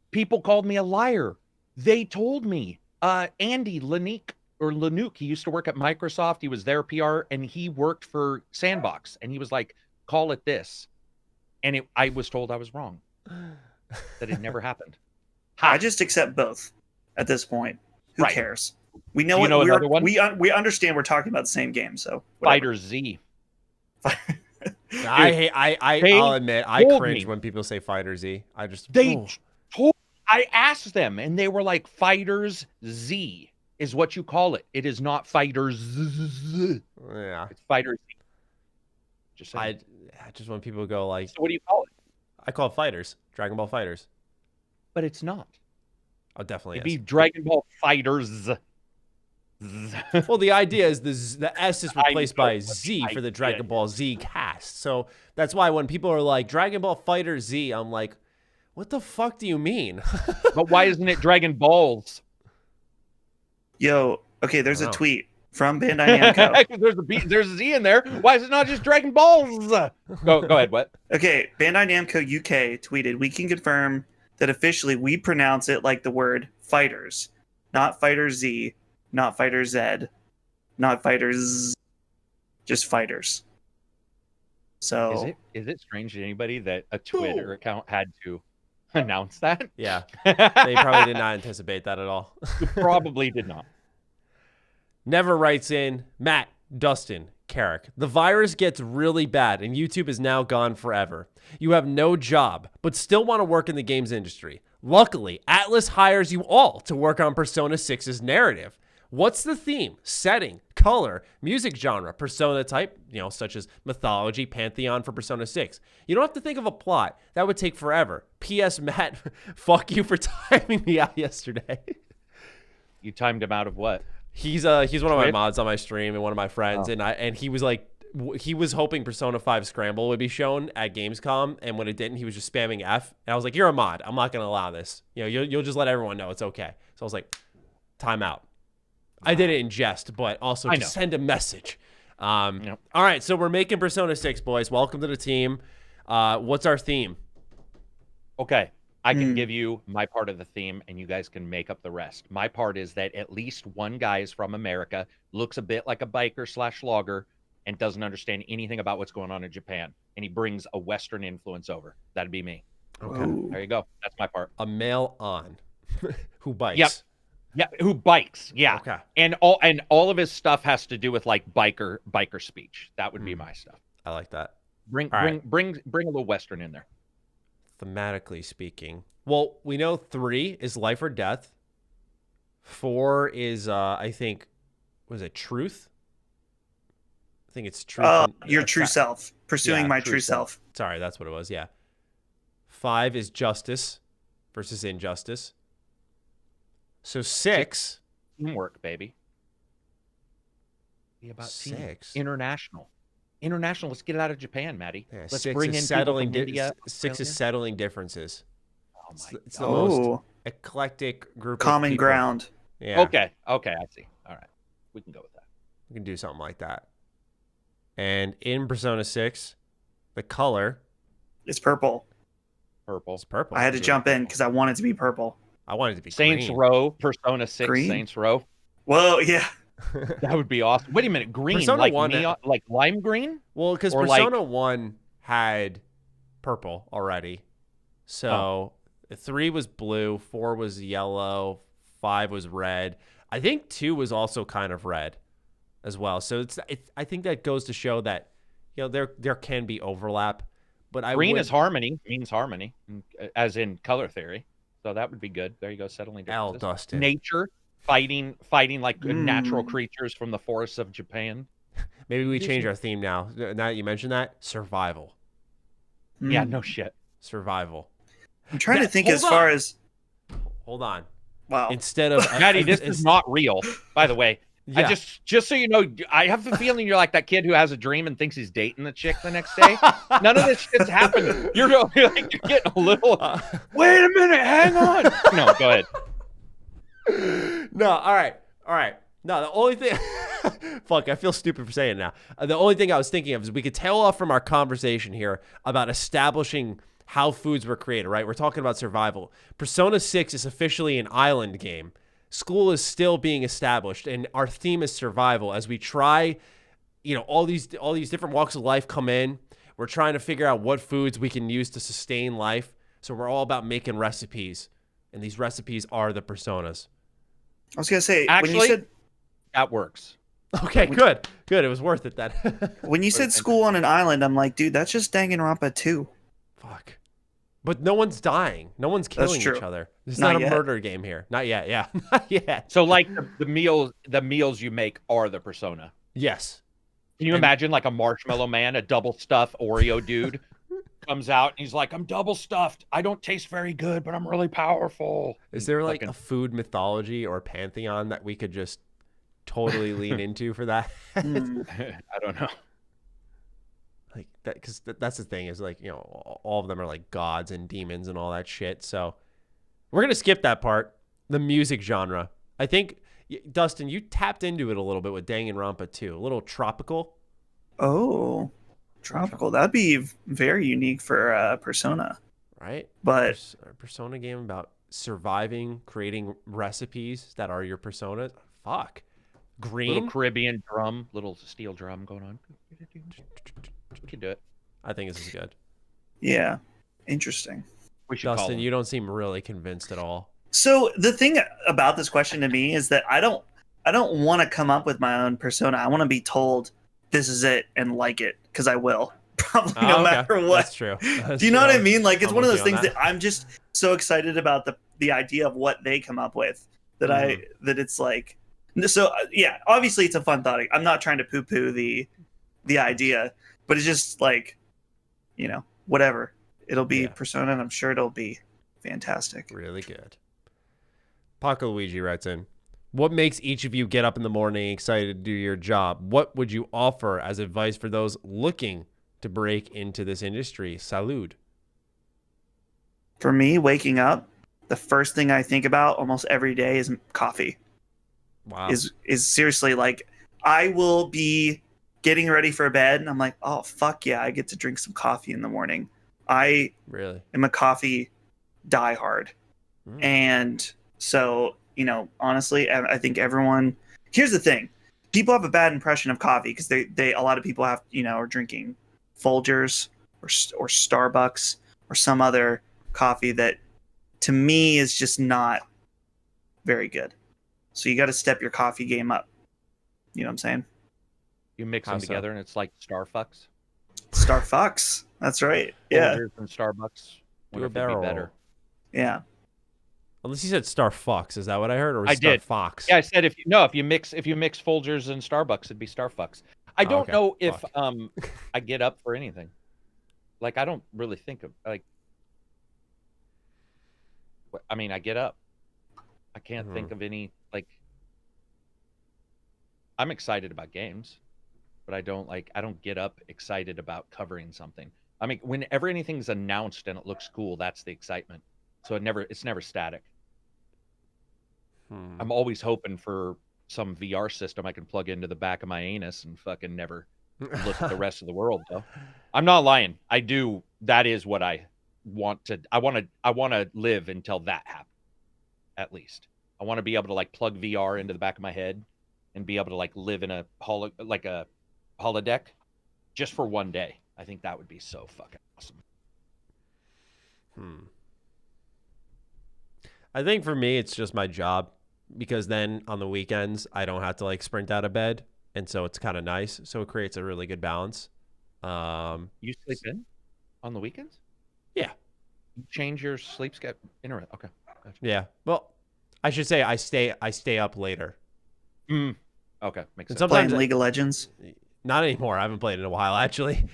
People called me a liar. They told me. Andy Lanuke, he used to work at Microsoft. He was their PR, and he worked for Sandbox. And he was like, call it this. And I was told I was wrong. That it never happened. I just accept both at this point. Who cares? We know we understand we're talking about the ssame game, so whatever. Fighter Z. I'll admit I cringe when people say Fighter Z. I asked them and they were like, Fighters Z is what you call it. It is not Fighters Z. Yeah. It's Fighter Z. Just saying. Just when people go like, so what do you call it? I call it Fighters. Dragon Ball Fighters. But it's not. Oh, definitely It'd be Dragon Ball Fighters. Well, the idea is the S is replaced by Z for the Dragon Ball Z cast. So that's why when people are like Dragon Ball Fighter Z, I'm like, what the fuck do you mean? But why isn't it Dragon Balls? Yo, okay, there's a tweet from Bandai Namco. there's a Z in there. Why is it not just Dragon Balls? Go ahead, what? Okay, Bandai Namco UK tweeted, we can confirm that officially we pronounce it like the word fighters, not Fighter Z, not Fighter Z, not Fighters, just fighters. So is it strange to anybody that a Twitter account had to announce that? Yeah. They probably did not anticipate that at all. Probably did not. Never writes in, Matt, Dustin, Karak. The virus gets really bad and YouTube is now gone forever. You have no job, but still want to work in the games industry. Luckily, Atlas hires you all to work on Persona 6's narrative. What's the theme, setting, color, music genre, Persona type, such as mythology, pantheon for Persona 6? You don't have to think of a plot. That would take forever. P.S. Matt, fuck you for timing me out yesterday. You timed him out of what? He's one of my mods on my stream and one of my friends, and he was like, he was hoping Persona 5 Scramble would be shown at Gamescom, and when it didn't, he was just spamming F. And I was like, you're a mod. I'm not going to allow this. You'll just let everyone know it's okay. So I was like, time out. I did it in jest, but also to send a message. All right, so we're making Persona 6, boys. Welcome to the team. What's our theme? Okay, I can give you my part of the theme, and you guys can make up the rest. My part is that at least one guy is from America, looks a bit like a biker/logger, and doesn't understand anything about what's going on in Japan, and he brings a Western influence over. That'd be me. Okay. Ooh. There you go. That's my part. A male on who bikes. Yep. Yeah, who bikes? Yeah, okay. And all of his stuff has to do with like biker speech. That would be my stuff. I like that. Bring a little Western in there. Thematically speaking, well, we know 3 is life or death. 4 is I think, was it truth? I think it's truth. Your true self, pursuing my true self. Sorry, that's what it was. Yeah. 5 is justice versus injustice. So 6. Teamwork, baby. Be about 6. International. Let's get it out of Japan, Matty. Yeah, Let's 6 bring is in settling India. 6 is settling differences. It's the most Oh, eclectic group of common people. ground. Yeah. Okay, I see. All right, we can go with that. We can do something like that. And in Persona 6, the color It's purple. Purple. is purple. I had to jump in because I want it to be purple. I wanted it to be Saints green. Row, Persona 6 Green? Saints Row. Whoa, yeah. That would be awesome. Wait a minute, green, Persona like 1 neon, like lime green? Well, because Or Persona like- 1 had purple already. So 3 was blue, 4 was yellow, 5 was red. I think 2 was also kind of red as well. So I think that goes to show that there can be overlap. But Green is harmony, means harmony, as in color theory. So that would be good. There you go, settling differences. Dustin. Nature, fighting like natural creatures from the forests of Japan. Maybe we change our theme now. Now that you mentioned that, survival. Yeah, Mm. no shit. Survival. I'm trying to think hold as far on. as Hold on. wow. Instead of Maddie, this is not real, by the way. Yeah. I just so you know, I have the feeling you're like that kid who has a dream and thinks he's dating the chick the next day. None of this shit's happening. You're like you're getting a little. Wait a minute, hang on. No, go ahead. No, all right. No, the only thing, fuck, I feel stupid for saying it now. The only thing I was thinking of is we could tail off from our conversation here about establishing how foods were created, right? We're talking about survival. Persona 6 is officially an island game. School is still being established, and our theme is survival. As we try, all these different walks of life come in. We're trying to figure out what foods we can use to sustain life. So we're all about making recipes, and these recipes are the personas. I was gonna say Actually, when you said that works. Okay, good. It was worth it then. when you said school on an island, I'm like, dude, that's just Danganronpa 2. Fuck. But no one's dying. No one's killing true. each other. It's Not not a yet. murder game here. Not yet. Yeah. Not yet. So like the meals you make are the persona. Yes. Can you imagine like a marshmallow man, a double stuffed Oreo dude comes out and he's like, I'm double stuffed. I don't taste very good, but I'm really powerful. Is there like Fucking- a food mythology or pantheon that we could just totally lean into for that? Mm. I don't know. Like that, because that's the thing is like, all of them are like gods and demons and all that shit. So we're going to skip that part. The music genre. I think, Dustin, you tapped into it a little bit with Danganronpa too. A little tropical. Oh, tropical. That'd be very unique for Persona. Right? But A Persona game about surviving, creating recipes that are your personas. Fuck. Green? Little Caribbean drum, little steel drum going on. We can do it. I think this is good. yeah, interesting. We should call Dustin, him. you don't seem really convinced at all. So the thing about this question to me is that I don't want to come up with my own persona. I want to be told this is it and like it because I will probably no Oh, okay. matter what. That's true. That's Do you know true. what I mean? Like it's I'm one of with those you on things that I'm just so excited about the idea of what they come up with that that it's like. So yeah, obviously it's a fun thought. I'm not trying to poo poo the idea, but it's just like, whatever. It'll be Yeah. Persona, and I'm sure it'll be fantastic. Really good. Paco Luigi writes in, what makes each of you get up in the morning excited to do your job? What would you offer as advice for those looking to break into this industry? Salud. For me, waking up, the first thing I think about almost every day is coffee. Wow. Is seriously like I will be getting ready for bed and I'm like, oh fuck yeah, I get to drink some coffee in the morning. I Really? am a coffee diehard. Mm. And so, honestly, I think everyone. Here's the thing: people have a bad impression of coffee because they a lot of people are drinking Folgers or Starbucks or some other coffee that, to me, is just not very good. So you got to step your coffee game up. You know what I'm saying? You mix How them so? together and it's like Starfucks. Starfucks. That's right. Yeah, Folgers and Starbucks. Do Wonder a if it'd be barrel better. roll. yeah. Unless you said Star Fox. Is that what I heard? Or was I it Star did. Fox? Yeah, I said if you mix Folgers and Starbucks, it'd be Starfucks. I don't okay. know if Fuck. I get up for anything. Like I don't really think of like. I mean, I get up. I can't think of any like. I'm excited about games, but I don't get up excited about covering something. I mean, whenever anything's announced and it looks cool, that's the excitement. So it's never static. I'm always hoping for some VR system I can plug into the back of my anus and fucking never look at the rest of the world, though. I'm not lying. I do. That is what I want to. I want to live until that happens. At least I want to be able to like plug VR into the back of my head and be able to like live in a holodeck just for one day. I think that would be so fucking awesome. I think for me, it's just my job, because then on the weekends, I don't have to like sprint out of bed. And so it's kind of nice. So it creates a really good balance. You sleep in on the weekends? Yeah. You change your sleep schedule? Okay. Gotcha. Yeah. Well, I should say I stay up later. Okay. Makes sense. Playing League of Legends? Not anymore. I haven't played in a while, actually.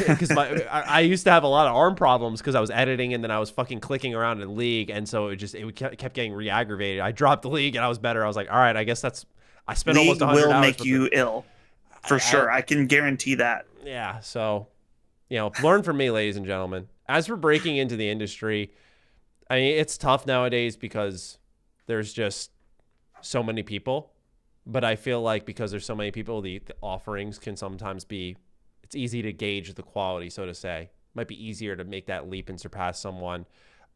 Because I used to have a lot of arm problems because I was editing and then I was fucking clicking around in League. And so it kept getting re-aggravated. I dropped the League and I was better. I was like, all right, I guess I spent almost 100 hours. League will make you ill. For sure. I can guarantee that. Yeah. So, learn from me, ladies and gentlemen. As for breaking into the industry, I mean, it's tough nowadays because there's just so many people. But I feel like because there's so many people, the offerings can sometimes it's easy to gauge the quality, so to say. It might be easier to make that leap and surpass someone.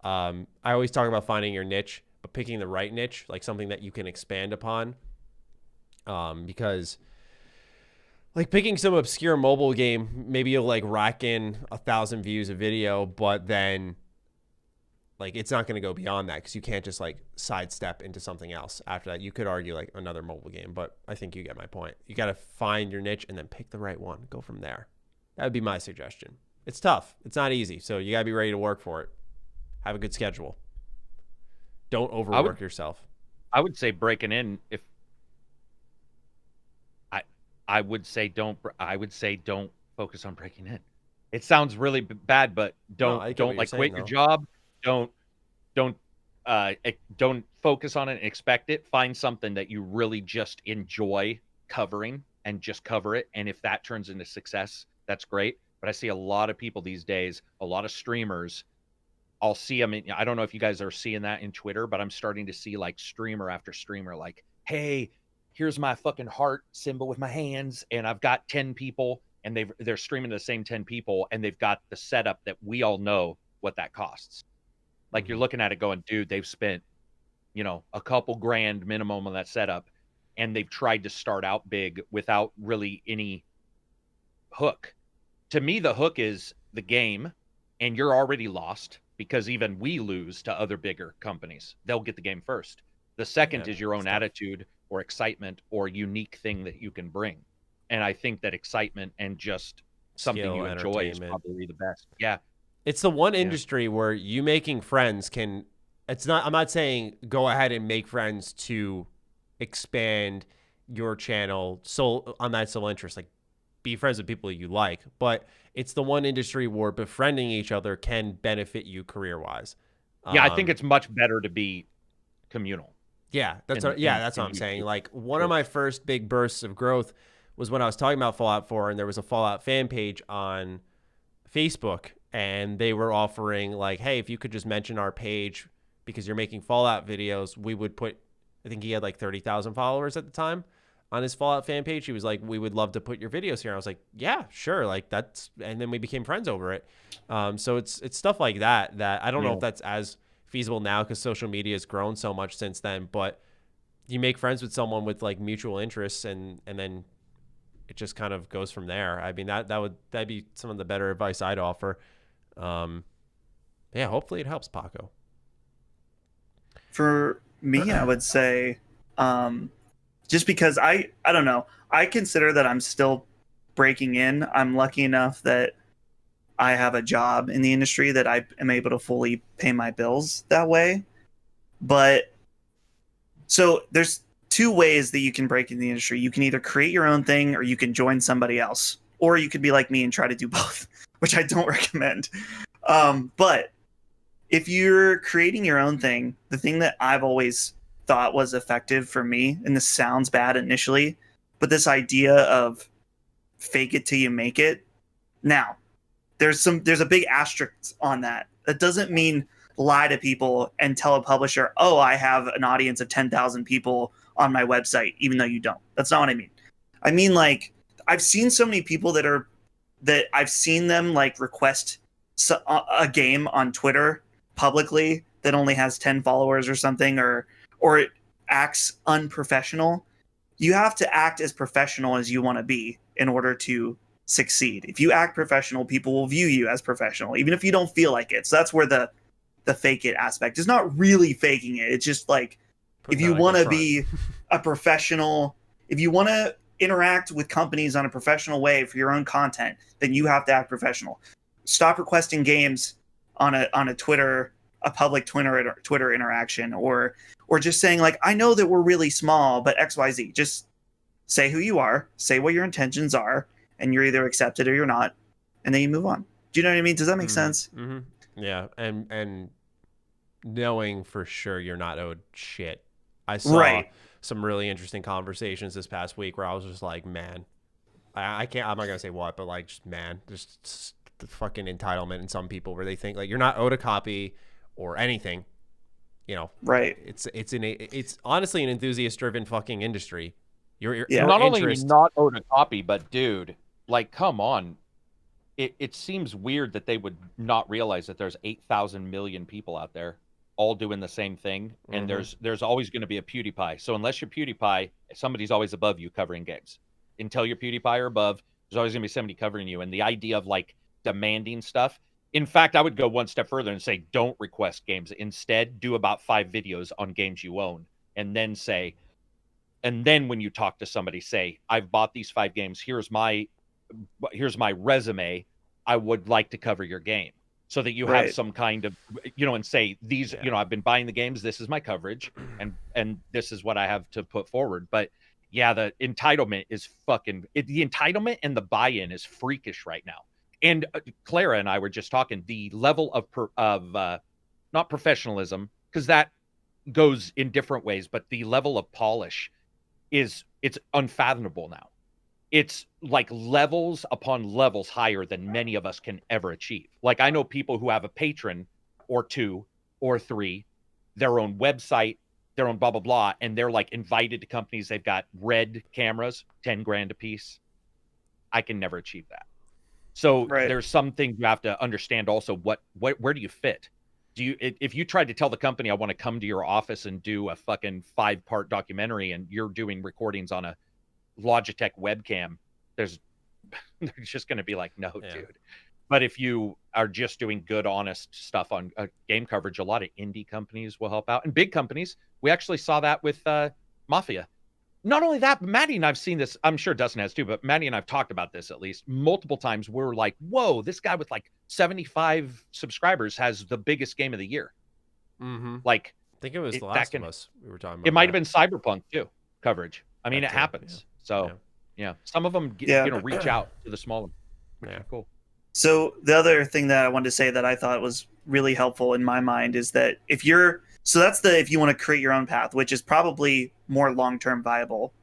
I always talk about finding your niche, but picking the right niche, like something that you can expand upon. Because like picking some obscure mobile game, maybe you'll like rack in 1,000 views a video, but then like it's not going to go beyond that because you can't just like sidestep into something else after that. You could argue like another mobile game, but I think you get my point. You got to find your niche and then pick the right one. Go from there. That would be my suggestion. It's tough. It's not easy. So you got to be ready to work for it. Have a good schedule. Don't overwork yourself. I would say breaking in I would say don't focus on breaking in. It sounds really bad, but don't like quit your job. Don't focus on it and expect it. Find something that you really just enjoy covering and just cover it. And if that turns into success, that's great. But I see a lot of people these days, a lot of streamers. I'll see them. I don't know if you guys are seeing that in Twitter, but I'm starting to see like streamer after streamer, like, hey, here's my fucking heart symbol with my hands, and I've got 10 people, and they're streaming to the same 10 people, and they've got the setup that we all know what that costs. Like you're looking at it going, dude, they've spent, a couple grand minimum on that setup, and they've tried to start out big without really any hook. To me, the hook is the game, and you're already lost because even we lose to other bigger companies. They'll get the game first. The second is your own attitude or excitement or unique thing that you can bring. And I think that excitement and just something you enjoy is probably the best. Yeah. It's the one industry where you making friends I'm not saying go ahead and make friends to expand your channel on that sole interest, like be friends with people you like, but it's the one industry where befriending each other can benefit you career-wise. Yeah, I think it's much better to be communal. Yeah, that's what I'm saying. Like one of my first big bursts of growth was when I was talking about Fallout 4, and there was a Fallout fan page on Facebook, and they were offering like, hey, if you could just mention our page because you're making Fallout videos, we would put, I think he had like 30,000 followers at the time on his Fallout fan page. He was like, we would love to put your videos here. I was like, yeah, sure. Like and then we became friends over it. So it's stuff like that I don't know if that's as feasible now because social media has grown so much since then, but you make friends with someone with like mutual interests and then it just kind of goes from there. I mean, that'd be some of the better advice I'd offer. Yeah, hopefully it helps, Paco. For me, I would say, just because I don't know, I consider that I'm still breaking in. I'm lucky enough that I have a job in the industry that I am able to fully pay my bills that way. But so there's two ways that you can break in the industry. You can either create your own thing or you can join somebody else, or you could be like me and try to do both, which I don't recommend. But if you're creating your own thing, the thing that I've always thought was effective for me, and this sounds bad initially, but this idea of fake it till you make it. Now, there's a big asterisk on that. That doesn't mean lie to people and tell a publisher, oh, I have an audience of 10,000 people on my website, even though you don't. That's not what I mean. I mean, like, I've seen so many people that I've seen them like request a game on Twitter publicly that only has 10 followers or something, or it acts unprofessional. You have to act as professional as you want to be in order to succeed. If you act professional, people will view you as professional, even if you don't feel like it. So that's where the fake it aspect is not really faking it. It's just like, if you want to be a professional, if you want to interact with companies on a professional way for your own content, then you have to act professional. Stop requesting games on a public Twitter interaction, or just saying like, I know that we're really small, but XYZ. Just say who you are, say what your intentions are, and you're either accepted or you're not, and then you move on. Do you know what I mean? Does that make sense? Mm-hmm. Yeah, and knowing for sure you're not owed shit. I saw some really interesting conversations this past week where I was just like, man, I can't, I'm not gonna say what, but like, just man, just the fucking entitlement in some people where they think like you're not owed a copy or anything, you know. Right. It's honestly an enthusiast driven fucking industry. Your not only are you not owed a copy, but dude, like, come on. It seems weird that they would not realize that there's 8,000 million people out there all doing the same thing, and there's always going to be a PewDiePie. So unless you're PewDiePie, somebody's always above you covering games. Until you're PewDiePie or above, there's always going to be somebody covering you. And the idea of like demanding stuff. In fact, I would go one step further and say, don't request games. Instead, do about 5 videos on games you own, and then when you talk to somebody, say, I've bought these 5 games. Here's my resume. I would like to cover your game, so that you have some kind of, and say these, I've been buying the games. This is my coverage, and this is what I have to put forward. But yeah, the entitlement is the entitlement and the buy-in is freakish right now. And Clara and I were just talking, the level of not professionalism, because that goes in different ways, but the level of polish it's unfathomable now. It's like levels upon levels higher than many of us can ever achieve. Like, I know people who have a Patron or 2 or 3, their own website, their own blah, blah, blah, and they're like invited to companies. They've got Red cameras, 10 grand a piece. I can never achieve that. So there's some things you have to understand also. Where do you fit? If you tried to tell the company, I want to come to your office and do a fucking 5-part documentary, and you're doing recordings on a Logitech webcam, they're just going to be like, no, dude. But if you are just doing good, honest stuff on game coverage, a lot of indie companies will help out, and big companies. We actually saw that with Mafia. Not only that, but Maddie and I've seen this. I'm sure Dustin has too, but Maddie and I've talked about this at least multiple times. We're like, whoa, this guy with like 75 subscribers has the biggest game of the year. Like, I think it was The Last of Us we were talking about. It might have been Cyberpunk too, coverage. I mean, it happens. So yeah, some of them reach out to the smaller. Cool. So the other thing that I wanted to say that I thought was really helpful in my mind is that if you want to create your own path, which is probably more long-term viable,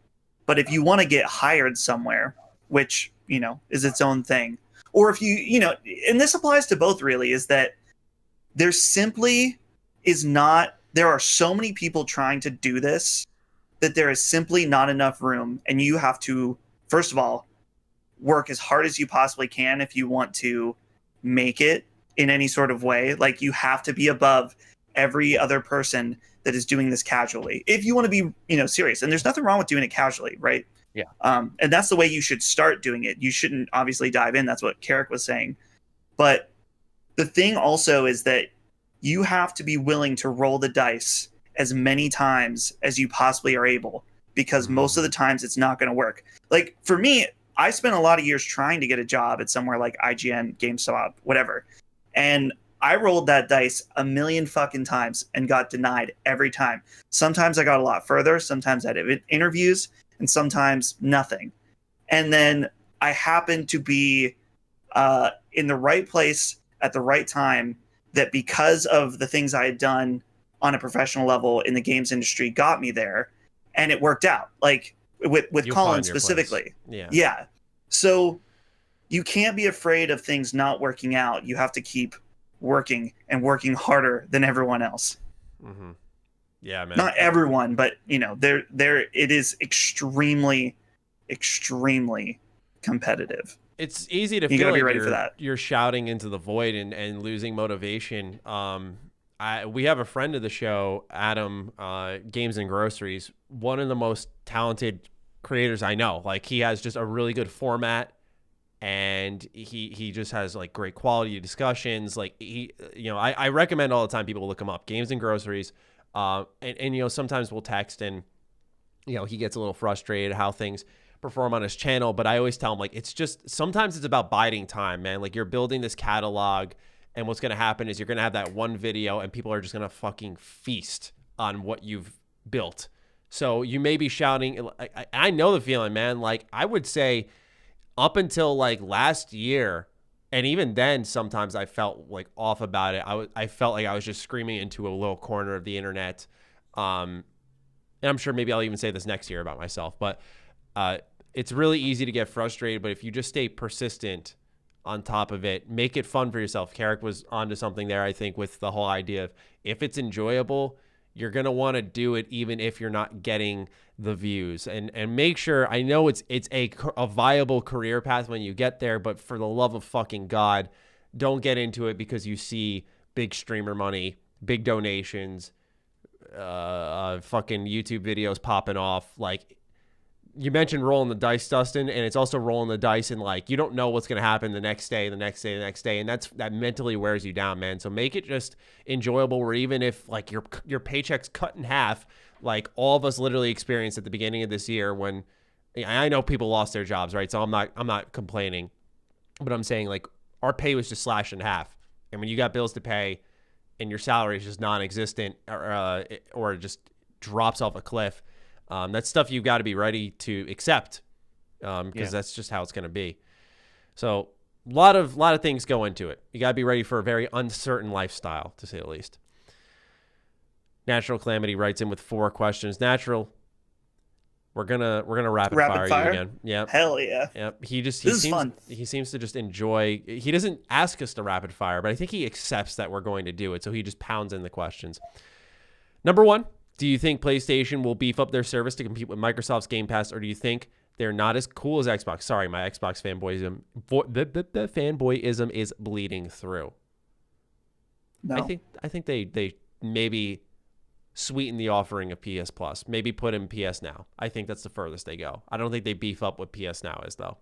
but if you want to get hired somewhere, which, is its own thing, or if you, and this applies to both really, is that there simply is not, there are so many people trying to do this that there is simply not enough room. And you have to, first of all, work as hard as you possibly can if you want to make it in any sort of way. Like, you have to be above every other person that is doing this casually if you want to be, serious. And there's nothing wrong with doing it casually, right? Yeah. And that's the way you should start doing it. You shouldn't obviously dive in. That's what Karak was saying. But the thing also is that you have to be willing to roll the dice as many times as you possibly are able, because most of the times it's not going to work. Like, for me, I spent a lot of years trying to get a job at somewhere like IGN, GameStop, whatever. And I rolled that dice a million fucking times and got denied every time. Sometimes I got a lot further. Sometimes I had interviews, and sometimes nothing. And then I happened to be in the right place at the right time, that because of the things I had done on a professional level in the games industry got me there, and it worked out. Like with Colin specifically. Yeah. So you can't be afraid of things not working out. You have to keep working and working harder than everyone else. Mm-hmm. Yeah, man. Not everyone, but there it is extremely competitive. It's easy to You feel gotta be like ready for that. you're shouting into the void and losing motivation. We have a friend of the show, Adam, Games and Groceries, one of the most talented creators I know. Like, he has just a really good format, and he just has like great quality discussions. Like, I recommend all the time people look him up, Games and Groceries. And sometimes we'll text, and he gets a little frustrated how things perform on his channel, but I always tell him, like, sometimes it's about biding time, man. Like, you're building this catalog, and what's going to happen is you're going to have that one video and people are just going to fucking feast on what you've built. So you may be shouting. I know the feeling, man. Like, I would say up until like last year, and even then, sometimes I felt like off about it. I felt like I was just screaming into a little corner of the internet. And I'm sure maybe I'll even say this next year about myself, but it's really easy to get frustrated. But if you just stay persistent on top of it, make it fun for yourself. Karak was onto something there, I think, with the whole idea of if it's enjoyable, you're going to want to do it even if you're not getting the views. And make sure, I know it's a viable career path when you get there, but for the love of fucking God, don't get into it because you see big streamer money, big donations, fucking YouTube videos popping off. Like, you mentioned rolling the dice, Dustin, and it's also rolling the dice, and like, you don't know what's going to happen the next day, and that mentally wears you down, man. So make it just enjoyable, where even if like your paycheck's cut in half, like all of us literally experienced at the beginning of this year, when I know people lost their jobs, right? So I'm not complaining, but I'm saying, like, our pay was just slashed in half, and when you got bills to pay and your salary is just non-existent, or just drops off a cliff, that's stuff you've got to be ready to accept, because that's just how it's going to be. So a lot of things go into it. You got to be ready for a very uncertain lifestyle, to say the least. Natural Calamity writes in with 4 questions. Natural, we're gonna rapid fire you again. Yeah. Hell yeah. Yep. This is fun. He seems to just enjoy. He doesn't ask us to rapid fire, but I think he accepts that we're going to do it. So he just pounds in the questions. Number 1. Do you think PlayStation will beef up their service to compete with Microsoft's Game Pass, or do you think they're not as cool as Xbox? Sorry, my Xbox fanboyism. The fanboyism is bleeding through. No. I think they maybe sweeten the offering of PS Plus. Maybe put in PS Now. I think that's the furthest they go. I don't think they beef up what PS Now is, though.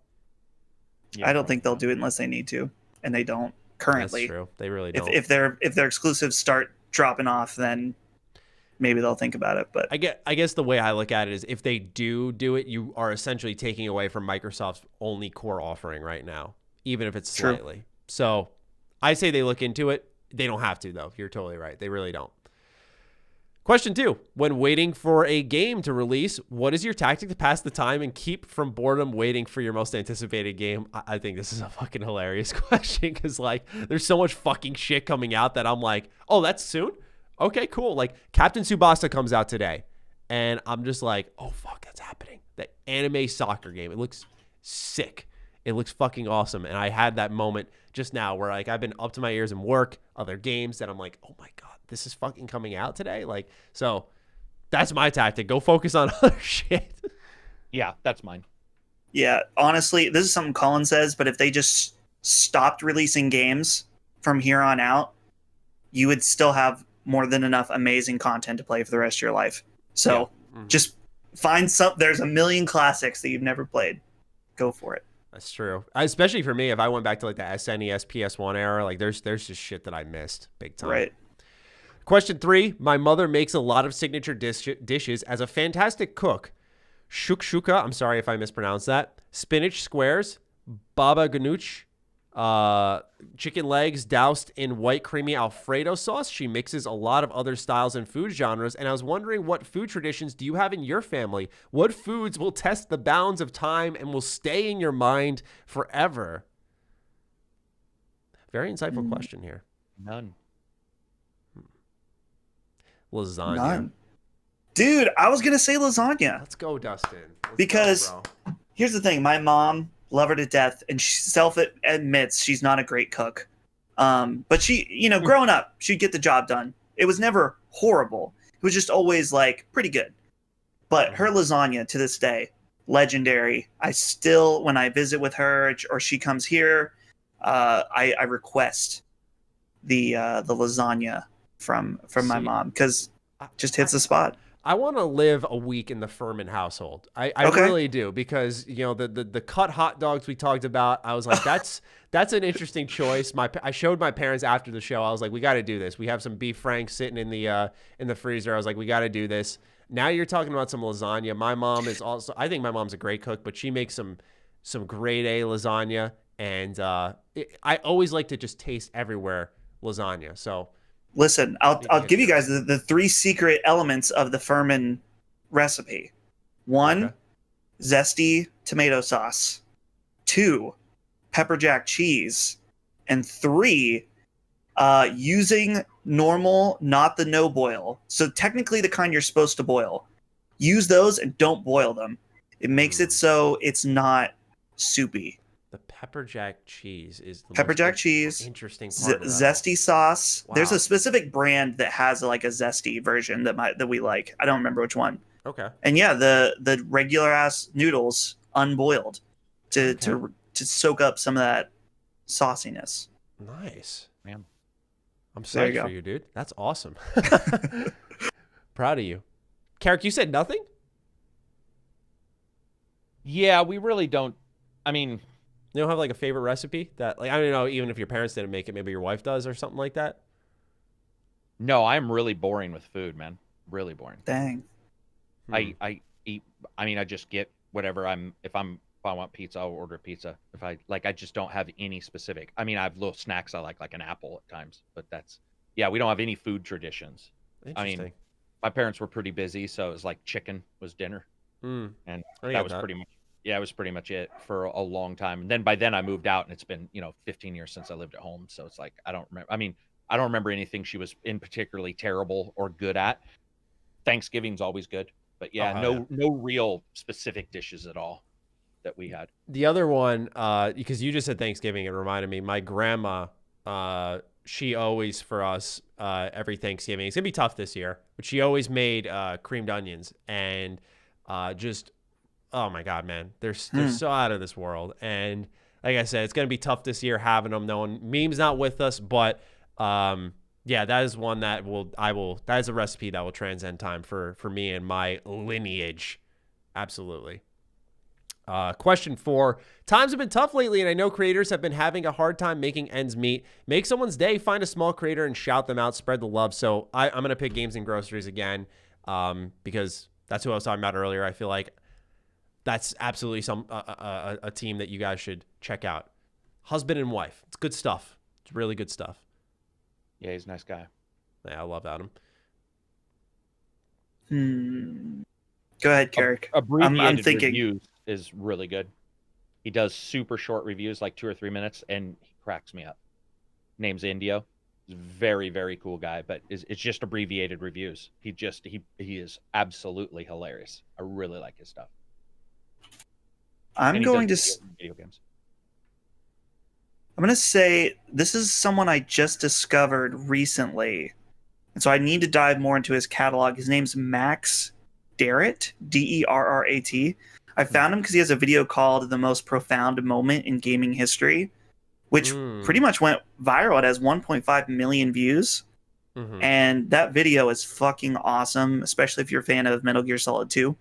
Yeah, I don't think they'll do it unless they need to, and they don't currently. That's true. They really don't. If their exclusives start dropping off, then maybe they'll think about it. But I guess the way I look at it is, if they do it, you are essentially taking away from Microsoft's only core offering right now, even if it's slightly. True. So I say they look into it. They don't have to, though. You're totally right. They really don't. Question 2. When waiting for a game to release, what is your tactic to pass the time and keep from boredom waiting for your most anticipated game? I think this is a fucking hilarious question, because like, there's so much fucking shit coming out that I'm like, oh, that's soon? Okay, cool. Like, Captain Tsubasa comes out today, and I'm just like, oh, fuck, that's happening. That anime soccer game. It looks sick. It looks fucking awesome. And I had that moment just now where, like, I've been up to my ears in work, other games, that I'm like, oh my God, this is fucking coming out today. Like, so that's my tactic. Go focus on other shit. Yeah, that's mine. Yeah, honestly, this is something Colin says, but if they just stopped releasing games from here on out, you would still have more than enough amazing content to play for the rest of your life. So just find there's a million classics that you've never played. Go for it. That's true. Especially for me, if I went back to like the SNES, PS1 era, like there's just shit that I missed big time. Right. Question 3. My mother makes a lot of signature dishes as a fantastic cook. Shukshuka, I'm sorry if I mispronounced that. Spinach squares, baba ganoush, chicken legs doused in white creamy Alfredo sauce. She mixes a lot of other styles and food genres, and I was wondering, what food traditions do you have in your family? What foods will test the bounds of time and will stay in your mind forever? Very insightful question here. None. Lasagna. None. Dude, I was gonna say lasagna. Let's go, Dustin. Because here's the thing, my mom, love her to death, and she self admits she's not a great cook. But she, growing up, she'd get the job done. It was never horrible. It was just always like pretty good. But her lasagna to this day, legendary. I still, when I visit with her or she comes here, I request the lasagna from my mom because it just hits the spot. I want to live a week in the Furman household. I Okay. really do, because the cut hot dogs we talked about, I was like, that's an interesting choice. I showed my parents after the show. I was like, we got to do this. We have some beef franks sitting in the freezer. I was like, we got to do this. Now you're talking about some lasagna. My mom is also, I think my mom's a great cook, but she makes some grade A lasagna, and I always like to just taste everywhere lasagna. So listen, I'll give you guys the 3 secret elements of the Furman recipe. 1, Okay. zesty tomato sauce. 2, pepper jack cheese. And 3, using normal, not the no boil. So technically the kind you're supposed to boil. Use those and don't boil them. It makes it so it's not soupy. The pepper jack cheese is the Pepper most jack cheese, interesting part of that. zesty sauce. Wow. There's a specific brand that has like a zesty version that we like. I don't remember which one. Okay. And yeah, the regular ass noodles unboiled to soak up some of that sauciness. Nice. Man. I'm There you psyched go. for you, dude. That's awesome. Proud of you. Karak, you said nothing? Yeah, we really don't. I mean, You don't have like a favorite recipe that, like, I don't know, even if your parents didn't make it, maybe your wife does or something like that? no, I'm really boring with food, man. Really boring. Dang. I eat. I mean, I just get whatever if I want pizza, I'll order pizza. If I just don't have any specific. I mean, I have little snacks I like an apple at times, but we don't have any food traditions. Interesting. I mean, my parents were pretty busy, so it was like chicken was dinner, and I that get was that. pretty much. Yeah, it was pretty much it for a long time. And then by then I moved out, and it's been 15 years since I lived at home. So it's like I don't remember. I mean, I don't remember anything she was in particularly terrible or good at. Thanksgiving's always good, but yeah, no real specific dishes at all that we had. The other one, because you just said Thanksgiving, it reminded me, my grandma, she always, for us, every Thanksgiving, it's going to be tough this year, but she always made creamed onions, and just, oh my God, man, they're so out of this world. And like I said, it's going to be tough this year having them, knowing Meme's not with us, but yeah, that is one that that is a recipe that will transcend time for me and my lineage. Absolutely. Question 4. Times have been tough lately, and I know creators have been having a hard time making ends meet. Make someone's day, find a small creator and shout them out, spread the love. So I'm going to pick Games and Groceries again, because that's who I was talking about earlier. I feel like that's absolutely a team that you guys should check out. Husband and wife. It's good stuff. It's really good stuff. Yeah, he's a nice guy. Yeah, I love Adam. Go ahead, Karak. Abbreviated I'm thinking. reviews is really good. He does super short reviews, like 2 or 3 minutes, and he cracks me up. Name's Indio. He's a very, very cool guy, but it's just abbreviated reviews. He is absolutely hilarious. I really like his stuff. I'm going to video games. I'm going to say this is someone I just discovered recently. And so I need to dive more into his catalog. His name's Max Derrett, Derrat. I found him because he has a video called The Most Profound Moment in Gaming History, which pretty much went viral. It has 1.5 million views. And that video is fucking awesome, especially if you're a fan of Metal Gear Solid 2.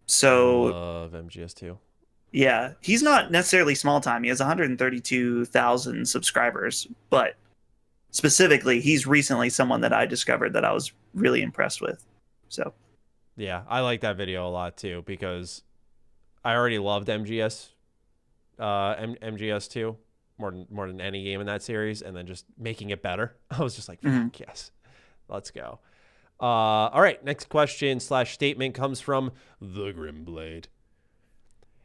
So love MGS2. Yeah, he's not necessarily small time. He has 132,000 subscribers, but specifically, he's recently someone that I discovered that I was really impressed with. So, yeah, I like that video a lot too, because I already loved MGS2 more than any game in that series, and then just making it better. I was just like, fuck yes, let's go. All right, next question / statement comes from the Grimblade.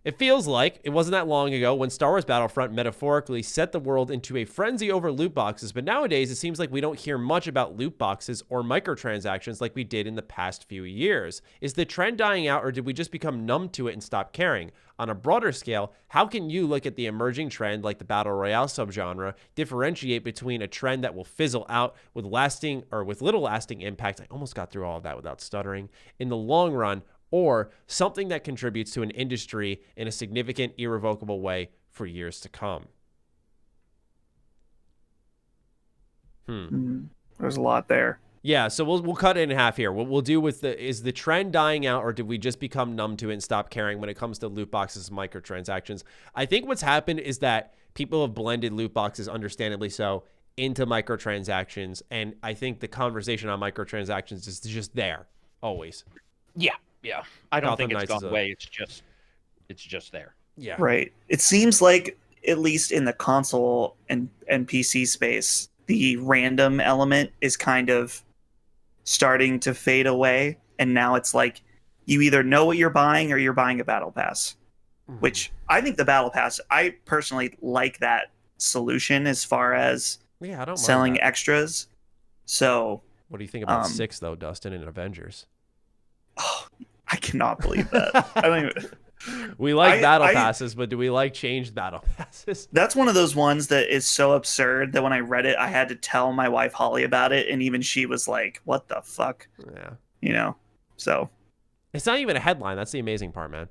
It feels like it wasn't that long ago when Star Wars Battlefront metaphorically set the world into a frenzy over loot boxes, but nowadays it seems like we don't hear much about loot boxes or microtransactions like we did in the past few years. Is the trend dying out, or did we just become numb to it and stop caring? On a broader scale, how can you look at the emerging trend like the Battle Royale subgenre, differentiate between a trend that will fizzle out with little lasting impact, I almost got through all of that without stuttering, in the long run, or something that contributes to an industry in a significant, irrevocable way for years to come? There's a lot there. Yeah, so we'll cut it in half here. What we'll do with is the trend dying out, or did we just become numb to it and stop caring when it comes to loot boxes and microtransactions? I think what's happened is that people have blended loot boxes, understandably so, into microtransactions, and I think the conversation on microtransactions is just there always. Yeah, I don't think it's Knights gone away. It's just there. Yeah. Right. It seems like, at least in the console and PC space, the random element is kind of starting to fade away. And now it's like you either know what you're buying or you're buying a battle pass, which I think the battle pass, I personally like that solution as far as I don't mind selling that. extras. So What do you think about 6, though, Dustin, and Avengers? I cannot believe that. I don't even... We like battle passes, but do we like changed battle passes? That's one of those ones that is so absurd that when I read it, I had to tell my wife Holly about it, and even she was like, "What the fuck?" Yeah. So it's not even a headline. That's the amazing part, man.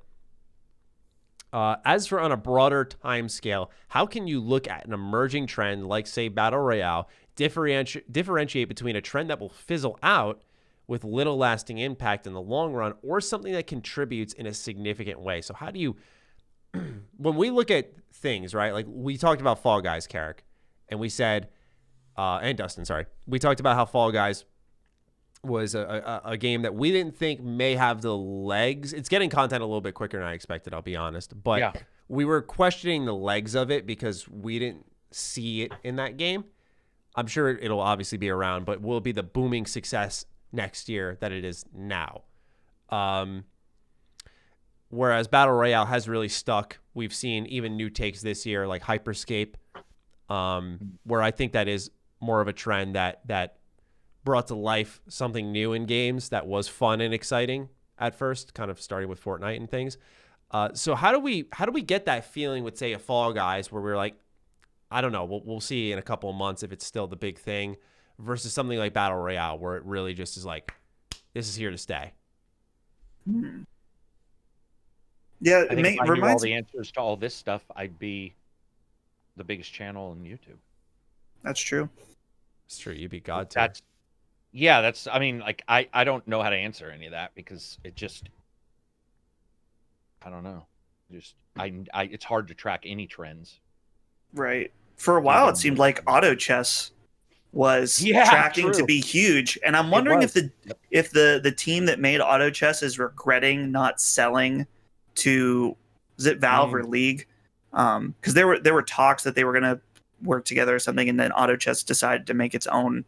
As for on a broader time scale, how can you look at an emerging trend like, say, Battle Royale, differentiate between a trend that will fizzle out with little lasting impact in the long run, or something that contributes in a significant way? So how do you, when we look at things, right? Like we talked about Fall Guys, Karak, and we said, and Dustin, sorry. We talked about how Fall Guys was a game that we didn't think may have the legs. It's getting content a little bit quicker than I expected, I'll be honest. But we were questioning the legs of it because we didn't see it in that game. I'm sure it'll obviously be around, but will it be the booming success next year that it is now? Whereas Battle Royale has really stuck. We've seen even new takes this year like Hyperscape, where I think that is more of a trend that brought to life something new in games that was fun and exciting at first, kind of starting with Fortnite and things. So how do we get that feeling with, say, a Fall Guys, where we're like, I don't know, we'll see in a couple of months if it's still the big thing, versus something like Battle Royale, where it really just is like, this is here to stay? Yeah, I think if I knew all reminds the answers to all this stuff, I'd be the biggest channel on YouTube. That's true. It's true. You'd be God too. I mean, like, I don't know how to answer any of that because it just, I don't know. Just, it's hard to track any trends. Right. For a while, it seemed like auto chess was tracking to be huge, and I'm wondering if the team that made auto chess is regretting not selling to, is it Valve or League? Because there were talks that they were going to work together or something, and then auto chess decided to make its own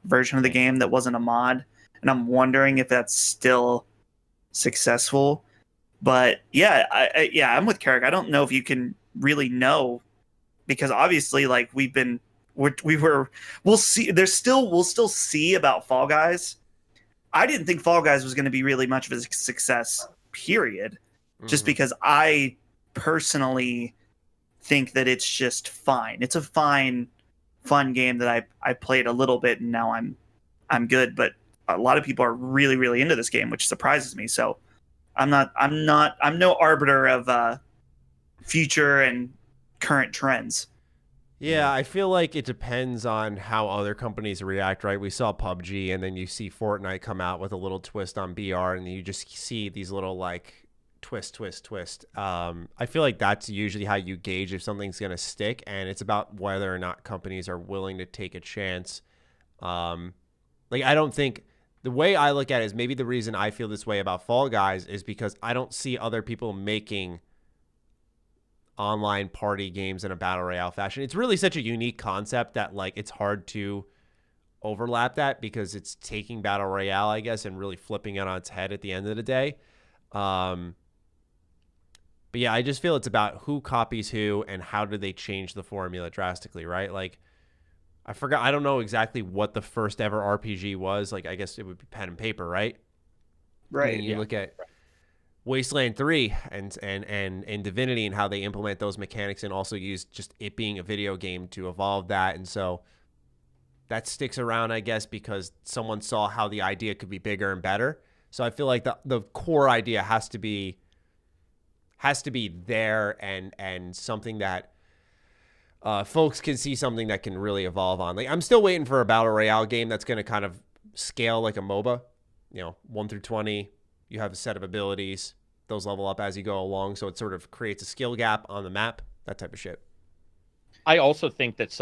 version of the game that wasn't a mod, and I'm wondering if that's still successful. But yeah, I'm with Karak. I don't know if you can really know, because obviously, like, we'll see. We'll still see about Fall Guys. I didn't think Fall Guys was going to be really much of a success, period. Just because I personally think that it's just fine. It's a fun game that I played a little bit, and now I'm good. But a lot of people are really, really into this game, which surprises me. So I'm no arbiter of future and current trends. Yeah, I feel like it depends on how other companies react, right? We saw PUBG, and then you see Fortnite come out with a little twist on BR, and you just see these little, like, twist. I feel like that's usually how you gauge if something's going to stick, and it's about whether or not companies are willing to take a chance. Like, I don't think, the way I look at it is, maybe the reason I feel this way about Fall Guys is because I don't see other people making online party games in a battle royale fashion. It's really such a unique concept that, like, it's hard to overlap that, because it's taking battle royale, I guess, and really flipping it on its head at the end of the day. But yeah, I just feel it's about who copies who and how do they change the formula drastically, right? Like, I forgot. I don't know exactly what the first ever RPG was. Like, I guess it would be pen and paper, right? Right. And you look at Wasteland 3 and Divinity and how they implement those mechanics and also use just it being a video game to evolve that. And so that sticks around, I guess, because someone saw how the idea could be bigger and better. So I feel like the core idea has to be there and something that folks can see, something that can really evolve on. Like, I'm still waiting for a battle royale game that's going to kind of scale like a MOBA. 1 through 20, you have a set of abilities, those level up as you go along, so it sort of creates a skill gap on the map, that type of shit. I also think that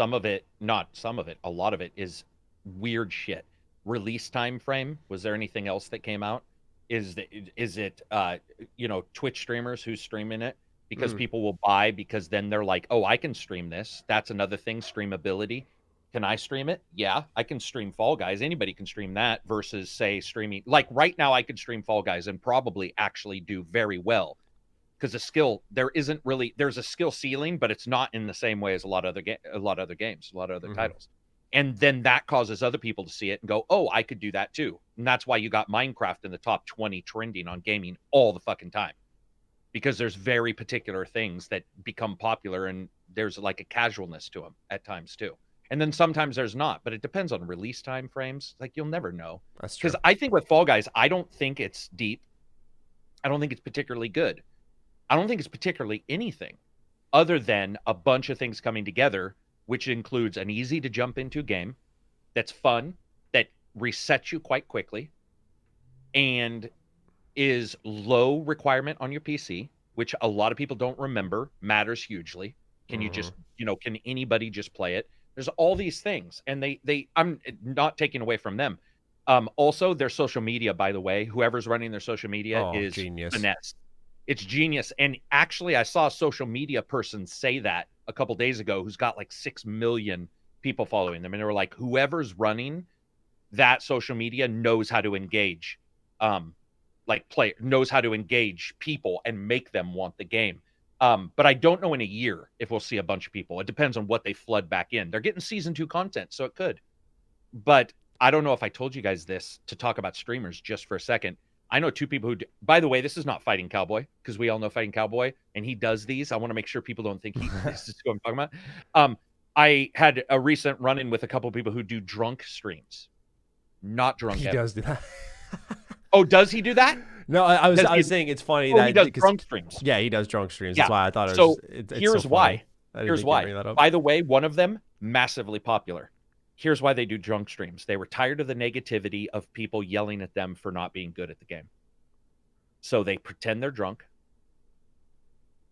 a lot of it is weird shit. Release time frame. Was there anything else that came out? Is it Twitch streamers who's streaming it because people will buy, because then they're like, oh, I can stream this. That's another thing, streamability. Can I stream it? Yeah, I can stream Fall Guys. Anybody can stream that versus, say, streaming. Like right now, I could stream Fall Guys and probably actually do very well because there's a skill ceiling, but it's not in the same way as a lot of other games, a lot of other titles. And then that causes other people to see it and go, oh, I could do that too. And that's why you got Minecraft in the top 20 trending on gaming all the fucking time. Because there's very particular things that become popular and there's like a casualness to them at times too. And then sometimes there's not, but it depends on release time frames. Like, you'll never know. That's true. Because I think with Fall Guys, I don't think it's deep. I don't think it's particularly good. I don't think it's particularly anything other than a bunch of things coming together, which includes an easy to jump into game that's fun, that resets you quite quickly, and is low requirement on your PC, which a lot of people don't remember matters hugely. Can you just, can anybody just play it? There's all these things, and I'm not taking away from them. Also, their social media, by the way, whoever's running their social media is genius. Finesse. It's genius. And actually, I saw a social media person say that a couple days ago who's got like 6 million people following them. And they were like, whoever's running that social media knows how to engage, knows how to engage people and make them want the game. But I don't know in a year if we'll see a bunch of people. It depends on what they flood back in. They're getting season 2 content, so it could. But I don't know if I told you guys this, to talk about streamers just for a second. I know 2 people who do, by the way, this is not Fighting Cowboy, because we all know Fighting Cowboy, and he does these. I want to make sure people don't think this is who I'm talking about. I had a recent run-in with a couple of people who do drunk streams. Not drunk. He does do that. Oh, does he do that? No, I was saying it's funny that he does drunk streams. Yeah, he does drunk streams. That's why I thought it was. So here's why. Here's why. By the way, one of them, massively popular. Here's why they do drunk streams. They were tired of the negativity of people yelling at them for not being good at the game. So they pretend they're drunk.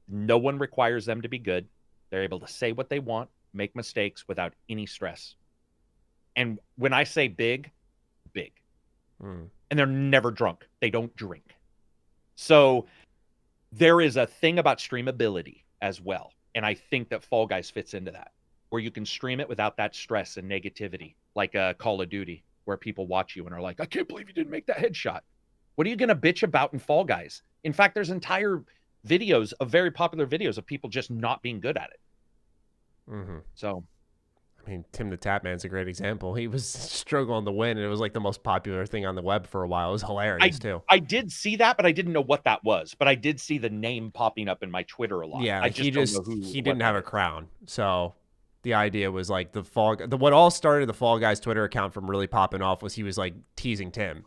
No one requires them to be good. They're able to say what they want, make mistakes without any stress. And when I say big. And they're never drunk. They don't drink. So there is a thing about streamability as well. And I think that Fall Guys fits into that, where you can stream it without that stress and negativity, like a Call of Duty, where people watch you and are like, I can't believe you didn't make that headshot. What are you going to bitch about in Fall Guys? In fact, there's entire videos of very popular videos of people just not being good at it. So, I mean, Tim the Tapman's a great example. He was struggling to win, and it was like the most popular thing on the web for a while. It was hilarious, too. I did see that, but I didn't know what that was. But I did see the name popping up in my Twitter a lot. Yeah, I just don't know who. He didn't have a crown. So the idea was like what all started the Fall Guys Twitter account from really popping off was he was like teasing Tim.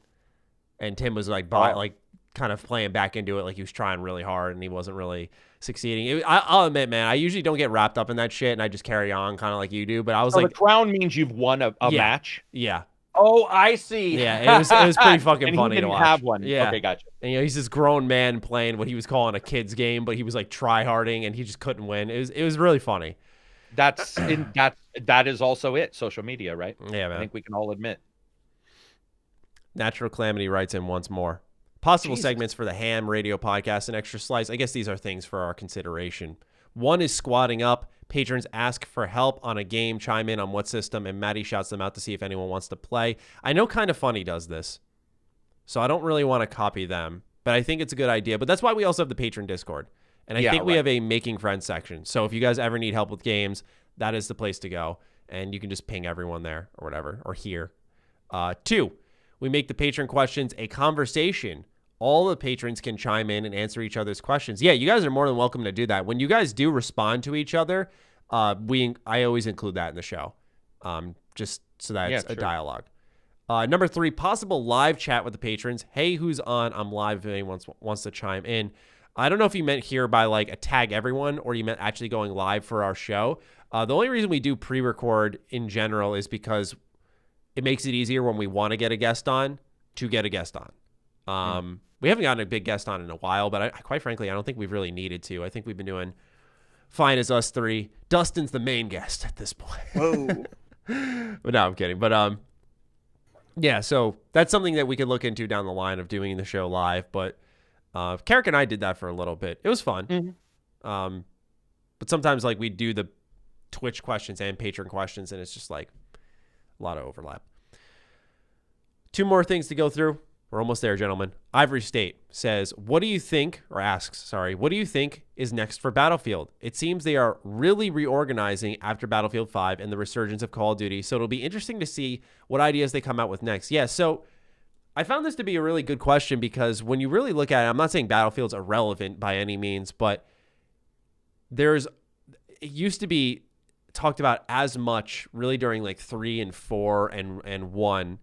And Tim was like, kind of playing back into it, like he was trying really hard and he wasn't really succeeding. I'll admit, man, I usually don't get wrapped up in that shit and I just carry on kind of like you do. But I was like, the crown means you've won a match. Yeah. Oh, I see. Yeah, it was pretty fucking and funny he didn't to watch. Have one. Yeah. Okay, gotcha. And he's this grown man playing what he was calling a kid's game, but he was like try-harding and he just couldn't win. It was really funny. That is also it. Social media, right? Yeah, man. I think we can all admit. Natural Calamity writes in once more. Possible segments for the H.A.M Radio Podcast and Extra Slice. I guess these are things for our consideration. One is squatting up. Patrons ask for help on a game, chime in on what system, and Matty shouts them out to see if anyone wants to play. I know Kinda Funny does this, so I don't really want to copy them, but I think it's a good idea. But that's why we also have the Patron Discord. And I think we have a making friends section. So if you guys ever need help with games, that is the place to go. And you can just ping everyone there or whatever, or here. 2, we make the patron questions a conversation. All the patrons can chime in and answer each other's questions. Yeah, you guys are more than welcome to do that. When you guys do respond to each other, I always include that in the show, just so that it's a dialogue. Number 3, possible live chat with the patrons. Hey, who's on? I'm live if anyone wants to chime in. I don't know if you meant here by like a tag everyone or you meant actually going live for our show. The only reason we do pre-record in general is because it makes it easier when we want to get a guest on to get a guest on. We haven't gotten a big guest on in a while, but quite frankly, I don't think we've really needed to. I think we've been doing fine as us 3. Dustin's the main guest at this point. Whoa. But no, I'm kidding. But yeah, so that's something that we could look into down the line of doing the show live. But Karak and I did that for a little bit. It was fun. But sometimes like we do the Twitch questions and Patreon questions, and it's just like a lot of overlap. 2 more things to go through. We're almost there, gentlemen. Ivory State says, what do you think is next for Battlefield? It seems they are really reorganizing after Battlefield 5 and the resurgence of Call of Duty, so it'll be interesting to see what ideas they come out with next. Yeah, so I found this to be a really good question because when you really look at it, I'm not saying Battlefield's irrelevant by any means, but it used to be talked about as much really during like 3 and 4 and 1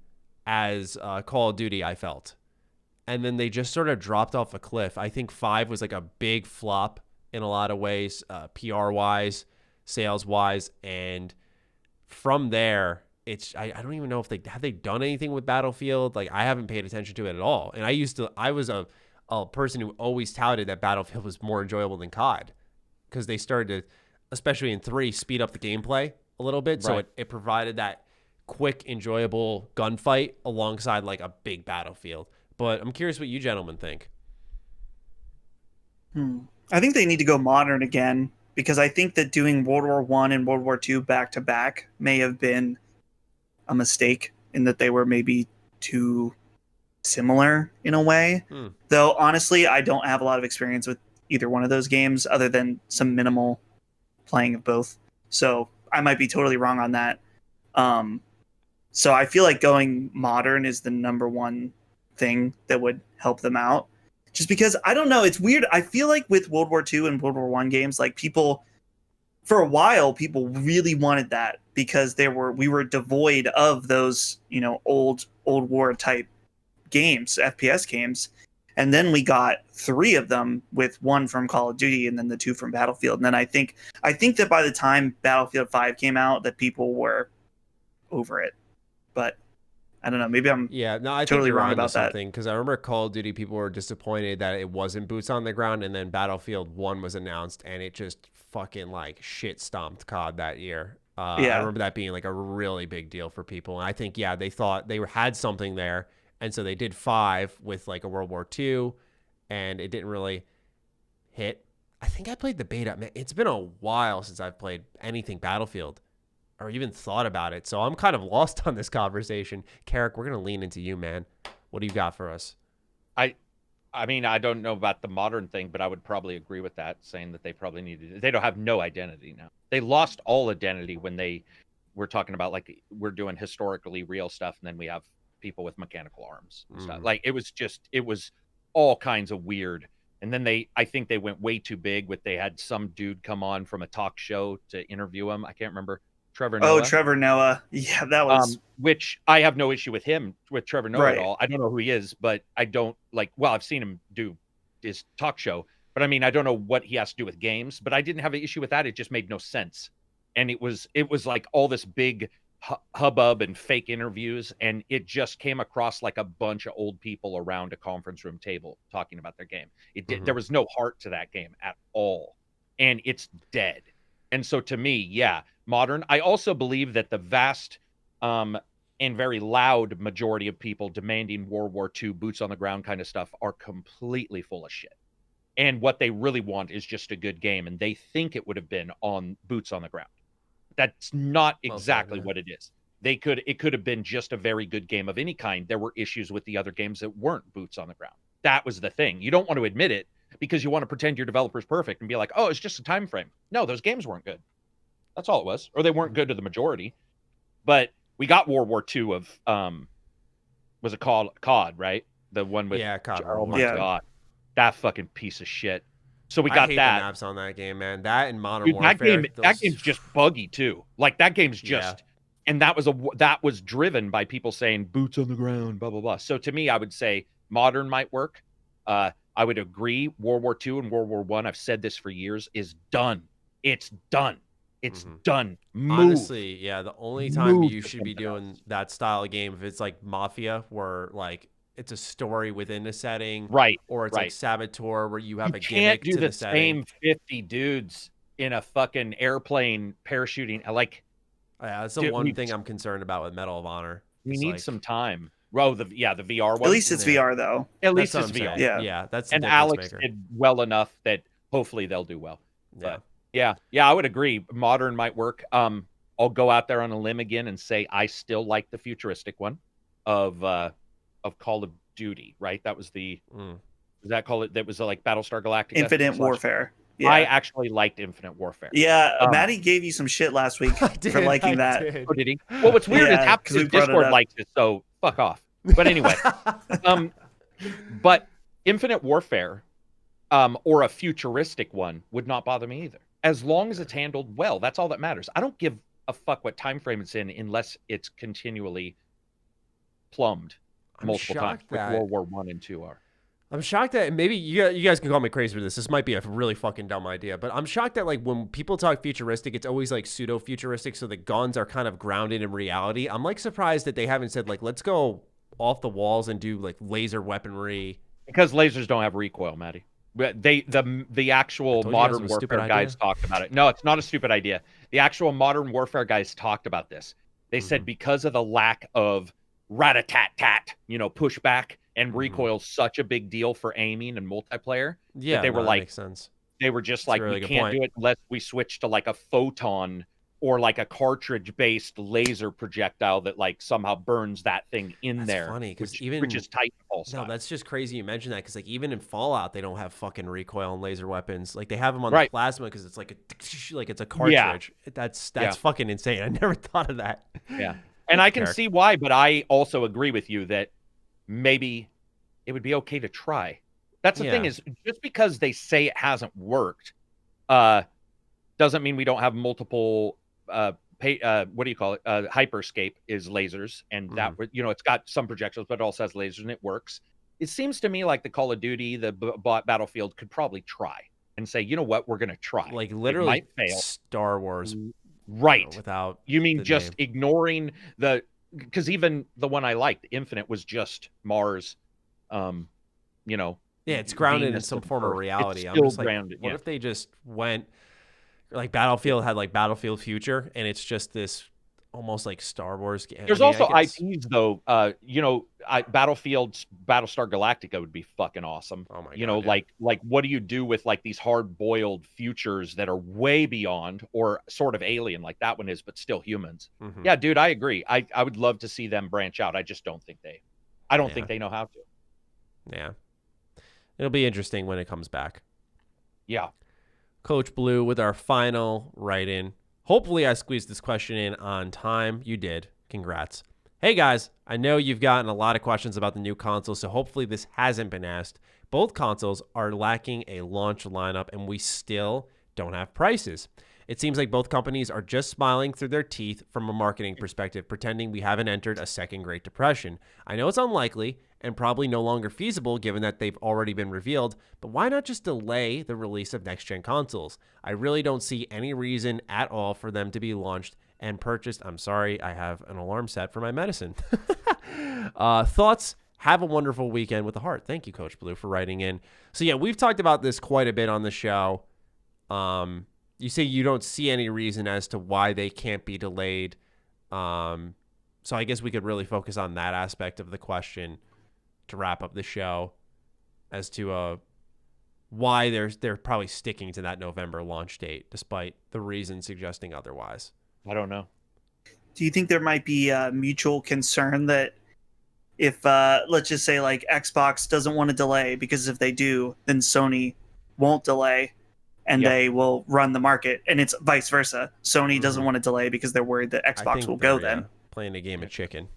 as Call of Duty, I felt. And then they just sort of dropped off a cliff. I think 5 was like a big flop in a lot of ways, PR-wise, sales-wise. And from there, I don't even know if have they done anything with Battlefield. Like, I haven't paid attention to it at all. And I was a person who always touted that Battlefield was more enjoyable than COD because they started to, especially in 3, speed up the gameplay a little bit. Right. So it provided that quick, enjoyable gunfight alongside like a big Battlefield. But I'm curious what you gentlemen think. I think they need to go modern again because I think that doing World War I and World War II back to back may have been a mistake in that they were maybe too similar in a way. Though honestly, I don't have a lot of experience with either one of those games other than some minimal playing of both. So I might be totally wrong on that. So I feel like going modern is the number one thing that would help them out. Just because, I don't know, it's weird. I feel like with World War II and World War I games, like for a while, people really wanted that because we were devoid of those, old war type games, FPS games. And then we got 3 of them with 1 from Call of Duty and then the 2 from Battlefield. And then I think that by the time Battlefield 5 came out, that people were over it. But I don't know. Maybe I'm totally wrong about that. Because I remember Call of Duty, people were disappointed that it wasn't boots on the ground, and then Battlefield 1 was announced, and it just fucking like shit stomped COD that year. I remember that being like a really big deal for people. And I think, they thought they had something there, and so they did 5 with like a World War II, and it didn't really hit. I think I played the beta. Man, it's been a while since I've played anything Battlefield or even thought about it. So I'm kind of lost on this conversation. Karak, we're going to lean into you, man. What do you got for us? I mean, I don't know about the modern thing, but I would probably agree with that, saying that they probably they don't have no identity now. They lost all identity when they were talking about, like, we're doing historically real stuff, and then we have people with mechanical arms and stuff. Like, it was all kinds of weird. And then I think they went way too big they had some dude come on from a talk show to interview him. I can't remember. Trevor Noah. Oh, Trevor Noah. Yeah, that was... which I have no issue with Trevor Noah at all. I don't know who he is, but I don't I've seen him do his talk show, but I mean, I don't know what he has to do with games, but I didn't have an issue with that. It just made no sense. And it was like all this big hubbub and fake interviews, and it just came across like a bunch of old people around a conference room table talking about their game. There was no heart to that game at all, and it's dead. And so to me, modern. I also believe that the vast and very loud majority of people demanding World War II boots on the ground kind of stuff are completely full of shit. And what they really want is just a good game, and they think it would have been on boots on the ground. That's not exactly what it is. It could have been just a very good game of any kind. There were issues with the other games that weren't boots on the ground. That was the thing. You don't want to admit it, because you want to pretend your developer's perfect and be like, oh, it's just a time frame. No, those games weren't good. That's all it was. Or they weren't good to the majority. But we got World War II of, was it called COD, right? The one with, COD. oh my God, that fucking piece of shit. So we I got hate that. the maps on that game, man. That and Modern Dude, Warfare. that game's just buggy too. Like that game's just, and that was driven by people saying boots on the ground, blah blah blah. So to me, I would say modern might work. I would agree. World War II and World War I, I've said this for years, is done. It's done. It's done. Move. Honestly, yeah. The only time you should be doing that style of game if it's like Mafia, where like it's a story within a setting, right? Or it's like Saboteur, where you have a can't gimmick do to the setting. same 50 dudes in a fucking airplane parachuting. Like, that's the one thing I'm concerned about with Medal of Honor. We need some time. Oh, the VR one. At least it's VR though. At least it's VR. Yeah, that's the and difference Alex maker. did well enough that hopefully they'll do well. But yeah, I would agree. Modern might work. I'll go out there on a limb again and say I still like the futuristic one of Call of Duty. Right, that was the. Does that call it? That was like Battlestar Galactica. Infinite Warfare. Yeah. I actually liked Infinite Warfare. Yeah, Matty gave you some shit last week for liking that. Oh, did he? Well, what's weird is half his Discord likes it, so fuck off. But anyway, but Infinite Warfare, or a futuristic one would not bother me either, as long as it's handled well. That's all that matters. I don't give a fuck what time frame it's in, unless it's continually plumbed multiple times. Like World War I and II are. I'm shocked that maybe you guys can call me crazy for this. This might be a really fucking dumb idea, but I'm shocked that like when people talk futuristic, it's always like pseudo futuristic. So the guns are kind of grounded in reality. I'm like surprised that they haven't said like, let's go off the walls and do like laser weaponry. Because lasers don't have recoil, Matty. The actual Modern Warfare guys talked about it. No, it's not a stupid idea. The actual Modern Warfare guys talked about this. They said because of the lack of rat-a-tat-tat, pushback, and recoil's such a big deal for aiming and multiplayer. Yeah, they were like, makes sense. They were just like, we can't do it unless we switch to like a photon or like a cartridge-based laser projectile that like somehow burns that thing in there. That's funny because which is Titanfall style. No, that's just crazy you mentioned that because like even in Fallout they don't have fucking recoil and laser weapons. Like they have them on the plasma because it's like it's a cartridge. Yeah. That's fucking insane. I never thought of that. Yeah, and I can see why, but I also agree with you that maybe it would be okay to try. That's the thing, is just because they say it hasn't worked doesn't mean we don't have multiple what do you call it? Hyperscape is lasers, and that it's got some projectiles, but it also has lasers and it works. It seems to me like the Call of Duty, the Battlefield could probably try and say, you know what, we're going to try. Like literally might fail. Star Wars. Right. Without you mean just ignoring because even the one I liked, Infinite, was just Mars, Yeah, it's grounded Venus in some form of reality. It's I'm just like, grounded, what if they just went like Battlefield had like Battlefield Future, and it's just this almost like Star Wars game. There's also IPs though. Battlefield's Battlestar Galactica would be fucking awesome. Oh my God, like what do you do with like these hard-boiled futures that are way beyond or sort of alien like that one is, but still humans? Yeah, dude, I agree. I would love to see them branch out. I just don't think they know how to. Yeah. It'll be interesting when it comes back. Yeah. Coach Blue with our final write-in. Hopefully I squeezed this question in on time. You did. Congrats. Hey guys, I know you've gotten a lot of questions about the new console, so hopefully this hasn't been asked. Both consoles are lacking a launch lineup, and we still don't have prices. It seems like both companies are just smiling through their teeth from a marketing perspective, pretending we haven't entered a second Great Depression. I know it's unlikely and probably no longer feasible given that they've already been revealed, but why not just delay the release of next-gen consoles? I really don't see any reason at all for them to be launched and purchased. I'm sorry, I have an alarm set for my medicine. Thoughts? Have a wonderful weekend with the heart. Thank you, Coach Blue, for writing in. So yeah, we've talked about this quite a bit on the show. You say you don't see any reason as to why they can't be delayed. So I guess we could really focus on that aspect of the question to wrap up the show as to why they're probably sticking to that November launch date, despite the reason suggesting otherwise. I don't know. Do you think there might be a mutual concern that if, let's just say like Xbox doesn't want to delay, because if they do, then Sony won't delay, and they will run the market, and it's vice versa. Sony doesn't want to delay because they're worried that Xbox will go then. Playing a game of chicken,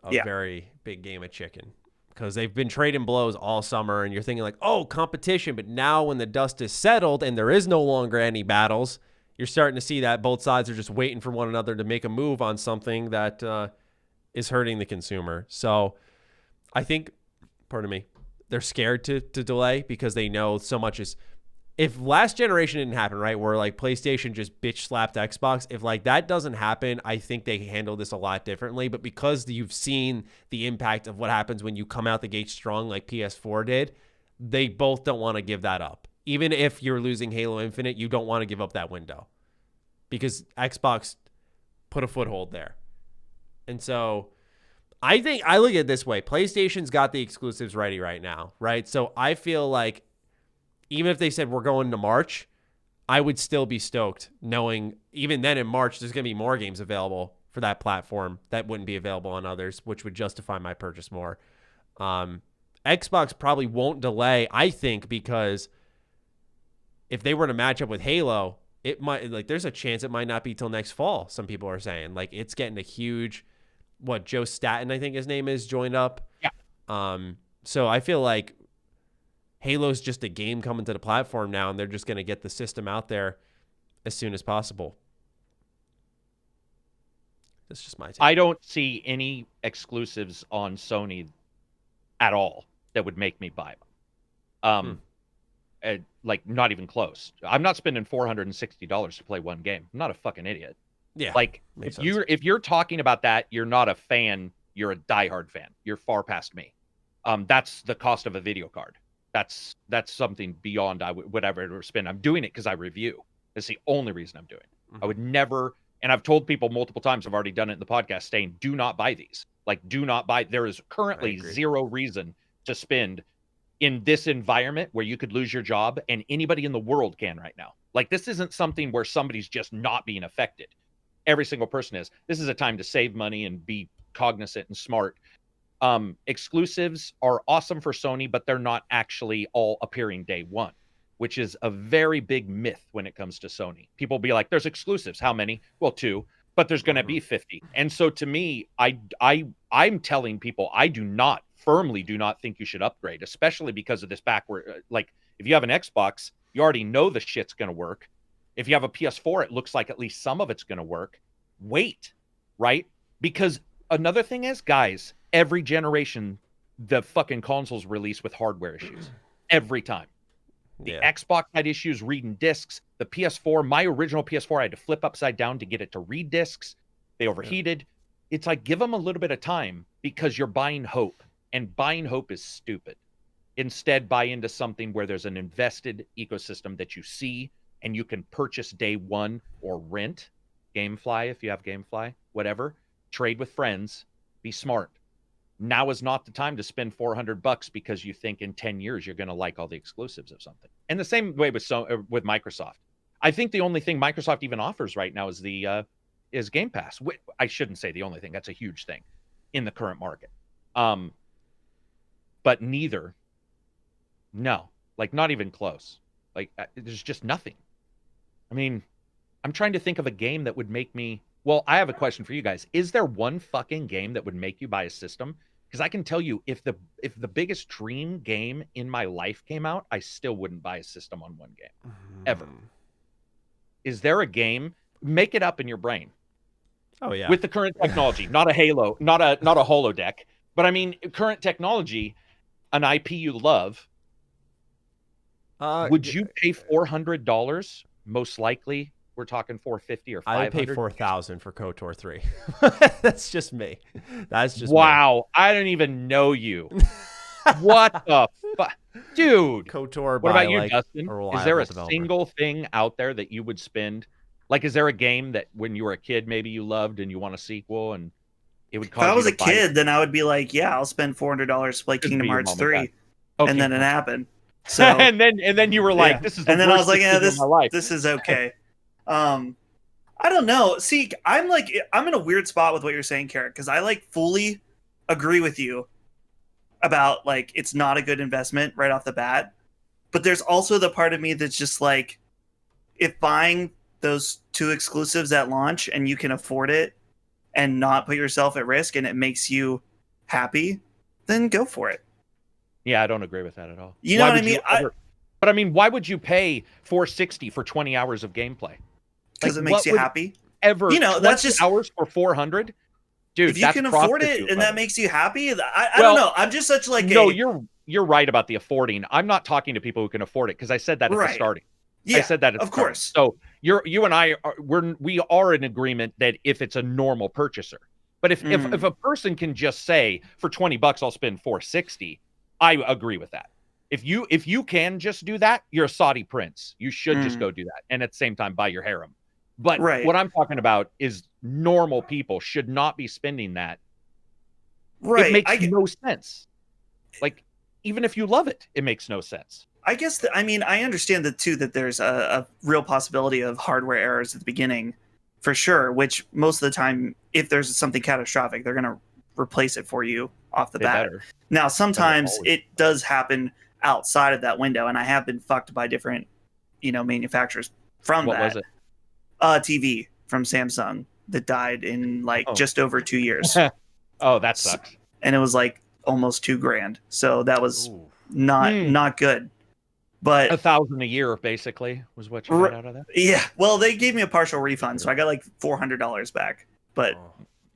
very big game of chicken, because they've been trading blows all summer, and you're thinking like, oh, competition, but now when the dust is settled and there is no longer any battles, you're starting to see that both sides are just waiting for one another to make a move on something that is hurting the consumer. So I think, pardon me, they're scared to delay because they know so much is, if last generation didn't happen, right, where like PlayStation just bitch slapped Xbox, if like that doesn't happen, I think they handle this a lot differently. But because you've seen the impact of what happens when you come out the gate strong like PS4 did, they both don't want to give that up. Even if you're losing Halo Infinite, you don't want to give up that window because Xbox put a foothold there. And so I think I look at it this way. PlayStation's got the exclusives ready right now, right? So I feel like even if they said we're going to March, I would still be stoked knowing even then in March there's going to be more games available for that platform that wouldn't be available on others, which would justify my purchase more. Xbox probably won't delay, I think, because if they were to match up with Halo, it might, like, there's a chance it might not be till next fall. Some people are saying like it's getting a huge, Joe Staten, I think his name is, joined up. Yeah. So I feel like Halo's just a game coming to the platform now, and they're just going to get the system out there as soon as possible. That's just my take. I don't see any exclusives on Sony at all that would make me buy them. Like, not even close. I'm not spending $460 to play one game. I'm not a fucking idiot. Yeah. Like, if you're talking about that, you're not a fan. You're a diehard fan. You're far past me. That's the cost of a video card. That's something beyond I would ever spend. I'm doing it because I review. That's the only reason I'm doing it. I would never, and I've told people multiple times, I've already done it in the podcast, saying, do not buy these. Like, do not buy. There is currently zero reason to spend in this environment where you could lose your job, and anybody in the world can right now. Like, this isn't something where somebody's just not being affected. Every single person is. This is a time to save money and be cognizant and smart. Exclusives are awesome for Sony, but they're not actually all appearing day one, which is a very big myth when it comes to Sony. People be like, there's exclusives. How many? Well, 2, but there's going to be 50. And so to me, I'm telling people, I firmly do not think you should upgrade, especially because of this backward. Like, if you have an Xbox, you already know the shit's going to work. If you have a PS4, it looks like at least some of it's going to work. Wait, right? Because another thing is, guys, every generation, the fucking consoles release with hardware issues. Every time. The Xbox had issues reading discs. The PS4, my original PS4, I had to flip upside down to get it to read discs. They overheated. It's like, give them a little bit of time because you're buying hope. And buying hope is stupid. Instead, buy into something where there's an invested ecosystem that you see and you can purchase day one or rent. Gamefly, if you have Gamefly, whatever. Trade with friends. Be smart. Now is not the time to spend $400 because you think in 10 years you're going to like all the exclusives of something. And the same way with Microsoft. I think the only thing Microsoft even offers right now is is Game Pass. I shouldn't say the only thing. That's a huge thing in the current market. But neither. No, like, not even close. Like, there's just nothing. I mean, I'm trying to think of a game that would make me. Well, I have a question for you guys. Is there one fucking game that would make you buy a system? Because I can tell you, if the biggest dream game in my life came out, I still wouldn't buy a system on one game. Ever. Is there a game? Make it up in your brain. Oh, yeah. With the current technology, not a Halo, not a holodeck, but I mean, current technology, an IP you love. Would you pay $400? Most likely, we're talking $450 or $500. I would pay $4,000 for KOTOR 3. That's just me. That's just wow. Me. I don't even know you. What the fuck, dude? KOTOR. What about you, Dustin? Is there a single thing out there that you would spend? Like, is there a game that when you were a kid maybe you loved and you want a sequel and it would cause? If I was a kid, then I would be like, yeah, I'll spend $400 to play Kingdom Hearts 3, okay. And then it happened. So and then you were like, this is the and then worst I was like, yeah, this of my life. This is okay. I don't know. See, I'm in a weird spot with what you're saying, Karak, because I like fully agree with you about like it's not a good investment right off the bat. But there's also the part of me that's just like, if buying those 2 exclusives at launch and you can afford it and not put yourself at risk and it makes you happy, then go for it. Yeah, I don't agree with that at all. You know what I mean? But I mean, why would you pay $460 for 20 hours of gameplay? Because it makes you happy. Ever, you know, that's just hours for 400, dude. If you can afford it and that makes you happy, I don't know. I'm just such like you're right about the affording. I'm not talking to people who can afford it because I said that at the starting. Yeah, I said that of course. So you and I are in agreement that if it's a normal purchaser, but if a person can just say for $20 I'll spend $460, I agree with that. If you can just do that, you're a Saudi prince. You should just go do that, and at the same time buy your harem. But what I'm talking about is normal people should not be spending that. Right, it makes no sense. Like, even if you love it, it makes no sense. I guess I understand that there's a real possibility of hardware errors at the beginning, for sure. Which most of the time, if there's something catastrophic, they're gonna replace it for you off the bat. Now, sometimes it does happen outside of that window, and I have been fucked by different, manufacturers from that. What was it? TV from Samsung that died in just over 2 years. Oh, that sucks. And it was like almost $2,000. So that was not good. But $1,000 a year basically was what you got out of that. Yeah. Well, they gave me a partial refund, so I got like $400 back. But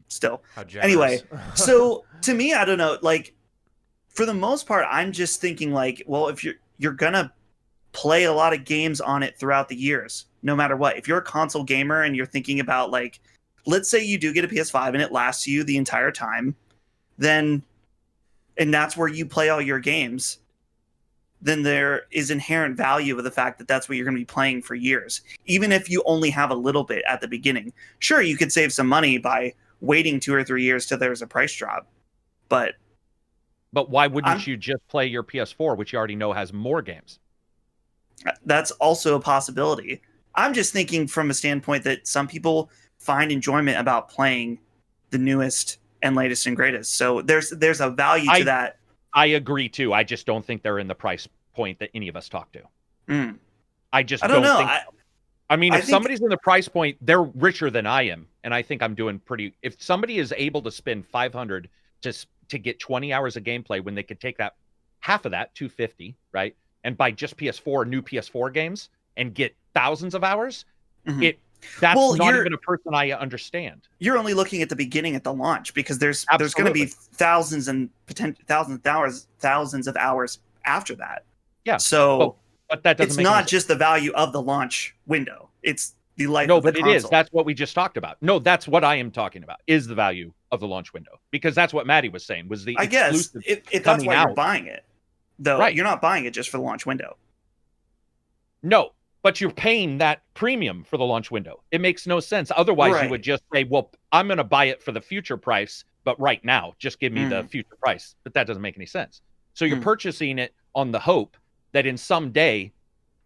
still. Anyway, so to me, I don't know. Like, for the most part, I'm just thinking like, well, if you're gonna play a lot of games on it throughout the years, no matter what. If you're a console gamer and you're thinking about, like, let's say you do get a PS5 and it lasts you the entire time, and that's where you play all your games, then there is inherent value of the fact that that's what you're going to be playing for years. Even if you only have a little bit at the beginning. Sure, you could save some money by waiting 2 or 3 years till there's a price drop. But why wouldn't you just play your PS4, which you already know has more games? That's also a possibility. I'm just thinking from a standpoint that some people find enjoyment about playing the newest and latest and greatest. So there's a value to that. I agree too. I just don't think they're in the price point that any of us talk to. I don't know. If somebody's in the price point, they're richer than I am, and I think I'm doing pretty. If somebody is able to spend $500 to get 20 hours of gameplay when they could take that half of that, $250, right, and buy just new PS4 games and get thousands of hours, that's not even a person I understand. You're only looking at the beginning at the launch, because there's going to be thousands of hours after that. Yeah. So but that doesn't. It's not just the value of the launch window. It's the life. No, of the but console. it is. That's what we just talked about. No, that's what I am talking about. Is the value of the launch window, because that's what Matty was saying was the. I guess if that's why you're buying it, though, right. You're not buying it just for the launch window. No. But you're paying that premium for the launch window. It makes no sense. Otherwise, you would just say, well, I'm going to buy it for the future price, but right now, just give me the future price. But that doesn't make any sense. So you're purchasing it on the hope that in some day,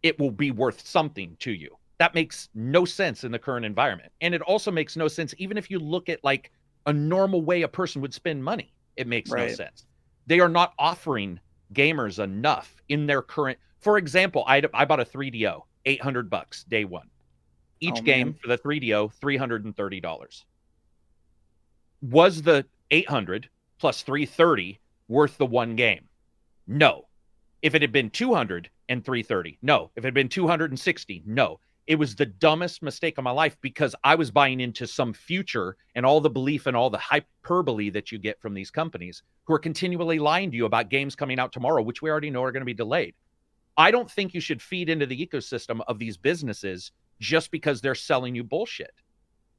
it will be worth something to you. That makes no sense in the current environment. And it also makes no sense, even if you look at like a normal way a person would spend money, it makes no sense. They are not offering gamers enough in their current. For example, I bought a 3DO. $800 day one. Each game for the 3DO, $330. Was the 800 plus 330 worth the one game? No. If it had been 200 and 330, no. If it had been 260, no. It was the dumbest mistake of my life, because I was buying into some future and all the belief and all the hyperbole that you get from these companies who are continually lying to you about games coming out tomorrow, which we already know are going to be delayed. I don't think you should feed into the ecosystem of these businesses just because they're selling you bullshit.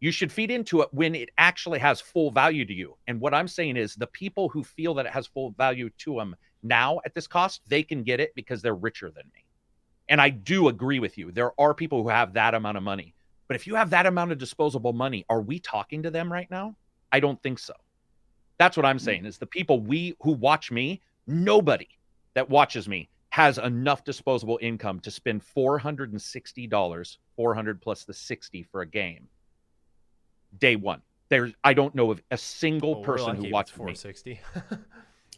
You should feed into it when it actually has full value to you. And what I'm saying is the people who feel that it has full value to them now at this cost, they can get it because they're richer than me. And I do agree with you. There are people who have that amount of money. But if you have that amount of disposable money, are we talking to them right now? I don't think so. That's what I'm saying is the people who watch me, nobody that watches me has enough disposable income to spend $460, 400 plus the 60 for a game day one. I don't know of a single person who watches me.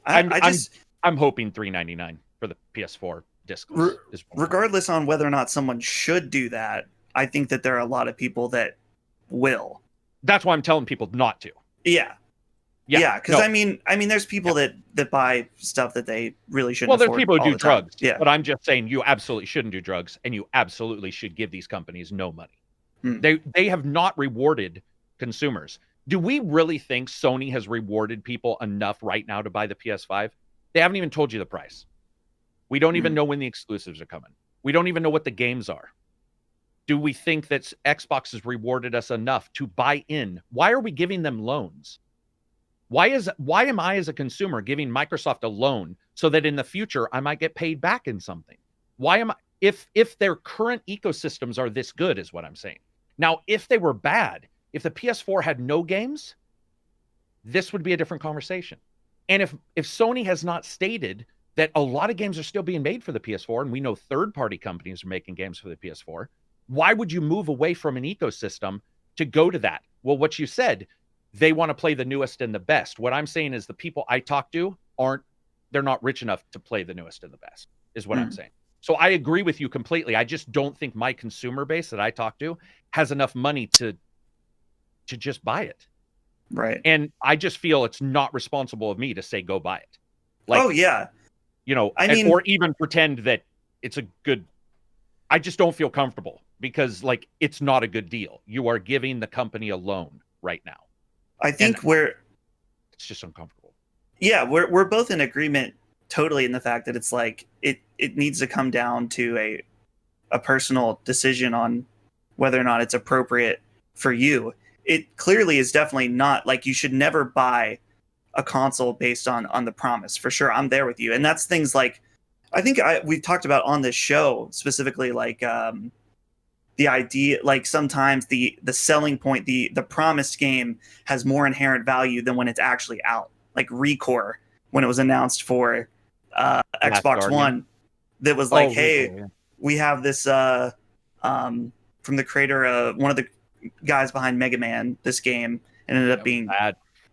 $460. I'm hoping $399 for the PS4 discless. Regardless on whether or not someone should do that, I think that there are a lot of people that will. That's why I'm telling people not to. Yeah. Because I mean, there's people that buy stuff that they really shouldn't. Well, there's afford people who all do the time. drugs. Yeah. But I'm just saying you absolutely shouldn't do drugs, and you absolutely should give these companies no money. They have not rewarded consumers. Do we really think Sony has rewarded people enough right now to buy the PS5? They haven't even told you the price. We don't even know when the exclusives are coming. We don't even know what the games are. Do we think that Xbox has rewarded us enough to buy in? Why are we giving them loans? Why am I as a consumer giving Microsoft a loan so that in the future I might get paid back in something? Why am I, if their current ecosystems are this good, is what I'm saying. Now, if they were bad, if the PS4 had no games, this would be a different conversation. And if Sony has not stated that a lot of games are still being made for the PS4, and we know third-party companies are making games for the PS4, why would you move away from an ecosystem to go to that? Well, what you said, they want to play the newest and the best. What I'm saying is the people I talk to they're not rich enough to play the newest and the best, is what I'm saying. So I agree with you completely. I just don't think my consumer base that I talk to has enough money to just buy it. Right. And I just feel it's not responsible of me to say, go buy it. Like, oh, yeah. You know, or even pretend that it's a good, I just don't feel comfortable because like, it's not a good deal. You are giving the company a loan right now. I think it's just uncomfortable. Yeah. We're both in agreement totally in the fact that it's like, it needs to come down to a personal decision on whether or not it's appropriate for you. It clearly is definitely not like you should never buy a console based on the promise. For sure, I'm there with you. And that's things like I think we've talked about on this show specifically, like the idea, like sometimes the selling point, the promised game has more inherent value than when it's actually out. Like Recore, when it was announced for Xbox One, that was like, hey, we have this from the creator of one of the guys behind Mega Man, this game, and ended up being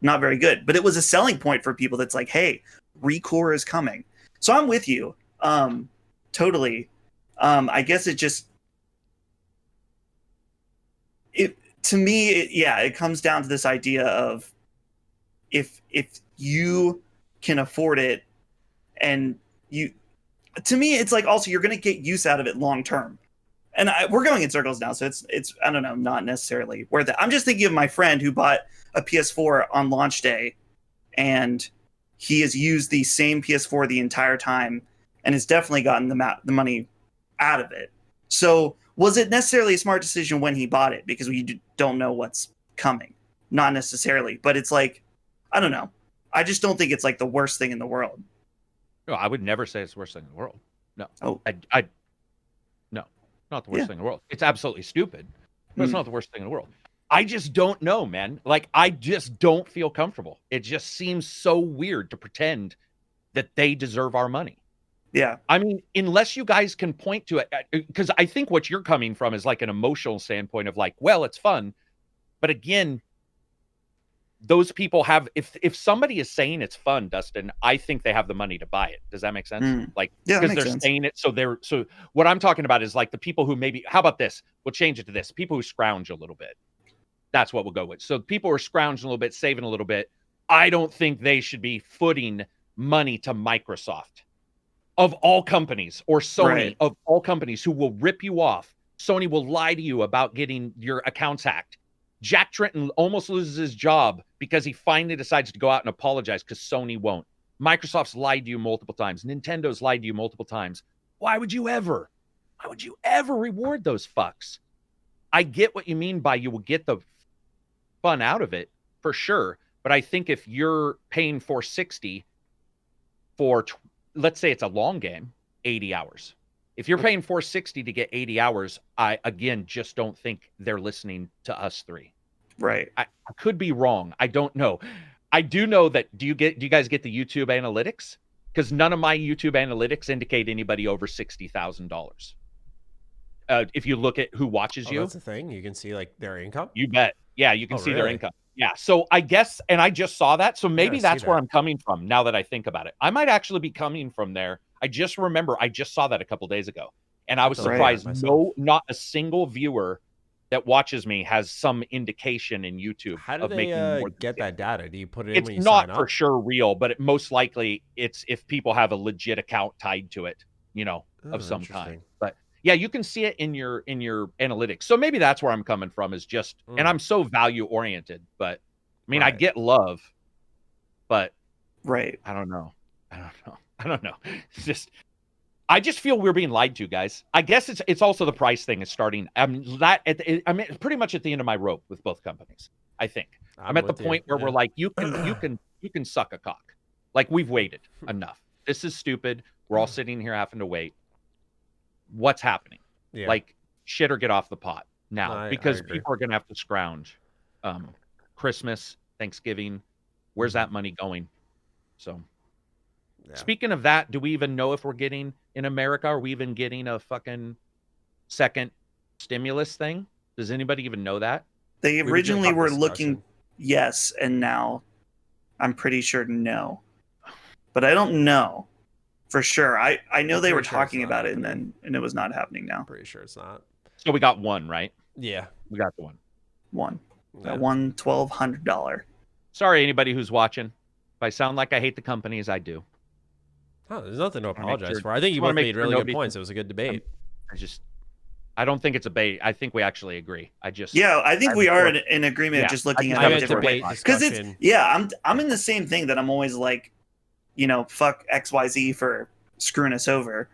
not very good. But it was a selling point for people that's like, hey, Recore is coming. So I'm with you. Totally. I guess it just to me, it comes down to this idea of if you can afford it and to me, it's like also you're going to get use out of it long term. And we're going in circles now, so it's I don't know, not necessarily worth it. I'm just thinking of my friend who bought a PS4 on launch day, and he has used the same PS4 the entire time, and has definitely gotten the money out of it. So was it necessarily a smart decision when he bought it? Because we don't know what's coming. Not necessarily, but it's like, I don't know. I just don't think it's like the worst thing in the world. No, I would never say it's the worst thing in the world. No. Oh. No, not the worst thing in the world. It's absolutely stupid, but it's not the worst thing in the world. I just don't know, man. Like, I just don't feel comfortable. It just seems so weird to pretend that they deserve our money. Yeah. I mean, unless you guys can point to it, because I think what you're coming from is like an emotional standpoint of like, well, it's fun. But again, those people have, if somebody is saying it's fun, Dustin, I think they have the money to buy it. Does that make sense? Like, because they're saying it. So what I'm talking about is like the people who maybe, how about this? We'll change it to this. People who scrounge a little bit. That's what we'll go with. So people who are scrounging a little bit, saving a little bit. I don't think they should be footing money to Microsoft of all companies, or Sony of all companies, who will rip you off. Sony will lie to you about getting your accounts hacked. Jack Tretton almost loses his job because he finally decides to go out and apologize because Sony won't. Microsoft's lied to you multiple times. Nintendo's lied to you multiple times. Why would you ever reward those fucks? I get what you mean by you will get the fun out of it, for sure. But I think if you're paying $460 for, let's say it's a long game, 80 hours. If you're paying $460 to get 80 hours, I, again, just don't think they're listening to us three. Right. I could be wrong. I don't know. I do know that, do you guys get the YouTube analytics? Because none of my YouTube analytics indicate anybody over $60,000. If you look at who watches you. That's a thing. You can see like their income. You bet. Yeah, you can see their income. Yeah. So I guess, and I just saw that. So maybe that's where I'm coming from now that I think about it. I might actually be coming from there. I just remember I just saw that a couple days ago, and I was Right. surprised. Myself. Not a single viewer that watches me has some indication in YouTube How do of making they more than get that 60. data? Do you put it in It's when you not sign for up? sure real, but most likely it's if people have a legit account tied to it, of some kind. But yeah, you can see it in your analytics. So maybe that's where I'm coming from, is just, and I'm so value oriented, but I mean, I Right. get love, but Right. I don't know. It's just, I just feel we're being lied to, guys. I guess it's also the price thing is starting. I'm pretty much at the end of my rope with both companies. I think I'm at the with you, point where yeah. we're like, you can suck a cock. Like, we've waited enough. This is stupid. We're all sitting here having to wait. What's happening? Yeah. Like, shit or get off the pot now, No, I because agree. people are gonna have to scrounge. Christmas, Thanksgiving, where's that money going? So. Yeah. Speaking of that, do we even know if we're getting in America? Are we even getting a fucking second stimulus thing? Does anybody even know that? They We originally have were discussion. looking yes, and now I'm pretty sure no. But I don't know for sure. I know I'm they were pretty sure it's talking not about it, happening. and it was not happening now. Pretty sure it's not. So we got one, right? Yeah. We got the one. One. Yeah. That one $1,200. Sorry, anybody who's watching. If I sound like I hate the companies, I do. Oh, there's nothing to wanna make apologize sure- for. I think you just wanna both make made sure really good nobody points. It was a good debate. I don't think it's a bait. I think we actually agree. Yeah, I think we are before- in agreement, Yeah, just I looking just at have it a a different way. debate Because it's discussion. I'm in the same thing that I'm always like, fuck XYZ for screwing us over.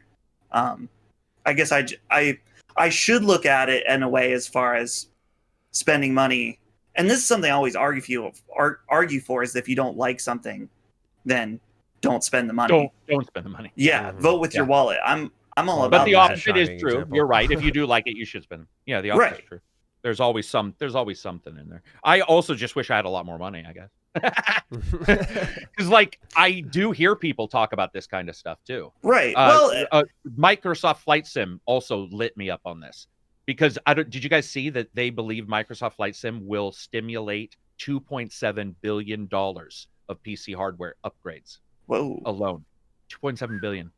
I guess I should look at it in a way as far as spending money, and this is something I always argue for is if you don't like something, then don't spend the money. Don't spend the money. Yeah, Mhm. vote with your Yeah. wallet. I'm all Well, about But the that. opposite is Shining true. example. You're right. If you do like it, you should spend. Yeah, the opposite Right. is true. There's always something in there. I also just wish I had a lot more money, I guess. Because like, I do hear people talk about this kind of stuff too. Right. Microsoft Flight Sim also lit me up on this, because did you guys see that they believe Microsoft Flight Sim will stimulate $2.7 billion of PC hardware upgrades whoa. alone? 2.7 billion.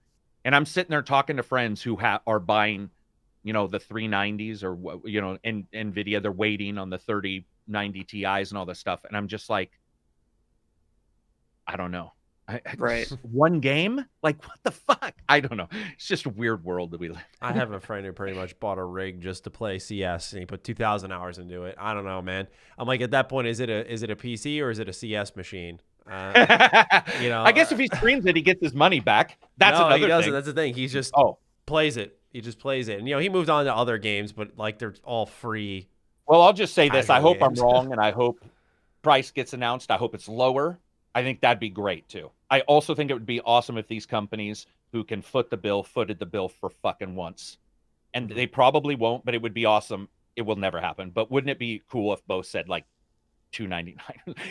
And I'm sitting there talking to friends who are buying, the 390s or, and NVIDIA. They're waiting on the 3090 Ti's and all this stuff. And I'm just like, I don't know. Right. One game? Like, what the fuck? I don't know. It's just a weird world that we live in. I have a friend who pretty much bought a rig just to play CS, and he put 2,000 hours into it. I don't know, man. I'm like, at that point, is it a PC or is it a CS machine? I guess if he streams it, he gets his money back. That's no, another he doesn't. thing. That's the thing. He's just Oh, plays it. He just plays it. And, he moved on to other games, but like they're all free. well, I'll just say this. I Casual hope I'm games. wrong, and I hope price gets announced. I hope it's lower. I think that'd be great too. I also think it would be awesome if these companies who can footed the bill for fucking once. And they probably won't, but it would be awesome. It will never happen. But wouldn't it be cool if both said like $299?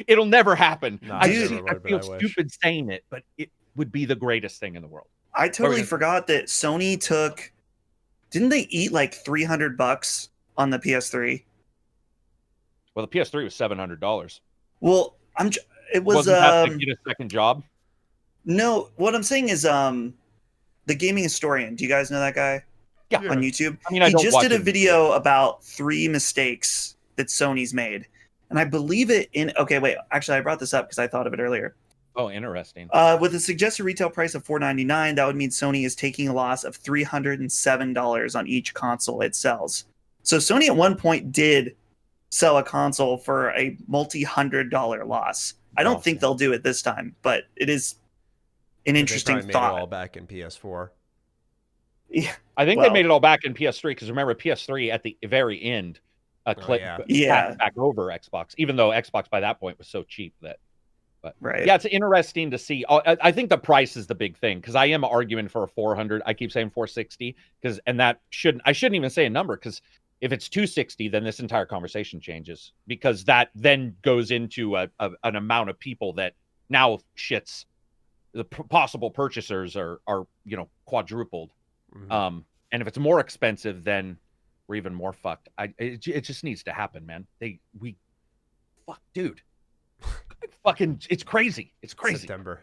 It'll never happen. No, I it never would, but feel I wish. stupid saying it, but it would be the greatest thing in the world. I totally gonna- forgot that Sony didn't they eat like $300 on the PS3? Well, the PS3 was $700. Well, it was Wasn't that to get a second job? no, what I'm saying is the gaming historian. Do you guys know that guy? Yeah. On YouTube. I mean, I He don't just watch did a it. video about 3 mistakes that Sony's made. And I believe it in okay, wait, actually I brought this up because I thought of it earlier. Oh, interesting. With a suggested retail price of $499, that would mean Sony is taking a loss of $307 on each console it sells. So Sony at one point did sell a console for a multi-$100 loss. I don't think they'll do it this time, but it is an interesting They probably made it all thought. back in PS4. Yeah. I think Well- they made it all back in PS3 because remember PS3 at the very end clicked Yeah. back over Xbox, even though Xbox by that point was so cheap that. But Right. yeah, it's interesting to see. I think the price is the big thing because I am arguing for a 400. I keep saying 460 I shouldn't even say a number because if it's 260, then this entire conversation changes because that then goes into an amount of people that now shits. The possible purchasers are quadrupled. Mhm. And if it's more expensive, then we're even more fucked. It just needs to happen, man. Dude. Fucking, it's crazy. It's crazy. September.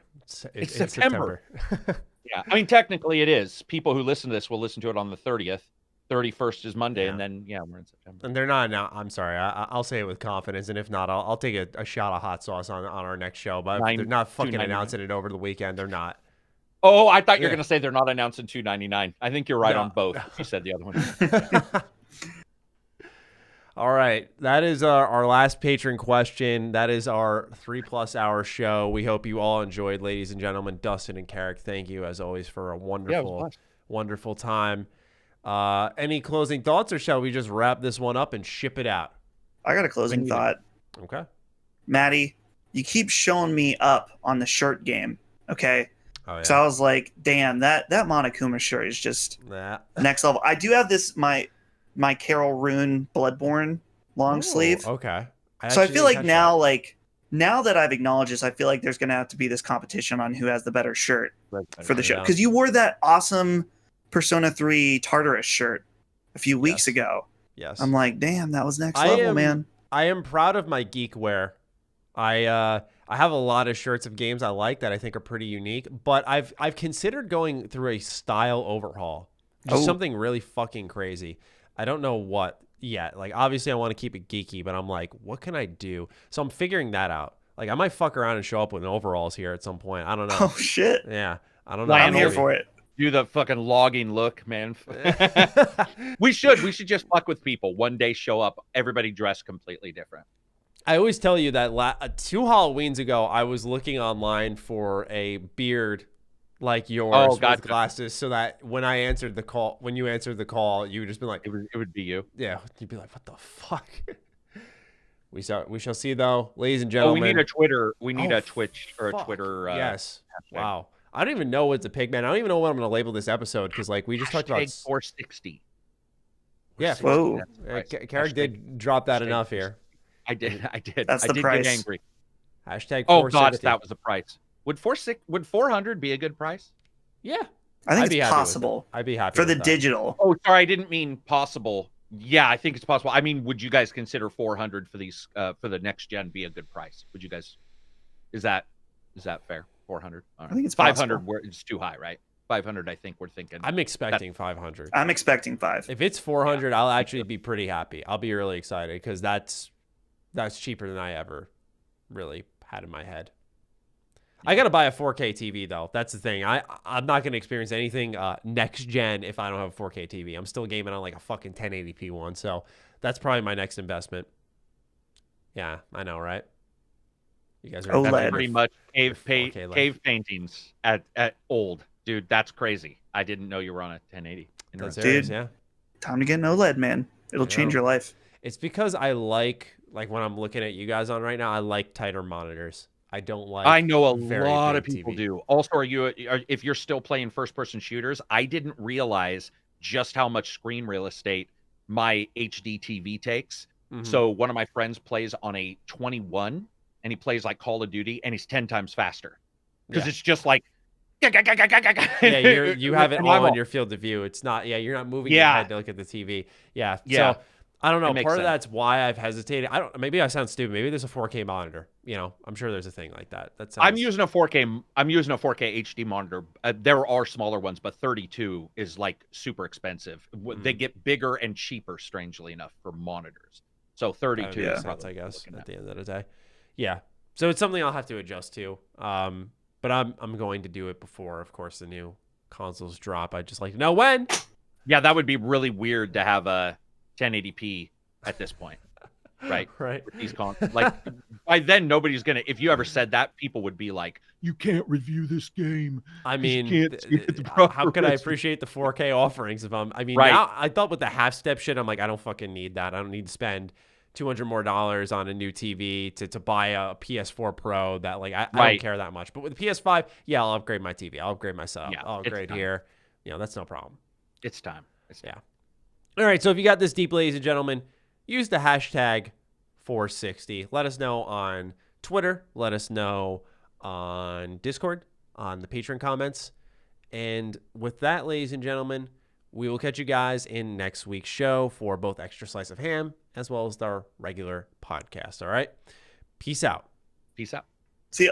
It's September. Yeah, I mean, technically it is. People who listen to this will listen to it on the 30th. 31st is Monday, and then we're in September. And they're not now. I'm sorry. I'll say it with confidence, and if not, I'll take a shot of hot sauce on our next show. But if they're not fucking announcing it over the weekend, they're not. Oh, I thought you were gonna say they're not announcing $2.99. I think you're right on both. If you said the other one. All right, that is our last patron question. That is our 3+ hour show. We hope you all enjoyed, ladies and gentlemen. Dustin and Karak, thank you as always for a wonderful time. Any closing thoughts, or shall we just wrap this one up and ship it out? I got a closing thought. Okay. Matty, you keep showing me up on the shirt game. Okay. Oh, yeah. So I was like, damn, that Monokuma shirt is just next level. I do have this, my Carol Rune Bloodborne long sleeve. Okay. So I feel like now that I've acknowledged this, I feel like there's going to have to be this competition on who has the better shirt for the show. Because you wore that awesome Persona 3 Tartarus shirt a few weeks ago. Yes. I'm like, damn, that was next level, man. I am proud of my geek wear. I have a lot of shirts of games I like that I think are pretty unique, but I've considered going through a style overhaul. Just something really fucking crazy. I don't know what yet. Like, obviously I want to keep it geeky, but I'm like, what can I do? So I'm figuring that out. Like, I might fuck around and show up with overalls here at some point. I don't know. Oh shit. Yeah. I don't know. I'm here for it. Do the fucking logging look, man. We should just fuck with people. One day show up, everybody dressed completely different. I always tell you that 2 Halloweens ago, I was looking online for a beard like yours with glasses, so that when you answered the call, you would just be like, it would be you. Yeah, you'd be like, what the fuck? We shall see, though, ladies and gentlemen. We need a Twitter. We need a Twitch or a Twitter. Yes. Hashtag. Wow. I don't even know what to pick, man. I don't even know what I'm going to label this episode, because like we just talked about 460. Yeah. Whoa. Karak did drop that enough here. I did. That's the price. Get angry. Hashtag 460. Oh God, if that was the price. Would 400 be a good price? Yeah. I think it's possible. I'd be happy for the that. digital. Oh, sorry, I didn't mean possible. Yeah, I think it's possible. I mean, would you guys consider 400 for these for the next gen be a good price? Would you guys? Is that fair? 400. Right. I think it's 500. It's too high, right? 500. I think we're thinking. I'm expecting 500. I'm expecting 5. If it's 400, I'll actually be pretty happy. I'll be really excited because that's cheaper than I ever really had in my head. I got to buy a 4K TV, though. That's the thing. I'm not going to experience anything next gen if I don't have a 4K TV. I'm still gaming on like a fucking 1080p one. So that's probably my next investment. Yeah, I know, right? You guys are that's pretty much cave paintings at old. Dude, that's crazy. I didn't know you were on a 1080. Dude, yeah. Time to get an OLED, man. It'll change your life. It's because I like when I'm looking at you guys on right now, I like tighter monitors. I don't like. I know a lot of people TV. do. Also, if you're still playing first-person shooters, I didn't realize just how much screen real estate my HD TV takes. Mm-hmm. So one of my friends plays on a 21, and he plays like Call of Duty, and he's 10 times faster because it's just like. Yeah, you have it all in your field of view. It's not. Yeah, you're not moving your head to look at the TV. Yeah. So I don't know. Part of that's why I've hesitated. Maybe I sound stupid. Maybe there's a 4K monitor. You know, I'm sure there's a thing like that. I'm using a 4K. I'm using a 4K HD monitor. There are smaller ones, but 32 is like super expensive. They get bigger and cheaper, strangely enough, for monitors. So 32 makes sense, I guess, at the end of the day. Yeah. So it's something I'll have to adjust to. But I'm going to do it before, of course, the new consoles drop. I'd just like to know when. Yeah, that would be really weird to have a 1080p at this point, right? Right. With these like by then, nobody's gonna. If you ever said that, people would be like, "You can't review this game." I mean, how can I appreciate the 4K offerings if now I thought with the half step shit, I'm like, I don't fucking need that. I don't need to spend $200 more on a new TV to buy a PS4 Pro that like I don't care that much. But with the PS5, I'll upgrade my TV. I'll upgrade my setup. I'll upgrade here. That's no problem. It's time. Yeah. All right. So if you got this deep, ladies and gentlemen, use the hashtag 460. Let us know on Twitter. Let us know on Discord, on the Patreon comments. And with that, ladies and gentlemen, we will catch you guys in next week's show for both Extra Slice of Ham as well as our regular podcast. All right. Peace out. Peace out. See ya.